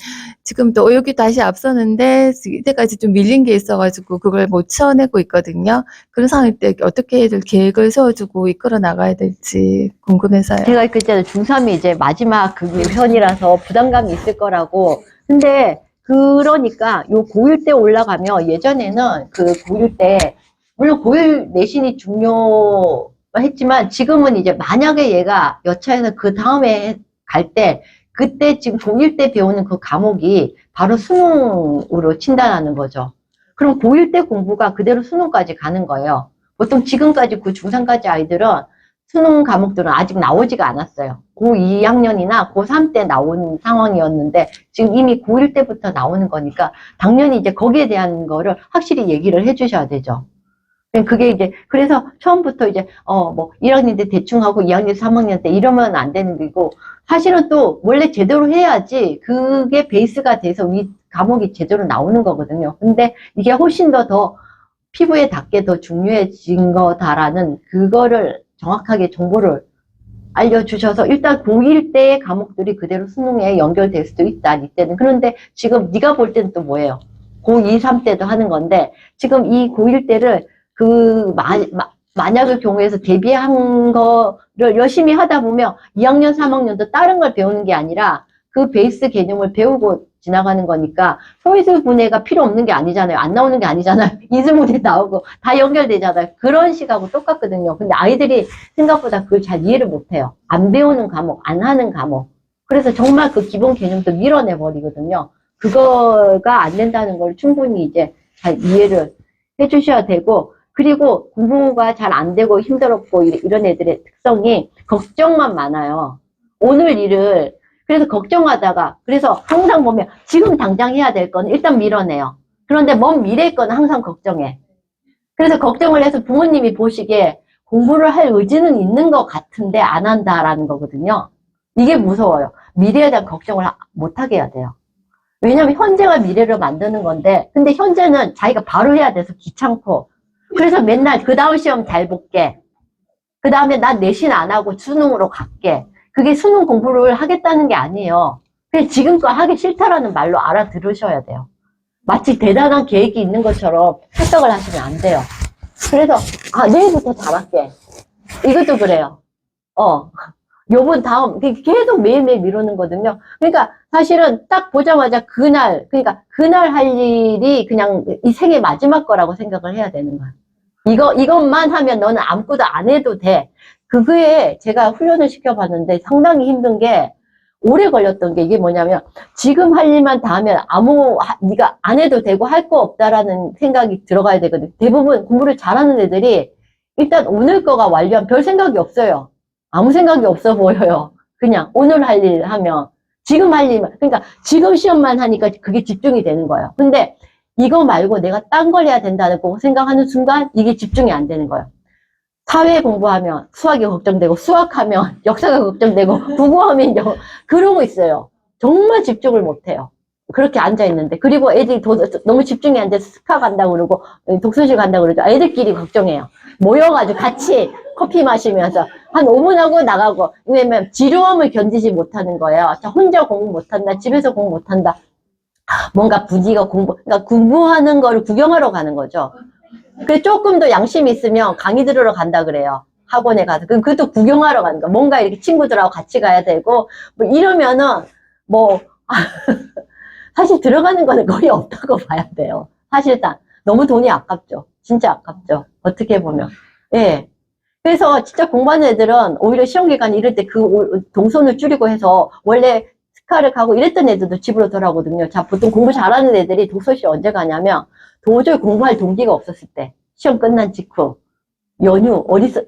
E: 또 여기 다시 앞서는데 이때까지 좀 밀린 게 있어가지고 그걸 못 채워내고 있거든요. 그런 상황일 때 어떻게 애들 계획을 세워주고 이끌어 나가야 될지 궁금해서요.
B: 제가 그때 중3이 이제 마지막 그 유선이라서 부담감이 있을 거라고. 근데 그러니까 요 고1 때 올라가면 예전에는 그 고1 때 물론 고1 내신이 중요했지만 지금은 이제 만약에 얘가 여차해서 그 다음에 갈 때 그때 지금 고1 때 배우는 그 과목이 바로 수능으로 친다는 거죠. 그럼 고1 때 공부가 그대로 수능까지 가는 거예요. 보통 지금까지 그 중3까지 아이들은 수능 과목들은 아직 나오지가 않았어요. 고2 학년이나 고3 때 나온 상황이었는데 지금 이미 고1 때부터 나오는 거니까 당연히 이제 거기에 대한 거를 확실히 얘기를 해주셔야 되죠. 그게 이제, 그래서 처음부터 이제, 뭐, 1학년 때 대충 하고 2학년, 3학년 때 이러면 안 되는 거고, 사실은 또 원래 제대로 해야지 그게 베이스가 돼서 위 과목이 제대로 나오는 거거든요. 근데 이게 훨씬 더 피부에 닿게 더 중요해진 거다라는 그거를 정확하게 정보를 알려주셔서 일단 고1 때의 과목들이 그대로 수능에 연결될 수도 있다, 이때는. 그런데 지금 네가 볼 때는 또 뭐예요? 고2, 3 때도 하는 건데 지금 이 고1 때를 만약의 경우에서 대비한 거를 열심히 하다 보면 2학년, 3학년도 다른 걸 배우는 게 아니라 그 베이스 개념을 배우고 지나가는 거니까 소위수 분해가 필요 없는 게 아니잖아요. 안 나오는 게 아니잖아요. 이수문제 나오고 다 연결되잖아요. 그런 식하고 똑같거든요. 근데 아이들이 생각보다 그걸 잘 이해를 못해요. 안 배우는 과목, 안 하는 과목. 그래서 정말 그 기본 개념도 밀어내버리거든요. 그거가 안 된다는 걸 충분히 이제 잘 이해를 해주셔야 되고, 그리고 공부가 잘 안 되고 힘들었고 이런 애들의 특성이 걱정만 많아요. 오늘 일을 그래서 걱정하다가, 그래서 항상 보면 지금 당장 해야 될 건 일단 밀어내요. 그런데 먼 미래의 건 항상 걱정해. 그래서 걱정을 해서 부모님이 보시기에 공부를 할 의지는 있는 것 같은데 안 한다라는 거거든요. 이게 무서워요. 미래에 대한 걱정을 못하게 해야 돼요. 왜냐면 현재가 미래를 만드는 건데, 근데 현재는 자기가 바로 해야 돼서 귀찮고, 그래서 맨날 그 다음 시험 잘 볼게. 그 다음에 난 내신 안 하고 수능으로 갈게. 그게 수능 공부를 하겠다는 게 아니에요. 그냥 지금껏 하기 싫다라는 말로 알아들으셔야 돼요. 마치 대단한 계획이 있는 것처럼 착각을 하시면 안 돼요. 그래서 내일부터 잘할게. 이것도 그래요. 요번 다음 계속 매일매일 미루는 거거든요. 그러니까 사실은 딱 보자마자 그날 할 일이 그냥 이 생의 마지막 거라고 생각을 해야 되는 거야. 이것만 하면 너는 아무것도 안 해도 돼. 그거에 제가 훈련을 시켜봤는데 상당히 힘든 게, 오래 걸렸던 게 이게 뭐냐면, 지금 할 일만 다 하면 네가 안 해도 되고 할 거 없다라는 생각이 들어가야 되거든. 대부분 공부를 잘하는 애들이 일단 오늘 거가 완료하면 별 생각이 없어요. 아무 생각이 없어 보여요. 그냥 오늘 할 일 하면, 지금 할 일만, 그러니까 지금 시험만 하니까 그게 집중이 되는 거예요. 근데 이거 말고 내가 딴 걸 해야 된다는 거 생각하는 순간 이게 집중이 안 되는 거예요. 사회 공부하면 수학이 걱정되고, 수학하면 역사가 걱정되고, 국어하면 영어, 그러고 있어요. 정말 집중을 못해요. 그렇게 앉아있는데. 그리고 애들이 너무 집중이 안 돼서 스카 간다고 그러고, 독서실 간다고 그러죠. 애들끼리 걱정해요. 모여가지고 같이 커피 마시면서 한 5분 하고 나가고. 왜냐면 지루함을 견디지 못하는 거예요. 자, 혼자 공부 못한다, 집에서 공부 못한다. 뭔가 부지가 그러니까 공부하는 거를 구경하러 가는 거죠. 그 조금 더 양심이 있으면 강의 들으러 간다 그래요. 학원에 가서. 그것도 구경하러 가는 거. 뭔가 이렇게 친구들하고 같이 가야 되고, 뭐 이러면은, 사실 들어가는 거는 거의 없다고 봐야 돼요. 사실상. 너무 돈이 아깝죠. 진짜 아깝죠. 어떻게 보면. 예. 그래서 진짜 공부하는 애들은 오히려 시험 기간 이럴 때 그 동선을 줄이고 해서 원래 스카를 가고 이랬던 애들도 집으로 돌아오거든요. 자, 보통 공부 잘하는 애들이 독서실 언제 가냐면 도저히 공부할 동기가 없었을 때, 시험 끝난 직후, 연휴, 어디서,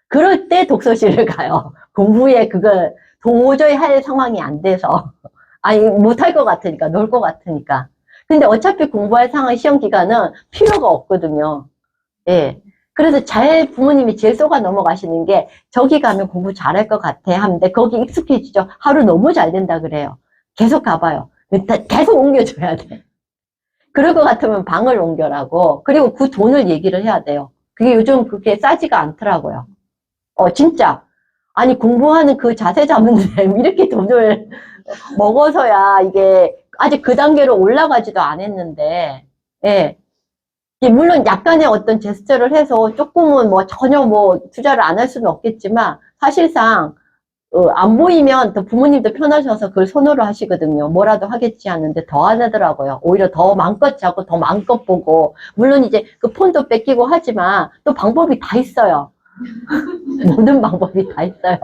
B: 그럴 때 독서실을 가요. 공부에 그걸 도저히 할 상황이 안 돼서. 아니, 못할 것 같으니까, 놀 것 같으니까. 근데 어차피 공부할 상황, 시험 기간은 필요가 없거든요. 예. 그래서 부모님이 제일 쏘가 넘어가시는 게, 저기 가면 공부 잘할 것 같아 하는데, 거기 익숙해지죠. 하루 너무 잘 된다 그래요. 계속 가봐요. 계속 옮겨줘야 돼. 그럴 것 같으면 방을 옮겨라고. 그리고 그 돈을 얘기를 해야 돼요. 그게 요즘 그렇게 싸지가 않더라고요. 진짜. 아니, 공부하는 그 자세 잡는데 이렇게 돈을 먹어서야 이게 아직 그 단계로 올라가지도 않았는데, 예. 물론 약간의 어떤 제스처를 해서 조금은 전혀 투자를 안 할 수는 없겠지만, 사실상 안 보이면 더 부모님도 편하셔서 그걸 선호를 하시거든요. 뭐라도 하겠지 하는데 더 안 하더라고요. 오히려 더 마음껏 자고 더 마음껏 보고, 물론 이제 그 폰도 뺏기고 하지만 또 방법이 다 있어요. 모든 방법이 다 있어요.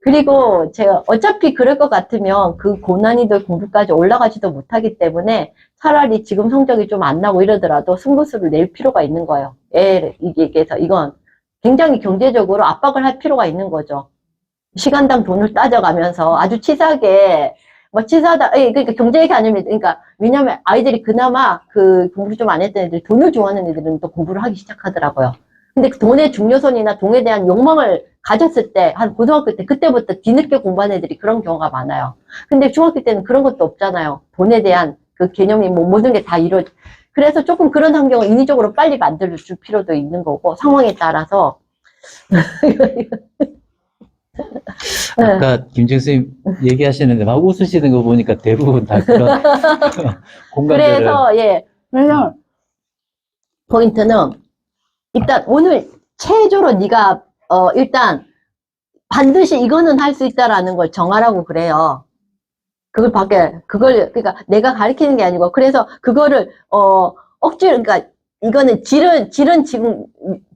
B: 그리고 제가 어차피 그럴 것 같으면 그 고난이도 공부까지 올라가지도 못하기 때문에 차라리 지금 성적이 좀 안 나고 이러더라도 승부수를 낼 필요가 있는 거예요. 이게서 이건 굉장히 경제적으로 압박을 할 필요가 있는 거죠. 시간당 돈을 따져가면서 아주 치사하게 뭐 치사하다, 그러니까 경제 얘기 아니면, 그러니까, 왜냐면 아이들이 그나마 그 공부 좀 안 했던 애들, 돈을 좋아하는 애들은 또 공부를 하기 시작하더라고요. 근데 그 돈의 중요성이나 돈에 대한 욕망을 가졌을 때, 한 고등학교 때, 그때부터 뒤늦게 공부하는 애들이 그런 경우가 많아요. 근데 중학교 때는 그런 것도 없잖아요. 돈에 대한 그 개념이 뭐 모든 게 다 그래서 조금 그런 환경을 인위적으로 빨리 만들어줄 필요도 있는 거고, 상황에 따라서.
A: 아까 김정 선생님 얘기하시는데 막 웃으시는 거 보니까 대부분 다 그런 공감대를.
B: 그래서, 예. 그래서, 포인트는, 일단 오늘 최초로 네가, 일단, 반드시 이거는 할 수 있다라는 걸 정하라고 그래요. 그러니까 내가 가르치는 게 아니고, 그래서 그거를, 억지로, 그러니까 이거는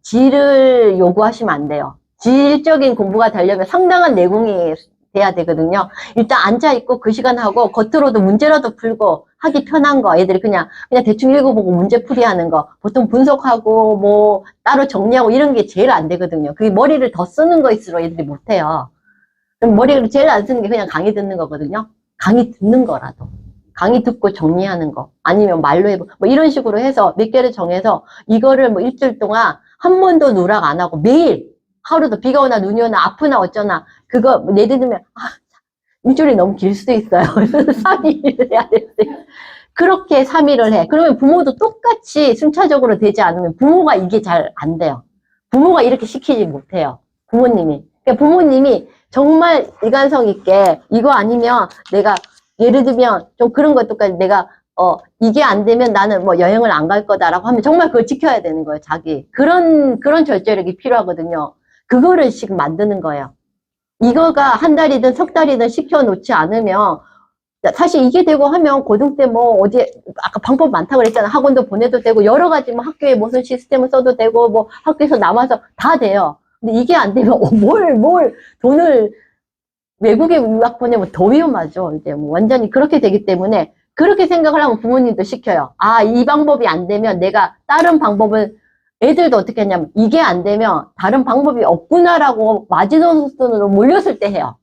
B: 질을 요구하시면 안 돼요. 질적인 공부가 되려면 상당한 내공이 돼야 되거든요. 일단 앉아있고 그 시간 하고, 겉으로도 문제라도 풀고, 하기 편한 거, 애들이 그냥 대충 읽어보고 문제풀이 하는 거, 보통 분석하고, 뭐, 따로 정리하고 이런 게 제일 안 되거든요. 그게 머리를 더 쓰는 거일수록 애들이 못해요. 그럼 머리를 제일 안 쓰는 게 그냥 강의 듣는 거거든요. 강의 듣는 거라도. 강의 듣고 정리하는 거. 아니면 말로 해보, 뭐 이런 식으로 해서 몇 개를 정해서 이거를 뭐 일주일 동안 한 번도 누락 안 하고 매일 하루도 비가 오나 눈이 오나 아프나 어쩌나 그거 뭐 예를 들면 일주일이 너무 길 수도 있어요. 그래서 3일을 해야 돼요. 그렇게 3일을 해. 그러면 부모도 똑같이 순차적으로 되지 않으면 부모가 이게 잘 안 돼요. 부모가 이렇게 시키지 못해요. 부모님이. 그러니까 부모님이 정말 일관성 있게 이거 아니면 내가 예를 들면 좀 그런 것도까지 내가 이게 안 되면 나는 뭐 여행을 안 갈 거다라고 하면 정말 그걸 지켜야 되는 거예요. 자기 그런 절제력이 필요하거든요. 그거를 지금 만드는 거예요. 이거가 한 달이든 석 달이든 시켜놓지 않으면 사실 이게 되고 하면 고등 때 뭐 어디 아까 방법 많다고 그랬잖아. 학원도 보내도 되고 여러 가지 뭐 학교에 무슨 시스템을 써도 되고 뭐 학교에서 남아서 다 돼요. 근데 이게 안 되면 뭘 돈을 외국에 유학 보내면 더 위험하죠. 이제 뭐 완전히 그렇게 되기 때문에 그렇게 생각을 하면 부모님도 시켜요. 아, 이 방법이 안 되면 내가 다른 방법을 애들도 어떻게 했냐면 이게 안 되면 다른 방법이 없구나라고 마지노선으로 몰렸을 때 해요.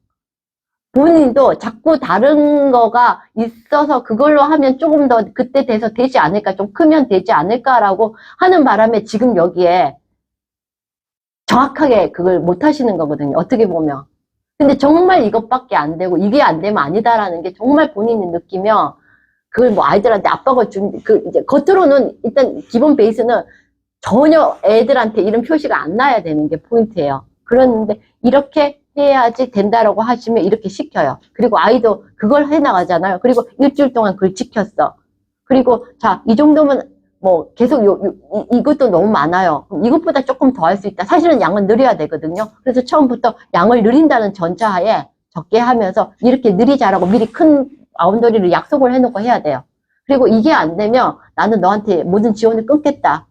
B: 본인도 자꾸 다른 거가 있어서 그걸로 하면 조금 더 그때 돼서 되지 않을까, 좀 크면 되지 않을까라고 하는 바람에 지금 여기에 정확하게 그걸 못 하시는 거거든요. 어떻게 보면. 근데 정말 이것밖에 안 되고 이게 안 되면 아니다라는 게 정말 본인이 느끼면 그걸 뭐 아이들한테 아빠가 이제 겉으로는 일단 기본 베이스는 전혀 애들한테 이런 표시가 안 나야 되는 게 포인트예요. 그런데 이렇게 해야지 된다라고 하시면 이렇게 시켜요. 그리고 아이도 그걸 해나가잖아요. 그리고 일주일 동안 그걸 지켰어. 그리고 자, 이 정도면 뭐 계속 이것도 너무 많아요. 이것보다 조금 더 할 수 있다. 사실은 양은 늘려야 되거든요. 그래서 처음부터 양을 늘린다는 전차하에 적게 하면서 이렇게 느리자라고 미리 큰 바운더리를 약속을 해놓고 해야 돼요. 그리고 이게 안 되면 나는 너한테 모든 지원을 끊겠다.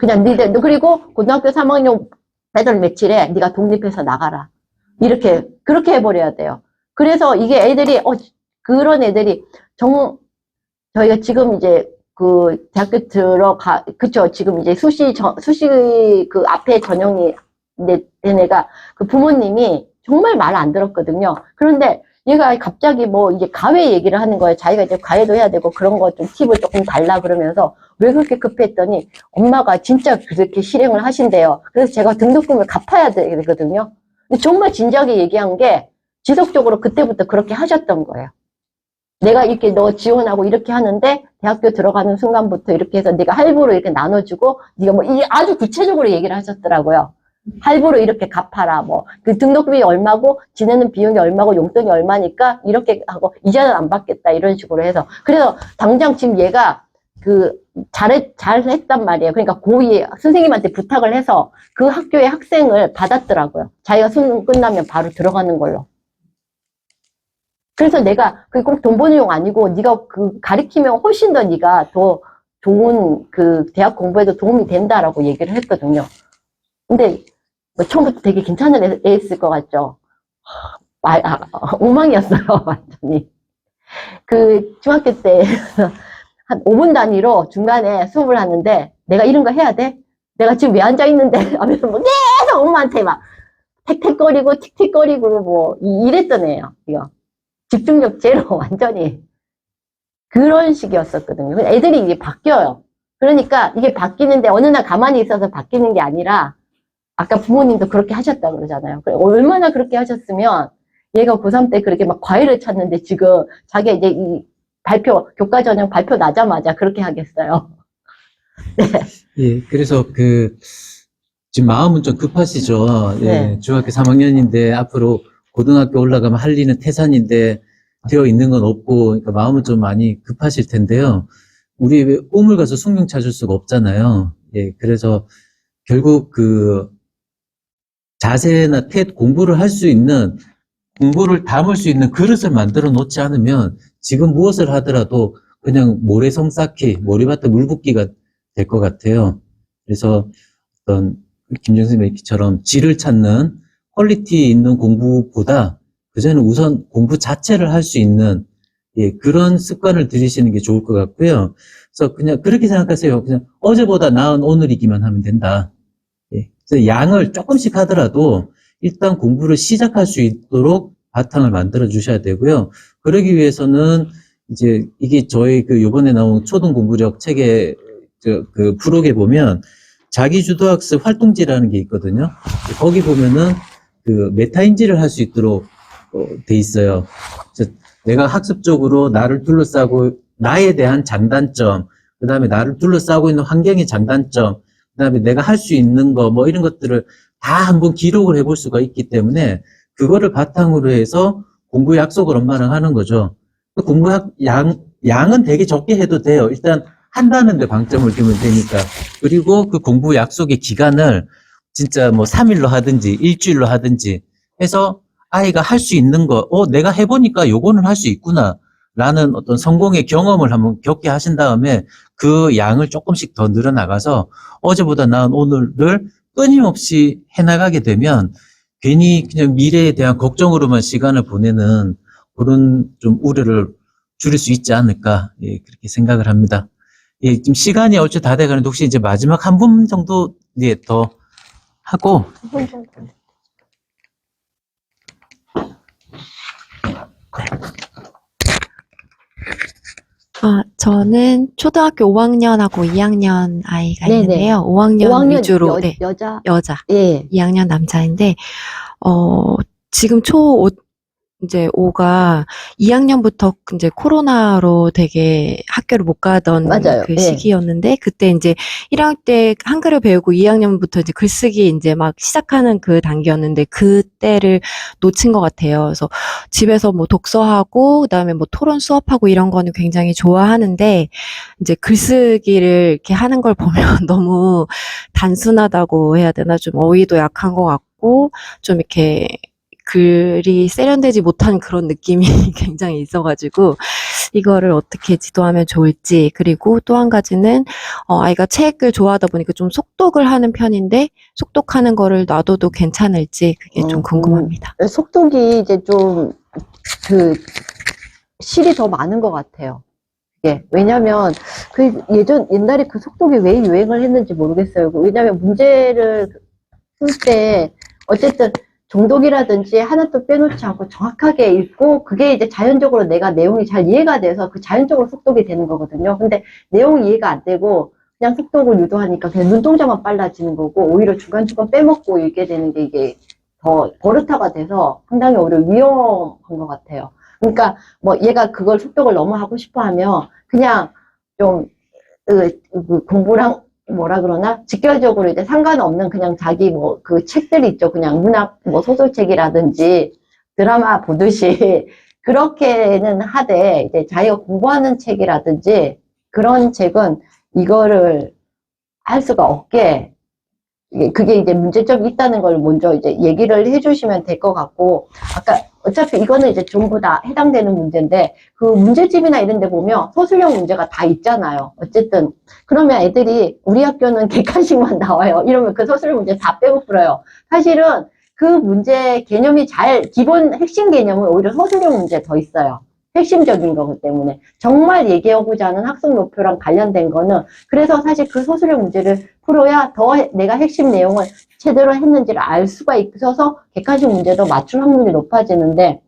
B: 그냥 니들, 그리고 고등학교 3학년 배달 며칠에 네가 독립해서 나가라. 그렇게 해버려야 돼요. 그래서 이게 애들이, 그런 애들이, 저희가 지금 이제 그 대학교 그쵸. 지금 이제 수시 그 앞에 전형이 된 애가 그 부모님이 정말 말 안 들었거든요. 그런데 얘가 갑자기 뭐 이제 가외 얘기를 하는 거예요. 자기가 이제 과외도 해야 되고 그런 거 좀 팁을 조금 달라 그러면서 왜 그렇게 급했더니 엄마가 진짜 그렇게 실행을 하신대요. 그래서 제가 등록금을 갚아야 되거든요. 근데 정말 진지하게 얘기한 게 지속적으로 그때부터 그렇게 하셨던 거예요. 내가 이렇게 너 지원하고 이렇게 하는데 대학교 들어가는 순간부터 이렇게 해서 네가 할부로 이렇게 나눠주고 네가 뭐 아주 구체적으로 얘기를 하셨더라고요. 할부로 이렇게 갚아라. 뭐 그 등록금이 얼마고 지내는 비용이 얼마고 용돈이 얼마니까 이렇게 하고 이자는 안 받겠다 이런 식으로 해서 그래서 당장 지금 얘가 잘했단 말이에요. 그러니까 고2에 선생님한테 부탁을 해서 그 학교의 학생을 받았더라고요. 자기가 수능 끝나면 바로 들어가는 걸로. 그래서 내가 그게 꼭 돈 버는 용 아니고 네가 그 가르치면 훨씬 더 네가 더 좋은 그 대학 공부에도 도움이 된다라고 얘기를 했거든요. 근데 뭐 처음부터 되게 괜찮은 애였을 것 같죠. 엉망이었어요, 완전히. 그 중학교 때 한 5분 단위로 중간에 수업을 하는데 내가 이런 거 해야 돼? 내가 지금 왜 앉아 있는데? 하면서 뭐 계속 엄마한테 막 택택거리고 틱틱거리고 뭐 이랬던 애예요, 이거. 집중력 제로 완전히 그런 식이었었거든요. 애들이 이게 바뀌어요. 그러니까 이게 바뀌는데 어느 날 가만히 있어서 바뀌는 게 아니라 아까 부모님도 그렇게 하셨다고 그러잖아요. 얼마나 그렇게 하셨으면 얘가 고3 때 그렇게 막 과외를 찾는데 지금 자기가 이제 이 발표, 교과 전형 발표 나자마자 그렇게 하겠어요.
A: 예, 그래서 지금 마음은 좀 급하시죠. 예,
B: 네.
A: 중학교 3학년인데 앞으로 고등학교 올라가면 할 일은 태산인데 되어 있는 건 없고, 그러니까 마음은 좀 많이 급하실 텐데요. 우리 왜 우물 가서 숭늉 찾을 수가 없잖아요. 예, 그래서 결국 자세나 공부를 할 수 있는, 공부를 담을 수 있는 그릇을 만들어 놓지 않으면 지금 무엇을 하더라도 그냥 모래성 쌓기, 모래밭에 물 붓기가 될 것 같아요. 그래서 어떤 김정선 얘기처럼 질을 찾는 퀄리티 있는 공부보다 그전에 우선 공부 자체를 할 수 있는 예, 그런 습관을 들이시는 게 좋을 것 같고요. 그래서 그냥 그렇게 생각하세요. 그냥 어제보다 나은 오늘이기만 하면 된다. 예, 그래서 양을 조금씩 하더라도 일단 공부를 시작할 수 있도록 바탕을 만들어 주셔야 되고요. 그러기 위해서는 이제 이게 저희 요번에 나온 초등 공부력 책에 프록에 보면 자기주도학습 활동지라는 게 있거든요. 거기 보면은 메타인지를 할 수 있도록 돼 있어요. 그래서 내가 학습적으로 나를 둘러싸고 나에 대한 장단점, 그 다음에 나를 둘러싸고 있는 환경의 장단점, 그 다음에 내가 할 수 있는 거, 뭐 이런 것들을 다 한번 기록을 해볼 수가 있기 때문에 그거를 바탕으로 해서 공부 약속을 엄마랑 하는 거죠. 공부 양은 되게 적게 해도 돼요. 일단 한다는 데 방점을 두면 되니까. 그리고 그 공부 약속의 기간을 진짜 뭐 3일로 하든지 일주일로 하든지 해서 아이가 할 수 있는 거, 내가 해보니까 요거는 할 수 있구나. 라는 어떤 성공의 경험을 한번 겪게 하신 다음에 그 양을 조금씩 더 늘어나가서 어제보다 나은 오늘을 끊임없이 해나가게 되면 괜히 그냥 미래에 대한 걱정으로만 시간을 보내는 그런 좀 우려를 줄일 수 있지 않을까, 예, 그렇게 생각을 합니다. 예, 지금 시간이 얼추 다 돼가는데 혹시 이제 마지막 한 분 정도, 예, 더 하고,
F: 저는 초등학교 5학년하고 2학년 아이가
B: 네네.
F: 있는데요. 5학년
B: 5학년
F: 위주로, 네,
B: 여자.
F: 여자.
B: 예.
F: 2학년 남자인데, 지금 이제 5가 2학년부터 이제 코로나로 되게 학교를 못 가던
B: 맞아요.
F: 그
B: 예.
F: 시기였는데, 그때 이제 1학년 때 한글을 배우고 2학년부터 이제 글쓰기 이제 막 시작하는 그 단계였는데, 그때를 놓친 것 같아요. 그래서 집에서 뭐 독서하고, 그 다음에 뭐 토론 수업하고 이런 거는 굉장히 좋아하는데, 이제 글쓰기를 이렇게 하는 걸 보면 너무 단순하다고 해야 되나? 좀 어휘도 약한 것 같고, 좀 이렇게 글이 세련되지 못한 그런 느낌이 굉장히 있어가지고 이거를 어떻게 지도하면 좋을지. 그리고 또 한 가지는 아이가 책을 좋아하다 보니까 좀 속독을 하는 편인데 속독하는 거를 놔둬도 괜찮을지 그게 좀 궁금합니다.
B: 속독이 이제 좀 실이 더 많은 것 같아요. 예, 왜냐면 옛날에 그 속독이 왜 유행을 했는지 모르겠어요. 왜냐면 문제를 풀 때 어쨌든 정독이라든지 하나도 빼놓지 않고 정확하게 읽고 그게 이제 자연적으로 내가 내용이 잘 이해가 돼서 그 자연적으로 속독이 되는 거거든요. 근데 내용이 이해가 안 되고 그냥 속독을 유도하니까 그냥 눈동자만 빨라지는 거고 오히려 중간중간 빼먹고 읽게 되는 게 이게 더 버릇화가 돼서 상당히 오히려 위험한 것 같아요. 그러니까 뭐 얘가 그걸 속독을 너무 하고 싶어 하면 그냥 좀 공부랑 뭐라 그러나 직결적으로 이제 상관없는 그냥 자기 뭐 그 책들이 있죠. 그냥 문학 뭐 소설책이라든지 드라마 보듯이 그렇게는 하되 이제 자기가 공부하는 책이라든지 그런 책은 이거를 할 수가 없게 그게 이제 문제점이 있다는 걸 먼저 이제 얘기를 해주시면 될 것 같고 아까 어차피 이거는 이제 전부 다 해당되는 문제인데 그 문제집이나 이런 데 보면 서술형 문제가 다 있잖아요. 어쨌든 그러면 애들이 우리 학교는 객관식만 나와요. 이러면 그 서술형 문제 다 빼고 풀어요. 사실은 그 문제 개념이 기본 핵심 개념은 오히려 서술형 문제 더 있어요. 핵심적인 거기 때문에 정말 얘기하고자 하는 학습 목표랑 관련된 거는 그래서 사실 그 서술형 문제를 풀어야 더 내가 핵심 내용을 제대로 했는지를 알 수가 있어서 객관식 문제도 맞출 확률이 높아지는데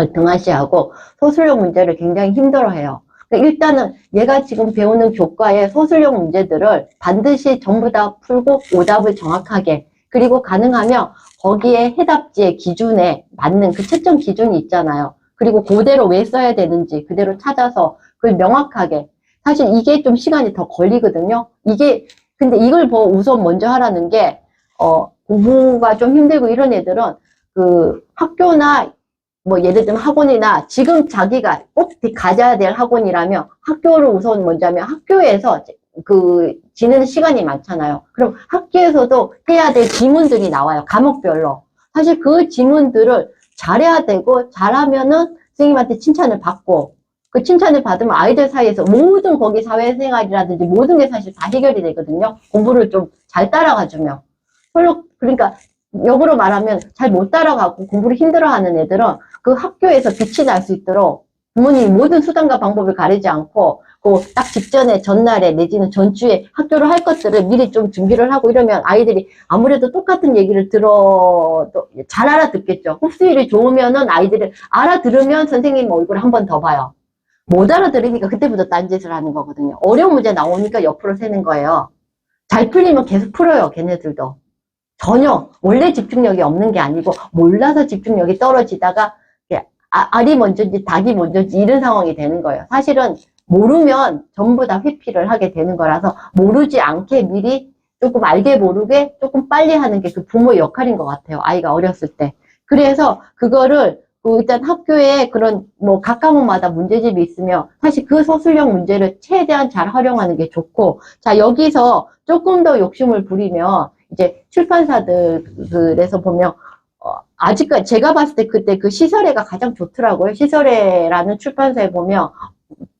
B: 등하시하고 소술력 문제를 굉장히 힘들어해요. 그러니까 일단은 얘가 지금 배우는 교과의 소술력 문제들을 반드시 전부 다 풀고 오답을 정확하게, 그리고 가능하면 거기에 해답지의 기준에 맞는 그 채점 기준이 있잖아요. 그리고 그대로 왜 써야 되는지 그대로 찾아서 그걸 명확하게. 사실 이게 좀 시간이 더 걸리거든요. 근데 이걸 뭐 우선 먼저 하라는 게, 공부가 좀 힘들고 이런 애들은 그 학교나 뭐 예를 들면 학원이나 지금 자기가 꼭 가져야 될 학원이라면 학교를 우선 먼저 하면 학교에서 그 지내는 시간이 많잖아요. 그럼 학교에서도 해야 될 지문들이 나와요. 과목별로. 사실 그 지문들을 잘해야 되고, 잘하면은 선생님한테 칭찬을 받고, 그 칭찬을 받으면 아이들 사이에서 모든 거기 사회생활이라든지 모든 게 사실 다 해결이 되거든요. 공부를 좀 잘 따라가주면. 그러니까 역으로 말하면 잘 못 따라가고 공부를 힘들어하는 애들은 그 학교에서 빛이 날 수 있도록 부모님이 모든 수단과 방법을 가리지 않고 그 딱 직전에 전날에 내지는 전주에 학교를 할 것들을 미리 좀 준비를 하고 이러면 아이들이 아무래도 똑같은 얘기를 들어도 잘 알아듣겠죠. 흡수율이 좋으면은 아이들이 알아들으면 선생님 얼굴을 한 번 더 봐요. 못 알아들으니까 그때부터 딴짓을 하는 거거든요. 어려운 문제 나오니까 옆으로 새는 거예요. 잘 풀리면 계속 풀어요, 걔네들도. 전혀 원래 집중력이 없는 게 아니고 몰라서 집중력이 떨어지다가 알이 먼저인지 닭이 먼저인지 이런 상황이 되는 거예요. 사실은 모르면 전부 다 회피를 하게 되는 거라서 모르지 않게 미리 조금 알게 모르게 조금 빨리 하는 게 그 부모의 역할인 것 같아요. 아이가 어렸을 때. 그래서 그거를 일단 학교에 그런 뭐 각 과목마다 문제집이 있으면 사실 그 소술력 문제를 최대한 잘 활용하는 게 좋고, 자 여기서 조금 더 욕심을 부리면 이제 출판사들에서 보면 아직까지 제가 봤을 때 그때 그 시설애가 가장 좋더라고요. 시설애라는 출판사에 보면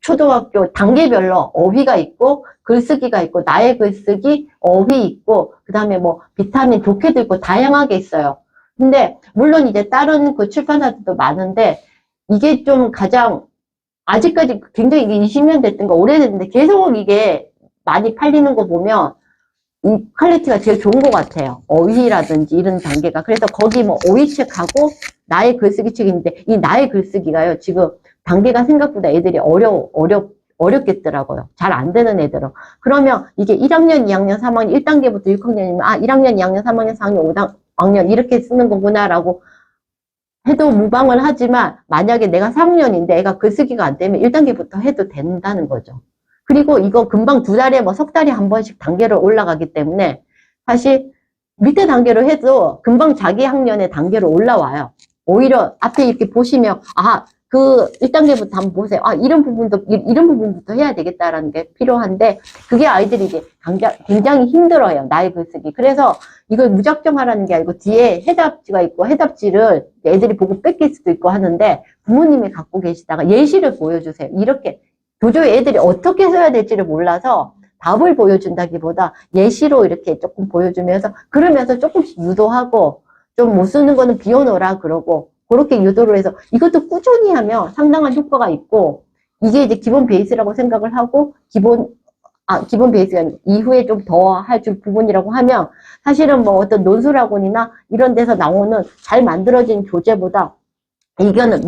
B: 초등학교 단계별로 어휘가 있고 글쓰기가 있고 나의 글쓰기, 어휘 있고 그 다음에 뭐 비타민, 독해도 있고 다양하게 있어요. 근데 물론 이제 다른 그 출판사들도 많은데 이게 좀 가장 아직까지 굉장히 이게 20년 됐던 거 오래됐는데 계속 이게 많이 팔리는 거 보면 이 퀄리티가 제일 좋은 것 같아요. 어휘라든지 이런 단계가. 그래서 거기 뭐 어휘책하고 나의 글쓰기 책이 있는데 이 나의 글쓰기가요. 지금 단계가 생각보다 애들이 어렵겠더라고요. 잘 안 되는 애들은. 그러면 이게 1학년, 2학년, 3학년, 1단계부터 6학년이면 1학년, 2학년, 3학년, 4학년, 5학년 이렇게 쓰는 거구나라고 해도 무방을 하지만 만약에 내가 3학년인데 애가 글쓰기가 안 되면 1단계부터 해도 된다는 거죠. 그리고 이거 금방 2달에 뭐 석 달에 한 번씩 단계로 올라가기 때문에 사실 밑에 단계로 해도 금방 자기 학년의 단계로 올라와요. 오히려 앞에 이렇게 보시면 그 1단계부터 한번 보세요. 이런 부분부터 해야 되겠다라는 게 필요한데 그게 아이들이 이제 굉장히 힘들어요. 나의 글쓰기. 그래서 이걸 무작정 하라는 게 아니고 뒤에 해답지가 있고 해답지를 애들이 보고 뺏길 수도 있고 하는데 부모님이 갖고 계시다가 예시를 보여주세요. 이렇게 도저히 애들이 어떻게 써야 될지를 몰라서 답을 보여준다기보다 예시로 이렇게 조금 보여주면서 그러면서 조금씩 유도하고 좀 못 쓰는 거는 비워놓으라 그러고 그렇게 유도를 해서 이것도 꾸준히 하면 상당한 효과가 있고 이게 이제 기본 베이스라고 생각을 하고 기본 베이스가 아니고 이후에 좀 더 할 줄 부분이라고 하면 사실은 뭐 어떤 논술학원이나 이런 데서 나오는 잘 만들어진 교재보다 이거는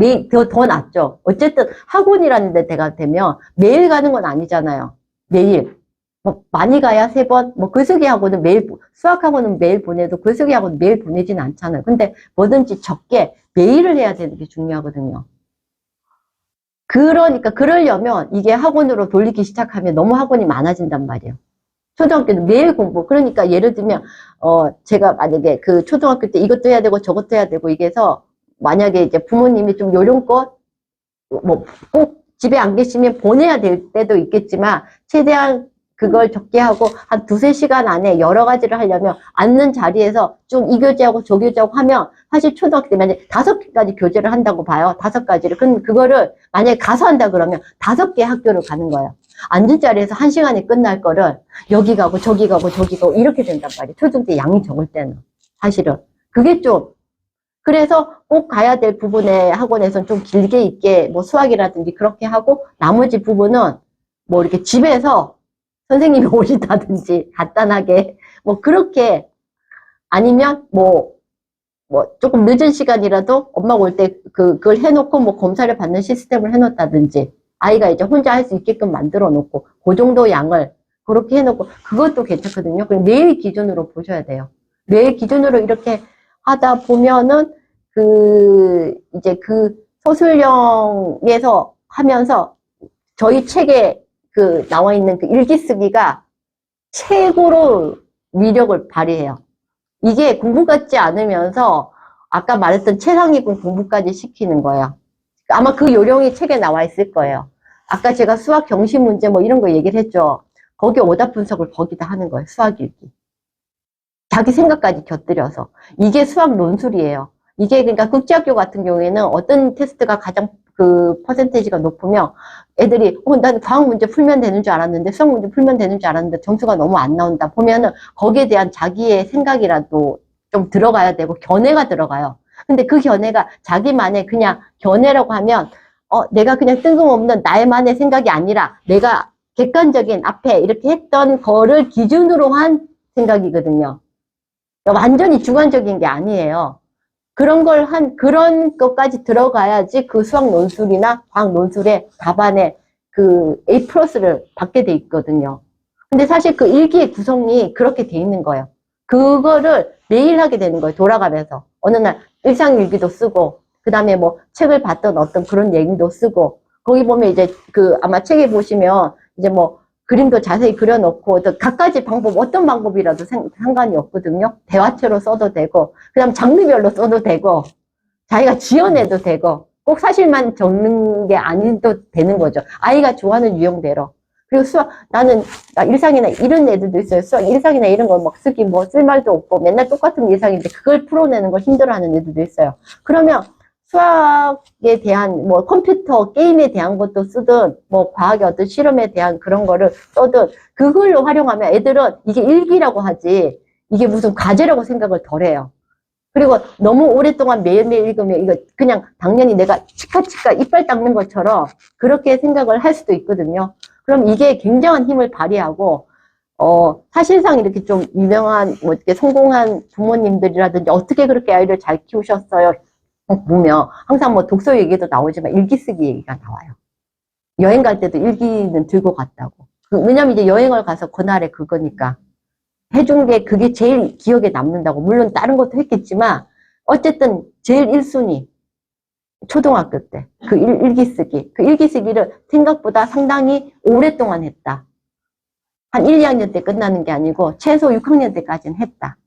B: 더 낫죠. 어쨌든 학원이라는 데가 되면 매일 가는 건 아니잖아요. 매일. 뭐 많이 가야 3번, 뭐 글쓰기 학원은 매일, 수학 학원은 매일 보내도 글쓰기 학원은 매일 보내지는 않잖아요. 근데 뭐든지 적게 매일을 해야 되는 게 중요하거든요. 그러니까 그러려면 이게 학원으로 돌리기 시작하면 너무 학원이 많아진단 말이에요. 초등학교는 매일 공부. 그러니까 예를 들면 제가 만약에 그 초등학교 때 이것도 해야 되고 저것도 해야 되고 이게 해서 만약에 이제 부모님이 좀 요령껏 뭐 꼭 집에 안 계시면 보내야 될 때도 있겠지만 최대한 그걸 적게 하고 한 2-3시간 안에 여러 가지를 하려면 앉는 자리에서 좀 이 교재하고 저 교재하고 하면 사실 초등학교 때 만약에 5개까지 교재를 한다고 봐요. 5가지를. 그럼 그거를 만약에 가서 한다 그러면 5개 학교를 가는 거예요. 앉은 자리에서 1시간에 끝날 거를 여기 가고 저기 가고 저기 가고 이렇게 된단 말이에요. 초등 때 양이 적을 때는. 사실은. 그게 좀 그래서 꼭 가야 될 부분의 학원에서는 좀 길게 있게 뭐 수학이라든지 그렇게 하고 나머지 부분은 뭐 이렇게 집에서 선생님이 오시다든지 간단하게 뭐 그렇게 아니면 뭐 뭐 조금 늦은 시간이라도 엄마가 올 때 그걸 해놓고 뭐 검사를 받는 시스템을 해놓다든지 아이가 이제 혼자 할 수 있게끔 만들어 놓고 그 정도 양을 그렇게 해놓고 그것도 괜찮거든요. 그럼 매일 기준으로 보셔야 돼요. 매일 기준으로 이렇게 하다 보면은 이제 그 소술형에서 하면서 저희 책에 나와 있는 그 일기 쓰기가 최고로 위력을 발휘해요. 이게 공부 같지 않으면서 아까 말했던 최상위권 공부까지 시키는 거예요. 아마 그 요령이 책에 나와 있을 거예요. 아까 제가 수학 경시 문제 뭐 이런 거 얘기를 했죠. 거기 오답 분석을 거기다 하는 거예요. 수학 일기. 자기 생각까지 곁들여서. 이게 수학 논술이에요. 이게 그러니까 국제학교 같은 경우에는 어떤 테스트가 가장 퍼센테이지가 높으면 애들이 난 과학 문제 풀면 되는 줄 알았는데 수학 문제 풀면 되는 줄 알았는데 점수가 너무 안 나온다 보면은 거기에 대한 자기의 생각이라도 좀 들어가야 되고 견해가 들어가요. 근데 그 견해가 자기만의 그냥 견해라고 하면 내가 그냥 뜬금없는 나의만의 생각이 아니라 내가 객관적인 앞에 이렇게 했던 거를 기준으로 한 생각이거든요. 완전히 주관적인 게 아니에요. 그런 것까지 들어가야지 그 수학 논술이나 과학 논술의 답안에 A+를 받게 돼 있거든요. 근데 사실 그 일기의 구성이 그렇게 돼 있는 거예요. 그거를 매일 하게 되는 거예요. 돌아가면서. 어느 날 일상일기도 쓰고, 그 다음에 뭐 책을 봤던 어떤 그런 얘기도 쓰고, 거기 보면 이제 아마 책에 보시면 이제 뭐 그림도 자세히 그려놓고 각가지 방법 어떤 방법이라도 상관이 없거든요. 대화체로 써도 되고 그다음 장르별로 써도 되고 자기가 지어내도 되고 꼭 사실만 적는 게 아니도 되는 거죠. 아이가 좋아하는 유형대로. 그리고 나는 일상이나 이런 애들도 있어요. 일상이나 이런 거 막 쓰기 뭐 쓸 말도 없고 맨날 똑같은 일상인데 그걸 풀어내는 걸 힘들어하는 애들도 있어요. 그러면 수학에 대한 뭐 컴퓨터 게임에 대한 것도 쓰든 뭐 과학의 어떤 실험에 대한 그런 거를 써든 그걸로 활용하면 애들은 이게 일기라고 하지 이게 무슨 과제라고 생각을 덜 해요. 그리고 너무 오랫동안 매일매일 읽으면 이거 그냥 당연히 내가 치카치카 이빨 닦는 것처럼 그렇게 생각을 할 수도 있거든요. 그럼 이게 굉장한 힘을 발휘하고 사실상 이렇게 좀 유명한 뭐 이렇게 성공한 부모님들이라든지 어떻게 그렇게 아이를 잘 키우셨어요? 보면 항상 뭐 독서 얘기도 나오지만 일기 쓰기 얘기가 나와요. 여행 갈 때도 일기는 들고 갔다고. 왜냐면 이제 여행을 가서 그날에 그거니까 해준 게 그게 제일 기억에 남는다고. 물론 다른 것도 했겠지만 어쨌든 제일 1순위 초등학교 때 그 일기 쓰기. 그 일기 쓰기를 생각보다 상당히 오랫동안 했다. 한 1, 2학년 때 끝나는 게 아니고 최소 6학년 때까지는 했다.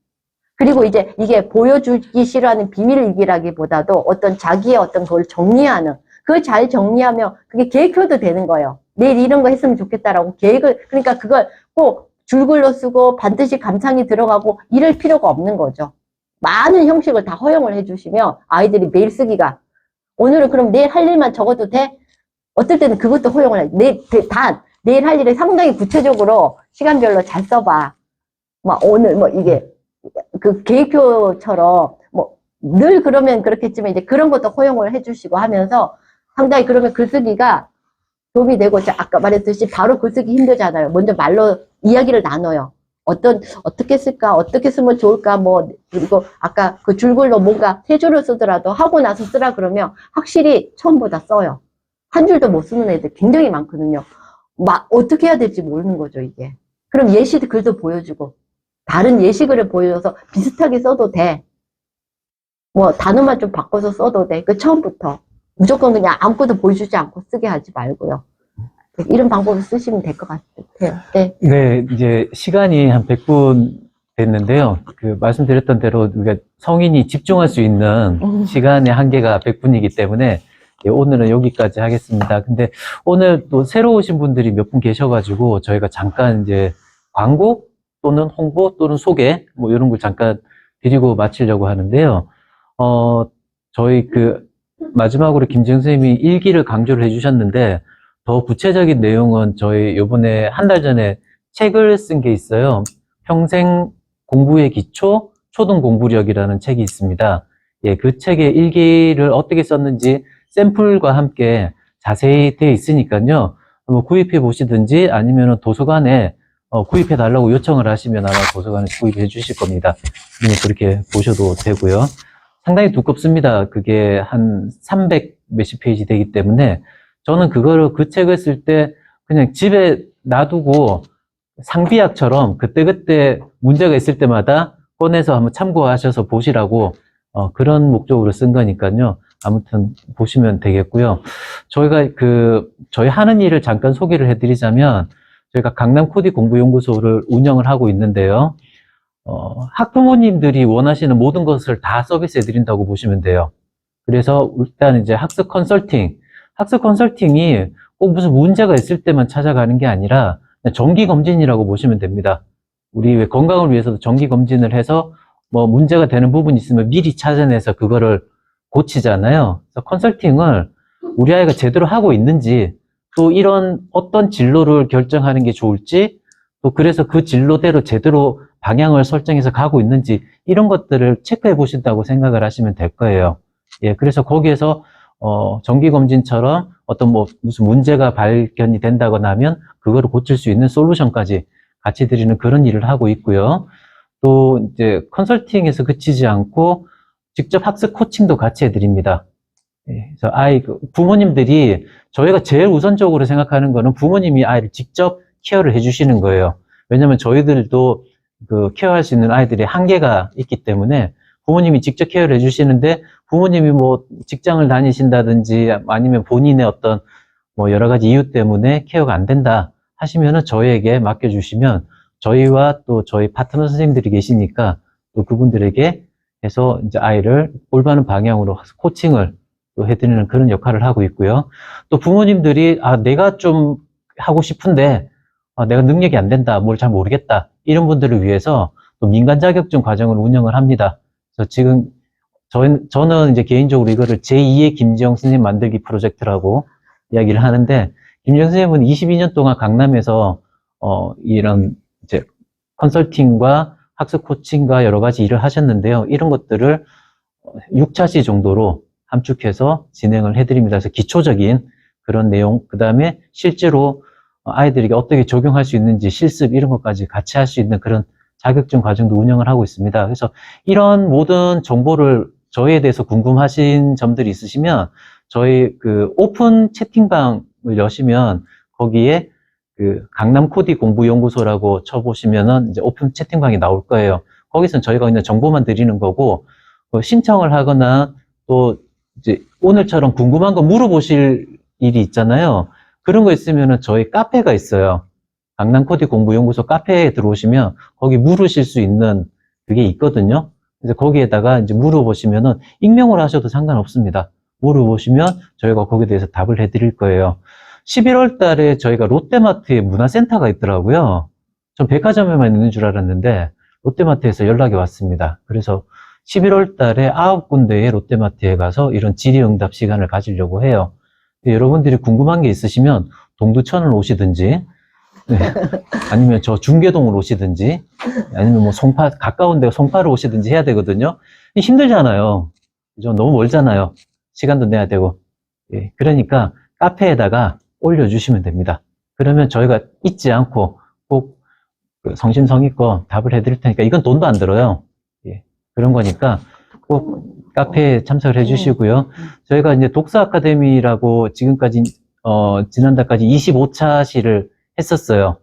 B: 그리고 이제 이게 보여주기 싫어하는 비밀일기라기보다도 어떤 자기의 어떤 걸 정리하는, 그걸 잘 정리하면 그게 계획표도 되는 거예요. 내일 이런 거 했으면 좋겠다라고 계획을, 그러니까 그걸 꼭 줄글로 쓰고 반드시 감상이 들어가고 이럴 필요가 없는 거죠. 많은 형식을 다 허용을 해주시면 아이들이 매일 쓰기가, 오늘은 그럼 내일 할 일만 적어도 돼? 어떨 때는 그것도 허용을 해. 내일 할 일을 상당히 구체적으로 시간별로 잘 써봐. 오늘 이게 그 계획표처럼 늘 그러면 그렇겠지만 이제 그런 것도 허용을 해주시고 하면서 상당히 그러면 글쓰기가 도움이 되고, 아까 말했듯이 바로 글쓰기 힘들잖아요. 먼저 말로 이야기를 나눠요. 어떻게 쓸까, 어떻게 쓰면 좋을까, 그리고 아까 그 줄글로 뭔가 세 줄을 쓰더라도 하고 나서 쓰라 그러면 확실히 처음보다 써요. 한 줄도 못 쓰는 애들 굉장히 많거든요. 어떻게 해야 될지 모르는 거죠, 이게. 그럼 예시 글도 보여주고, 다른 예시글을 보여줘서 비슷하게 써도 돼. 단어만 좀 바꿔서 써도 돼. 처음부터. 무조건 그냥 아무것도 보여주지 않고 쓰게 하지 말고요. 이런 방법을 쓰시면 될 것 같아요. 네.
A: 네, 이제 시간이 한 100분 됐는데요. 말씀드렸던 대로 우리가 성인이 집중할 수 있는 시간의 한계가 100분이기 때문에 오늘은 여기까지 하겠습니다. 근데 오늘 또 새로 오신 분들이 몇 분 계셔가지고 저희가 잠깐 이제 광고 또는 홍보 또는 소개 이런 걸 잠깐 드리고 마치려고 하는데요. 저희 마지막으로 김정 선생님이 일기를 강조를 해주셨는데 더 구체적인 내용은 저희 요번에 한 달 전에 책을 쓴 게 있어요. 평생 공부의 기초 초등 공부력이라는 책이 있습니다. 예, 그 책의 일기를 어떻게 썼는지 샘플과 함께 자세히 되어 있으니까요. 구입해 보시든지 아니면 도서관에 구입해 달라고 요청을 하시면 아마 도서관에 구입해 주실 겁니다. 그렇게 보셔도 되고요. 상당히 두껍습니다. 그게 한 300 몇십 페이지 되기 때문에 저는 그 책을 쓸 때 그냥 집에 놔두고 상비약처럼 그때그때 문제가 있을 때마다 꺼내서 한번 참고하셔서 보시라고 그런 목적으로 쓴 거니까요. 아무튼 보시면 되겠고요. 저희가 저희 하는 일을 잠깐 소개를 해드리자면 저희가 강남 코디 공부연구소를 운영을 하고 있는데요. 학부모님들이 원하시는 모든 것을 다 서비스 해드린다고 보시면 돼요. 그래서 일단 이제 학습 컨설팅이 꼭 무슨 문제가 있을 때만 찾아가는 게 아니라 정기 검진이라고 보시면 됩니다. 우리 왜 건강을 위해서도 정기 검진을 해서 뭐 문제가 되는 부분이 있으면 미리 찾아내서 그거를 고치잖아요. 그래서 컨설팅을 우리 아이가 제대로 하고 있는지, 또 이런 어떤 진로를 결정하는 게 좋을지, 또 그래서 그 진로대로 제대로 방향을 설정해서 가고 있는지 이런 것들을 체크해 보신다고 생각을 하시면 될 거예요. 예, 그래서 거기에서 정기검진처럼 어떤 무슨 문제가 발견이 된다거나 하면 그거를 고칠 수 있는 솔루션까지 같이 드리는 그런 일을 하고 있고요. 또 이제 컨설팅에서 그치지 않고 직접 학습 코칭도 같이 해드립니다. 예, 그래서 부모님들이 저희가 제일 우선적으로 생각하는 거는 부모님이 아이를 직접 케어를 해주시는 거예요. 왜냐면 저희들도 케어할 수 있는 아이들이 한계가 있기 때문에 부모님이 직접 케어를 해주시는데, 부모님이 뭐 직장을 다니신다든지 아니면 본인의 어떤 뭐 여러 가지 이유 때문에 케어가 안 된다 하시면은 저희에게 맡겨주시면 저희와 또 저희 파트너 선생님들이 계시니까 또 그분들에게 해서 이제 아이를 올바른 방향으로 코칭을 또 해드리는 그런 역할을 하고 있고요. 또 부모님들이 내가 좀 하고 싶은데 내가 능력이 안 된다, 뭘 잘 모르겠다, 이런 분들을 위해서 또 민간 자격증 과정을 운영을 합니다. 그래서 지금 저는 이제 개인적으로 이거를 제2의 김지영 선생님 만들기 프로젝트라고 이야기를 하는데, 김지영 선생님은 22년 동안 강남에서 이런 이제 컨설팅과 학습 코칭과 여러 가지 일을 하셨는데요. 이런 것들을 6차시 정도로 함축해서 진행을 해드립니다. 그래서 기초적인 그런 내용, 그 다음에 실제로 아이들에게 어떻게 적용할 수 있는지 실습 이런 것까지 같이 할 수 있는 그런 자격증 과정도 운영을 하고 있습니다. 그래서 이런 모든 정보를 저희에 대해서 궁금하신 점들이 있으시면 저희 오픈 채팅방을 여시면 거기에 강남 코디 공부연구소라고 쳐보시면은 이제 오픈 채팅방이 나올 거예요. 거기서는 저희가 그냥 정보만 드리는 거고, 신청을 하거나 또 이제 오늘처럼 궁금한 거 물어보실 일이 있잖아요. 그런 거 있으면은 저희 카페가 있어요. 강남 코디 공부연구소 카페에 들어오시면 거기 물으실 수 있는 그게 있거든요. 그래서 거기에다가 이제 물어보시면은 익명으로 하셔도 상관없습니다. 물어보시면 저희가 거기에 대해서 답을 해드릴 거예요. 11월 달에 저희가 롯데마트에 문화센터가 있더라고요. 전 백화점에만 있는 줄 알았는데 롯데마트에서 연락이 왔습니다. 그래서 11월 달에 9군데의 롯데마트에 가서 이런 질의응답 시간을 가지려고 해요. 여러분들이 궁금한 게 있으시면 동두천을 오시든지, 네, 아니면 저 중계동을 오시든지, 아니면 뭐 가까운 데 송파를 오시든지 해야 되거든요. 힘들잖아요. 그죠? 너무 멀잖아요. 시간도 내야 되고. 예, 그러니까 카페에다가 올려주시면 됩니다. 그러면 저희가 잊지 않고 꼭 성심성의껏 답을 해드릴 테니까, 이건 돈도 안 들어요. 예, 그런 거니까 꼭 카페에 참석을 해주시고요. 저희가 이제 독서 아카데미라고 지금까지 지난달까지 25차시를 했었어요.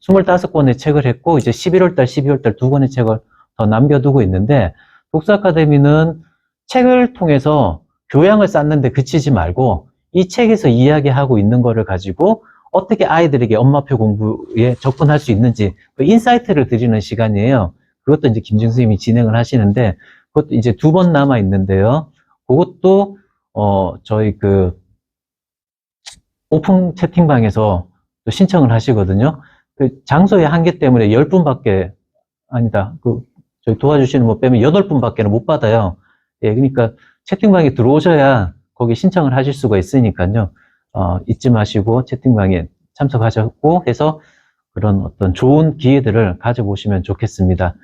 A: 25권의 책을 했고, 이제 11월달, 12월달 2권의 책을 더 남겨두고 있는데, 독서 아카데미는 책을 통해서 교양을 쌓는데 그치지 말고 이 책에서 이야기하고 있는 거를 가지고 어떻게 아이들에게 엄마표 공부에 접근할 수 있는지 그 인사이트를 드리는 시간이에요. 그것도 이제 김지영 선생님이 진행을 하시는데, 그것도 이제 2번 남아 있는데요. 그것도 저희 오픈 채팅방에서 또 신청을 하시거든요. 장소의 한계 때문에 10분밖에 아니다. 저희 도와주시는 거 빼면 8분밖에는 못 받아요. 예, 그러니까 채팅방에 들어오셔야 거기 신청을 하실 수가 있으니까요. 잊지 마시고 채팅방에 참석하셨고 해서 그런 어떤 좋은 기회들을 가져보시면 좋겠습니다.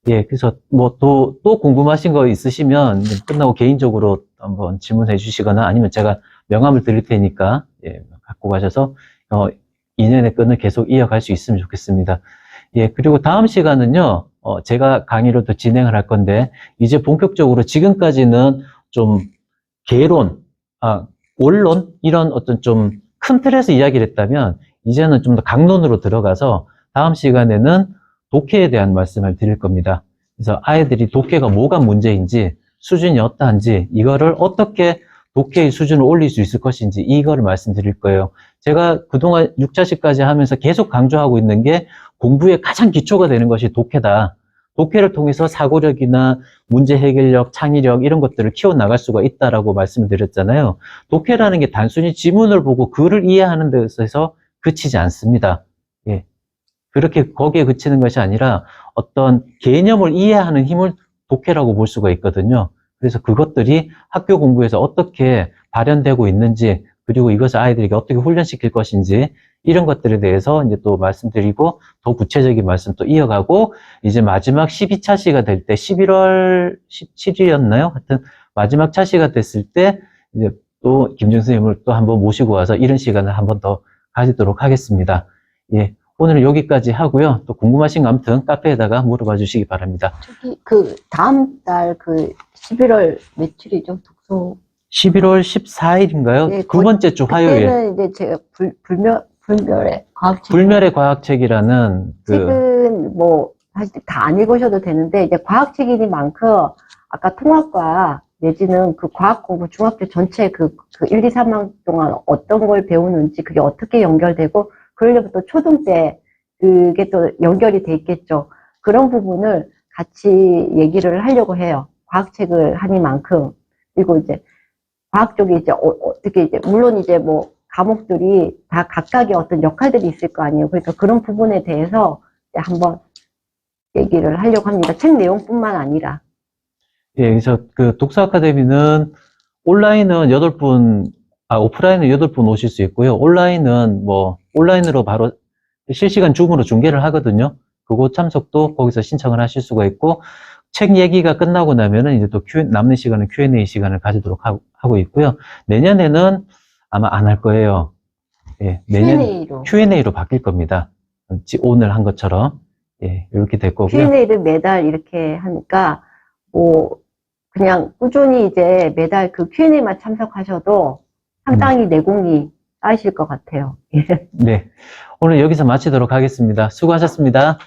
A: 예, 그래서 뭐 또 궁금하신 거 있으시면 끝나고 개인적으로 한번 질문해 주시거나 아니면 제가 명함을 드릴 테니까 예, 갖고 가셔서 인연의 끈을 계속 이어갈 수 있으면 좋겠습니다. 예, 그리고 다음 시간은요, 제가 강의로 또 진행을 할 건데, 이제 본격적으로 지금까지는 좀 개론, 원론, 이런 어떤 좀 큰 틀에서 이야기를 했다면, 이제는 좀 더 강론으로 들어가서 다음 시간에는 독해에 대한 말씀을 드릴 겁니다. 그래서 아이들이 독해가 뭐가 문제인지, 수준이 어떠한지, 이거를 어떻게 독해의 수준을 올릴 수 있을 것인지, 이거를 말씀드릴 거예요. 제가 그동안 6자식까지 하면서 계속 강조하고 있는 게 공부의 가장 기초가 되는 것이 독해다. 독해를 통해서 사고력이나 문제 해결력, 창의력 이런 것들을 키워나갈 수가 있다라고 말씀을 드렸잖아요. 독해라는 게 단순히 지문을 보고 글을 이해하는 데서 그치지 않습니다. 예. 그렇게 거기에 그치는 것이 아니라 어떤 개념을 이해하는 힘을 독해라고 볼 수가 있거든요. 그래서 그것들이 학교 공부에서 어떻게 발현되고 있는지, 그리고 이것을 아이들에게 어떻게 훈련시킬 것인지, 이런 것들에 대해서 이제 또 말씀드리고, 더 구체적인 말씀 또 이어가고, 이제 마지막 12차 시가 될 때, 11월 17일이었나요? 하여튼, 마지막 차시가 됐을 때, 이제 또 김정 선생님을 또 한번 모시고 와서 이런 시간을 한번 더 가지도록 하겠습니다. 예. 오늘은 여기까지 하고요. 또 궁금하신 거 아무튼 카페에다가 물어봐 주시기 바랍니다.
B: 저기 그 다음 달 그 11월 며칠이죠? 독서
A: 11월 14일인가요?
B: 네,
A: 두 번째 주 화요일.
B: 그때는 이제 제가 불멸의 과학책
A: 불멸의 과학책이라는 그
B: 책은 뭐 사실 다 안 읽으셔도 되는데 이제 과학책이니만큼 아까 통합과 내지는 그 과학 공부 중학교 전체 그 1, 2, 3학 동안 어떤 걸 배우는지 그게 어떻게 연결되고 그러려면 또 초등 때 그게 또 연결이 돼 있겠죠. 그런 부분을 같이 얘기를 하려고 해요. 과학책을 하니만큼. 그리고 이제 과학 쪽에 이제 어떻게 이제 물론 이제 뭐 과목들이 다 각각의 어떤 역할들이 있을 거 아니에요. 그러니까 그런 부분에 대해서 이제 한번 얘기를 하려고 합니다. 책 내용뿐만 아니라.
A: 예, 그래서 그 독서 아카데미는 온라인은 8분, 오프라인은 8분 오실 수 있고요. 온라인은 뭐 온라인으로 바로 실시간 줌으로 중계를 하거든요. 그거 참석도 거기서 신청을 하실 수가 있고, 책 얘기가 끝나고 나면은 이제 또 남는 시간은 Q&A 시간을 가지도록 하고 있고요. 내년에는 아마 안 할 거예요. 예, 내년
B: Q&A로.
A: Q&A로 바뀔 겁니다. 오늘 한 것처럼. 예, 이렇게 될 거고요.
B: Q&A를 매달 이렇게 하니까 뭐 그냥 꾸준히 이제 매달 그 Q&A만 참석하셔도 상당히 내공이 쌓이실 것 같아요.
A: 네. 오늘 여기서 마치도록 하겠습니다. 수고하셨습니다.